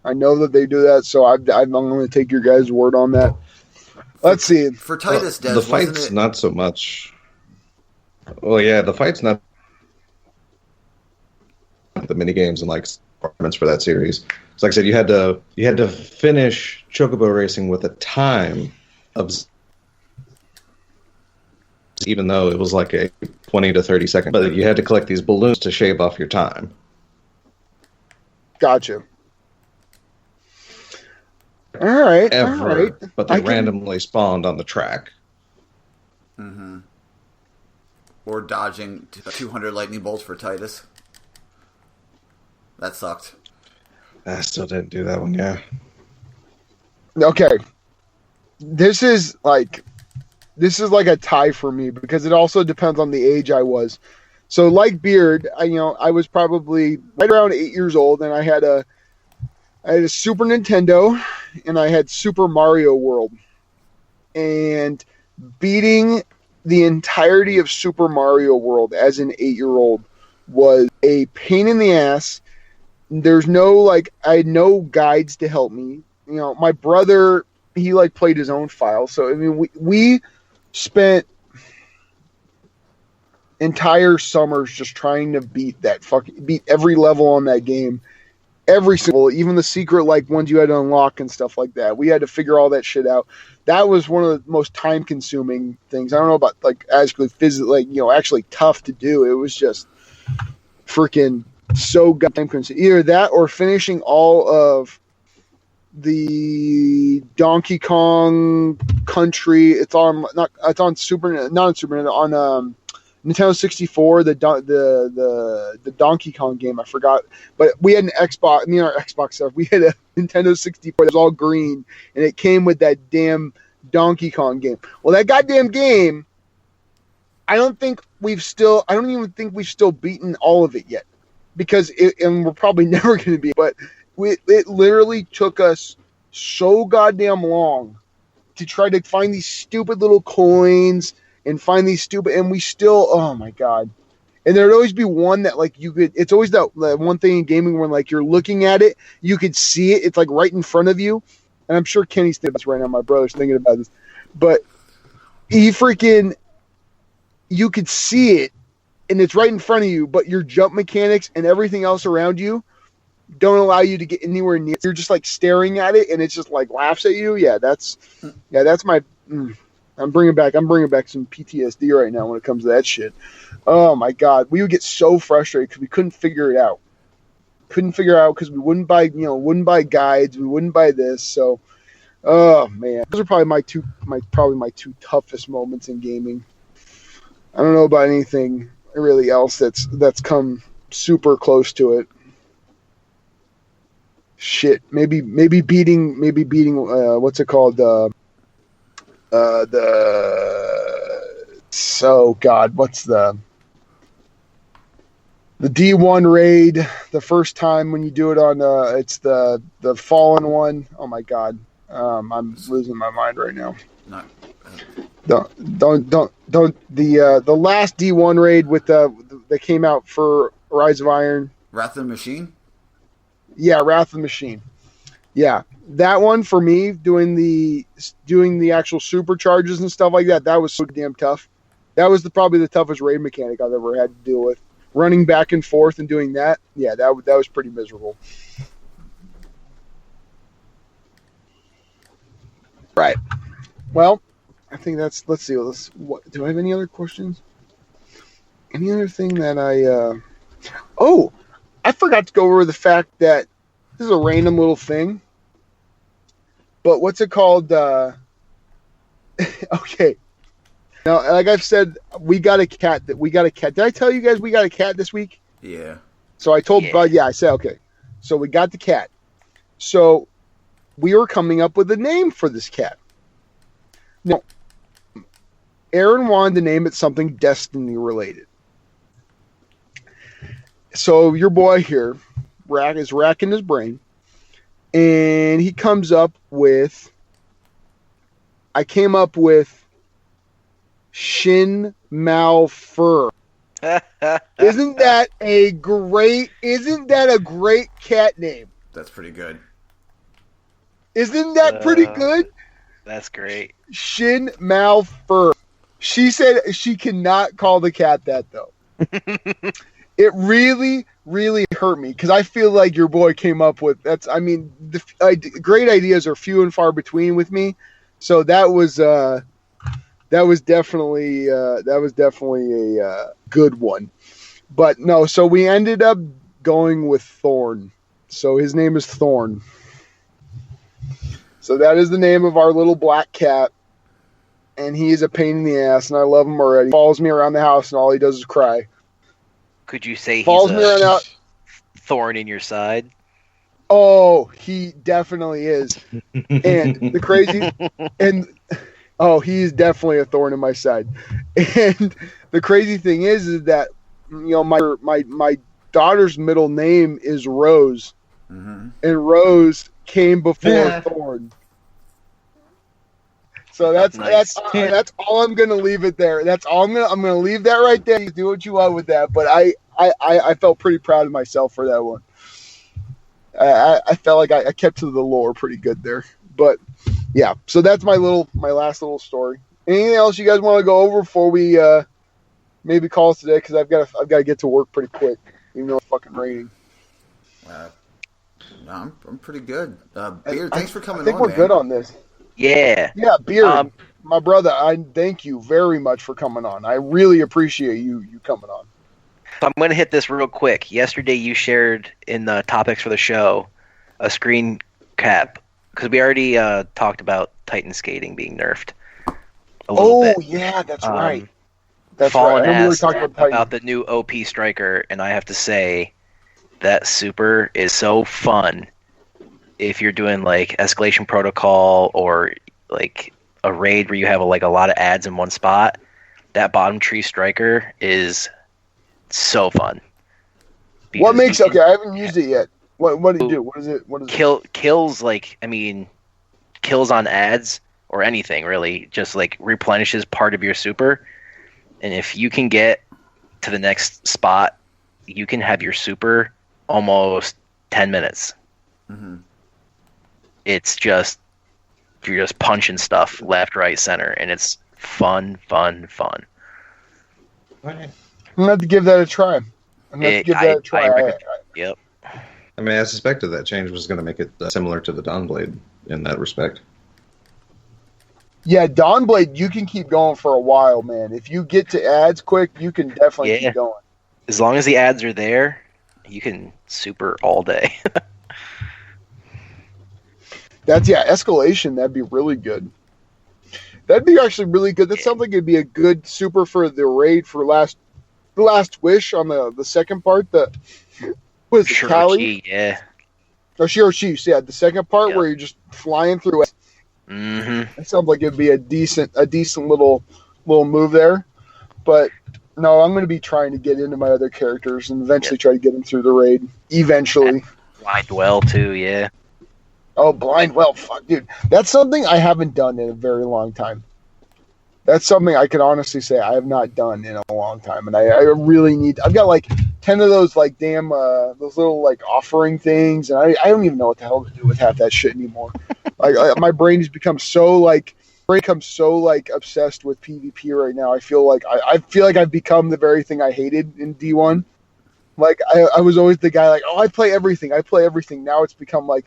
S1: I know that they do that, so I'm going to take your guys' word on that. Let's see.
S2: For Titus, Des,
S4: the fight's not so much. Well, yeah, the fight's not the mini games and requirements for that series. So, like I said, you had to finish Chocobo Racing with a time of, even though it was like a 20 to 30 second, but you had to collect these balloons to shave off your time.
S1: Gotcha. All right.
S4: But they randomly spawned on the track.
S2: Mm-hmm. Or dodging 200 lightning bolts for Titus. That sucked.
S4: I still didn't do that one, yeah.
S1: Okay. This is like a tie for me because it also depends on the age I was. So like Beard, I was probably right around 8 years old, and I had a Super Nintendo, and I had Super Mario World. And beating the entirety of Super Mario World as an 8-year-old was a pain in the ass. There's no I had no guides to help me. My brother, he played his own file. So I mean, we spent entire summers just trying to beat every level on that game. Every single, even the secret ones you had to unlock and stuff like that. We had to figure all that shit out. That was one of the most time consuming things. I don't know about actually physically, actually tough to do. It was just freaking so goddamn consuming. Either that or finishing all of the Donkey Kong Country. It's on not on Nintendo 64. The Donkey Kong game. I forgot, but we had an Xbox. Our Xbox stuff. We had a Nintendo 64 that was all green, and it came with that damn Donkey Kong game. Well, that goddamn game. I don't even think we've still beaten all of it yet, because and we're probably never going to be. But it literally took us so goddamn long to try to find these stupid little coins and find these and we still, oh my God. And there'd always be one that like it's always that one thing in gaming when like you're looking at it, you could see it. It's like right in front of you. And I'm sure Kenny's thinking about this right now. My brother's thinking about this, but you could see it and it's right in front of you, but your jump mechanics and everything else around you don't allow you to get anywhere near. You're just like staring at it and it just like laughs at you. That's my, I'm bringing back some PTSD right now when it comes to that shit. Oh my God. We would get so frustrated because we couldn't figure it out. Because we wouldn't buy guides. We wouldn't buy this. So, oh man, those are probably my two toughest moments in gaming. I don't know about anything really else that's come super close to it. Shit, maybe beating what's it called? What's the D1 raid? The first time when you do it on it's the fallen one. Oh my God, I'm losing my mind right now. Don't the last D1 raid with that came out for Rise of Iron.
S2: Wrath of the Machine?
S1: Yeah, Wrath of the Machine. Yeah. That one for me, doing the actual supercharges and stuff like that, that was so damn tough. That was probably the toughest raid mechanic I've ever had to deal with. Running back and forth and doing that, yeah, that was pretty miserable. Right. Well, I think let's see. Do I have any other questions? Any other thing that I forgot to go over the fact that this is a random little thing, but what's it called? Okay. Now, like I've said, we got a cat. Did I tell you guys we got a cat this week?
S2: Yeah.
S1: So I told Bud, I said, okay. So we got the cat. So we were coming up with a name for this cat. Now, Aaron wanted to name it something Destiny related. So your boy here is racking his brain, and he comes up with, I came up with Shin Mao Fur. Isn't that a great cat name?
S2: That's pretty good.
S1: Isn't that pretty good?
S3: That's great.
S1: Shin Mao Fur. She said she cannot call the cat that though. It really, really hurt me because I feel like your boy came up with great ideas are few and far between with me. So that was definitely a good one. But no, so we ended up going with Thorn. So his name is Thorn. So that is the name of our little black cat. And he is a pain in the ass, and I love him already. He follows me around the house, and all he does is cry.
S3: Could you say he's a thorn in your side?
S1: Oh, he definitely is. And the crazy... Oh, he's definitely a thorn in my side. And the crazy thing is that, my daughter's middle name is Rose. Mm-hmm. And Rose came before Thorn. So that's all I'm gonna leave it there. That's all I'm gonna leave that right there. You do what you want with that. But I felt pretty proud of myself for that one. I felt like I kept to the lore pretty good there. But yeah, so that's my last little story. Anything else you guys want to go over before we maybe call it today? Because I've got to get to work pretty quick, even though it's fucking raining.
S2: No, I'm pretty good. Beard, thanks for coming on.
S1: I think we're good on this.
S3: Yeah.
S1: Yeah, Beard, my brother, I thank you very much for coming on. I really appreciate you coming on.
S3: So I'm going to hit this real quick. Yesterday you shared in the topics for the show a screen cap because we already talked about Titan skating being nerfed a little bit.
S1: Oh yeah, that's right.
S3: That's Fallen
S1: right. I
S3: asked about the new OP striker, and I have to say that super is so fun if you're doing like escalation protocol or like a raid where you have a lot of ads in one spot. That bottom tree striker is so fun.
S1: What makes okay? I haven't used it yet. What do you do? What is it? What is
S3: kills kills on ads or anything really? Just like replenishes part of your super, and if you can get to the next spot, you can have your super almost 10 minutes.
S2: Mm-hmm.
S3: It's just you're just punching stuff left, right, center, and it's fun.
S1: Right. I'm gonna have to give that a try.
S3: Yep.
S4: I mean, I suspected that change was going to make it similar to the Dawnblade in that respect.
S1: Yeah, Dawnblade, you can keep going for a while, man. If you get to ads quick, you can definitely keep going.
S3: As long as the ads are there, you can super all day.
S1: Escalation, that'd be really good. That'd be actually really good. That sounds like it'd be a good super for the raid for Last Wish on the second part. What is it, Kali?
S3: Yeah.
S1: Oh, Shiroshi. Yeah, the second part where you're just flying through it.
S3: Mm-hmm.
S1: That sounds like it'd be a decent little move there. But no, I'm going to be trying to get into my other characters and eventually try to get them through the raid. Eventually.
S3: Blind Well too, yeah.
S1: Oh, Blind Well, fuck, dude. That's something I haven't done in a very long time. That's something I can honestly say I have not done in a long time, and I really need. I've got like 10 of those like damn those little like offering things, and I don't even know what the hell to do with half that shit anymore. My brain has become so obsessed with PvP right now. I feel like I've become the very thing I hated in D1. Like I was always the guy like, oh, I play everything. Now it's become like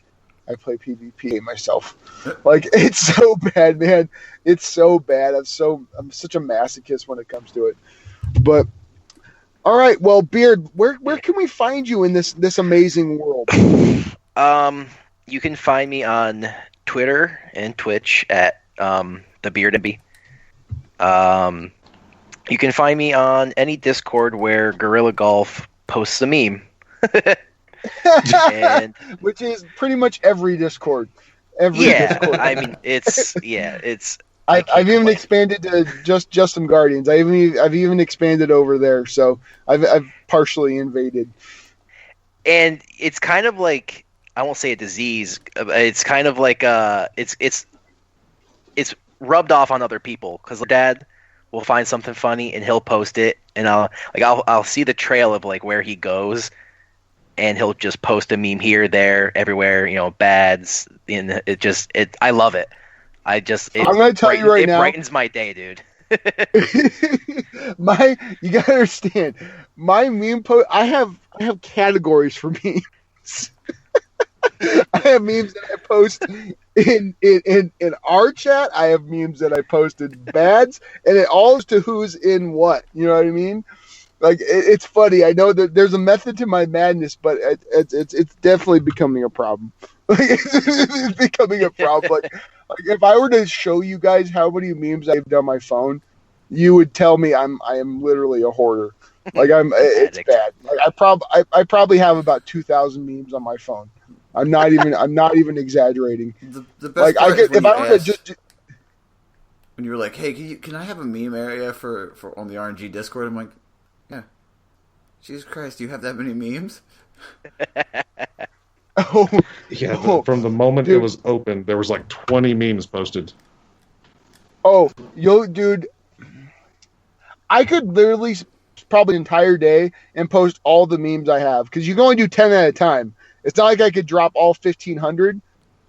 S1: I play PvP myself. Like, it's so bad, man. It's so bad. I'm such a masochist when it comes to it. But all right, well, Beard, where can we find you in this amazing world?
S3: You can find me on Twitter and Twitch at TheBeardMp. You can find me on any Discord where Gorilla Golf posts a meme.
S1: Which is pretty much every Discord.
S3: Discord. I mean, it's. I've
S1: even expanded to just some Guardians. I've even expanded over there, so I've partially invaded.
S3: And it's kind of like, I won't say a disease. It's kind of like it's rubbed off on other people, because Dad will find something funny and he'll post it, and I'll see the trail of like where he goes. And he'll just post a meme here, there, everywhere, bads. And I love it. I'm
S1: going to tell you right now.
S3: It brightens my day, dude.
S1: You got to understand, my meme post, I have categories for memes. I have memes that I post in our chat. I have memes that I posted bads, and it all is to who's in what. You know what I mean? Like, it's funny. I know that there's a method to my madness, but it's definitely becoming a problem. It's becoming a problem. Like if I were to show you guys how many memes I've done on my phone, you would tell me I am literally a hoarder. Like it's bad. Like I probably have about 2,000 memes on my phone. I'm not even exaggerating.
S2: The best part is
S1: if I were to just.
S2: When you were like, hey, can I have a meme area for on the RNG Discord? I'm like, yeah. Jesus Christ, do you have that many memes?
S5: From the moment it was open, there was like 20 memes posted.
S1: Oh, dude, I could literally probably an entire day and post all the memes I have, because you can only do 10 at a time. It's not like I could drop all 1,500.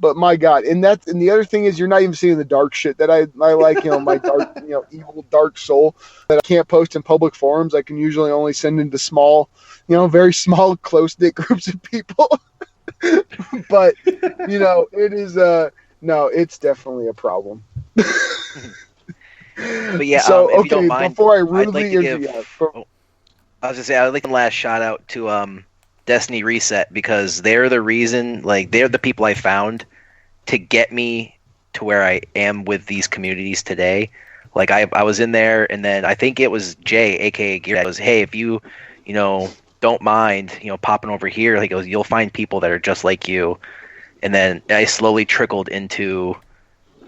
S1: But my God, and the other thing is, you're not even seeing the dark shit that I like, my dark, evil dark soul that I can't post in public forums. I can usually only send into small, very small, close knit groups of people. But it is no, it's definitely a problem.
S3: But yeah,
S1: so
S3: if you don't mind,
S1: before I rudely
S3: I was gonna say, I'd like the last shout out to Destiny Reset, because they're the reason, like, they're the people I found to get me to where I am with these communities today. Like I was in there, and then I think it was Jay, aka Gear, that was, hey, if you don't mind, popping over here, he goes, you'll find people that are just like you. And then I slowly trickled into,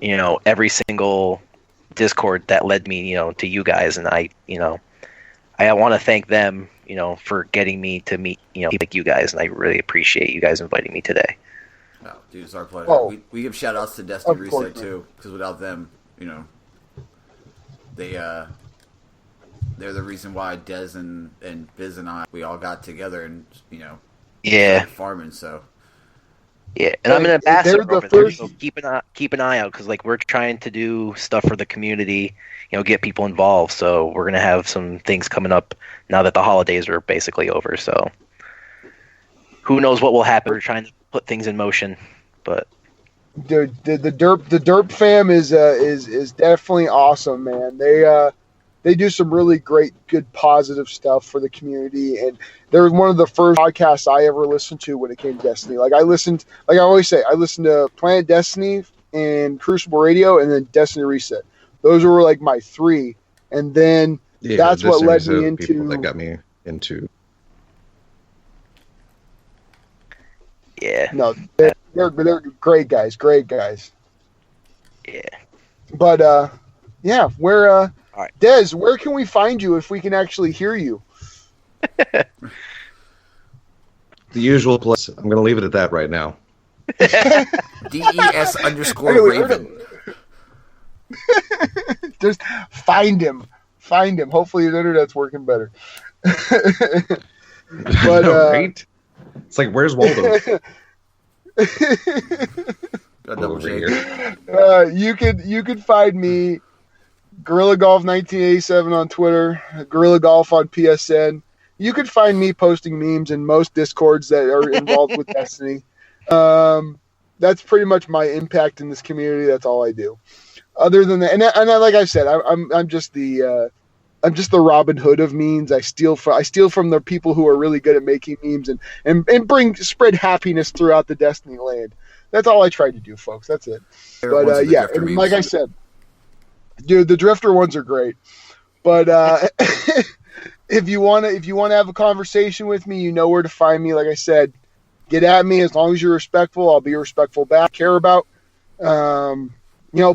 S3: every single Discord that led me, to you guys, and I want to thank them, for getting me to meet, people like you guys, and I really appreciate you guys inviting me today.
S2: Oh, dude, it's our pleasure.
S1: Oh,
S2: we give shout outs to Destiny
S1: of course,
S2: Reset too, because without them, they're the reason why Dez and Biz and I, we all got together and started farming. So
S3: yeah, and I'm an ambassador over there,
S1: first...
S3: so keep an eye out, because we're trying to do stuff for the community, get people involved. So we're gonna have some things coming up now that the holidays are basically over. So who knows what will happen? We're trying to put things in motion, but
S1: the derp fam is definitely awesome, man. They do some really great, good, positive stuff for the community, and they're one of the first podcasts I ever listened to when it came to Destiny. Like I listened to Planet Destiny and Crucible Radio, and then Destiny Reset. Those were like my three, and then that's what led me into.
S4: People that got me into.
S3: Yeah.
S1: No, they're great guys. Great guys.
S3: Yeah.
S1: But yeah, where
S3: All right.
S1: Des, where can we find you if we can actually hear you?
S4: The usual place. I'm going to leave it at that right now.
S2: DES_Raven.
S1: Just find him. Hopefully his internet's working better. But
S4: right? It's like, where's Waldo?
S1: You could find me Gorilla Golf 1987 on Twitter, Gorilla Golf on PSN. You could find me posting memes in most Discords that are involved with Destiny. That's pretty much my impact in this community. That's all I do. Other than that, and like I said, I'm just the Robin Hood of memes. I steal from the people who are really good at making memes and spread happiness throughout the Destiny land. That's all I try to do, folks. That's it. But yeah, and like I said, dude, the Drifter ones are great. But if you want to have a conversation with me, you know where to find me. Like I said, get at me. As long as you're respectful, I'll be respectful back. Care about.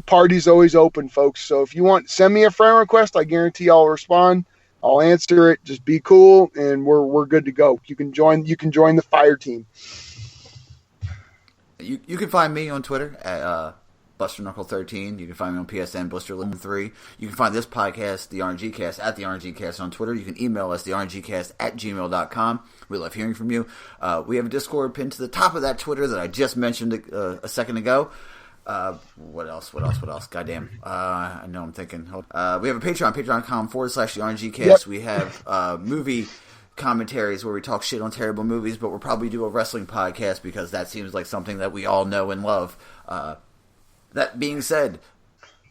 S1: Party's always open, folks. So if you want, send me a friend request. I guarantee I'll respond. I'll answer it. Just be cool, and we're good to go. You can join the fire team.
S2: You can find me on Twitter at BusterKnuckle13. You can find me on PSN Blister3. You can find this podcast, the RngCast, at the RngCast on Twitter. You can email us, the RngCast at gmail.com. We love hearing from you. We have a Discord pinned to the top of that Twitter that I just mentioned a second ago. What else? Goddamn. I know I'm thinking. We have a Patreon, patreon.com/the RngCast. Yep. We have movie commentaries where we talk shit on terrible movies, but we'll probably do a wrestling podcast because that seems like something that we all know and love. That being said,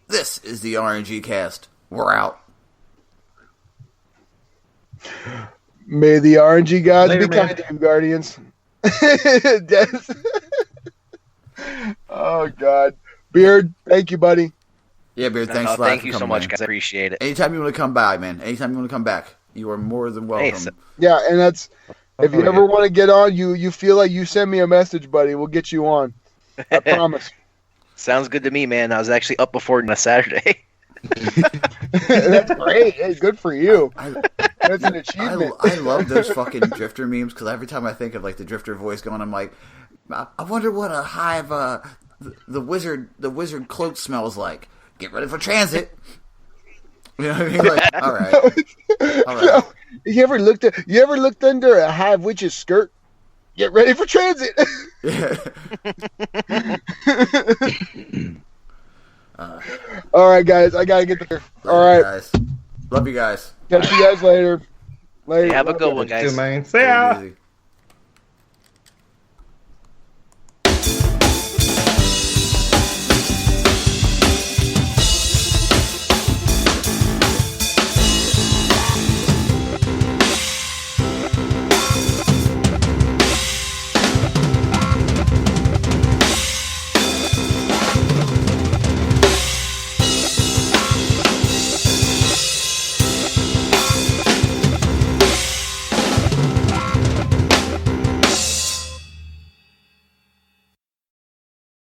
S2: this is the RngCast. We're out.
S1: May the RNG gods be kind to you, Guardians. Oh, God. Beard, thank you, buddy.
S2: Yeah, Beard, thanks a lot.
S3: Thank you so much, guys. I appreciate it.
S2: Anytime you want to come by, man. Anytime you want to come back, you are more than welcome.
S1: Yeah, and that's, if you ever want to get on, you feel like you send me a message, buddy, we'll get you on. I promise.
S3: Sounds good to me, man. I was actually up before on a Saturday.
S1: That's great. Hey, good for you. That's an achievement.
S2: I love those fucking Drifter memes because every time I think of like the Drifter voice going, I'm like, I wonder what a hive the wizard cloak smells like. Get ready for transit. You know what I mean? Like, all right.
S1: You ever looked under a hive witch's skirt? Get ready for transit.
S2: Yeah.
S1: All right, guys. I gotta get there. All right,
S2: guys. Love you guys.
S1: Catch you guys later.
S3: Have a good one, guys.
S4: See ya.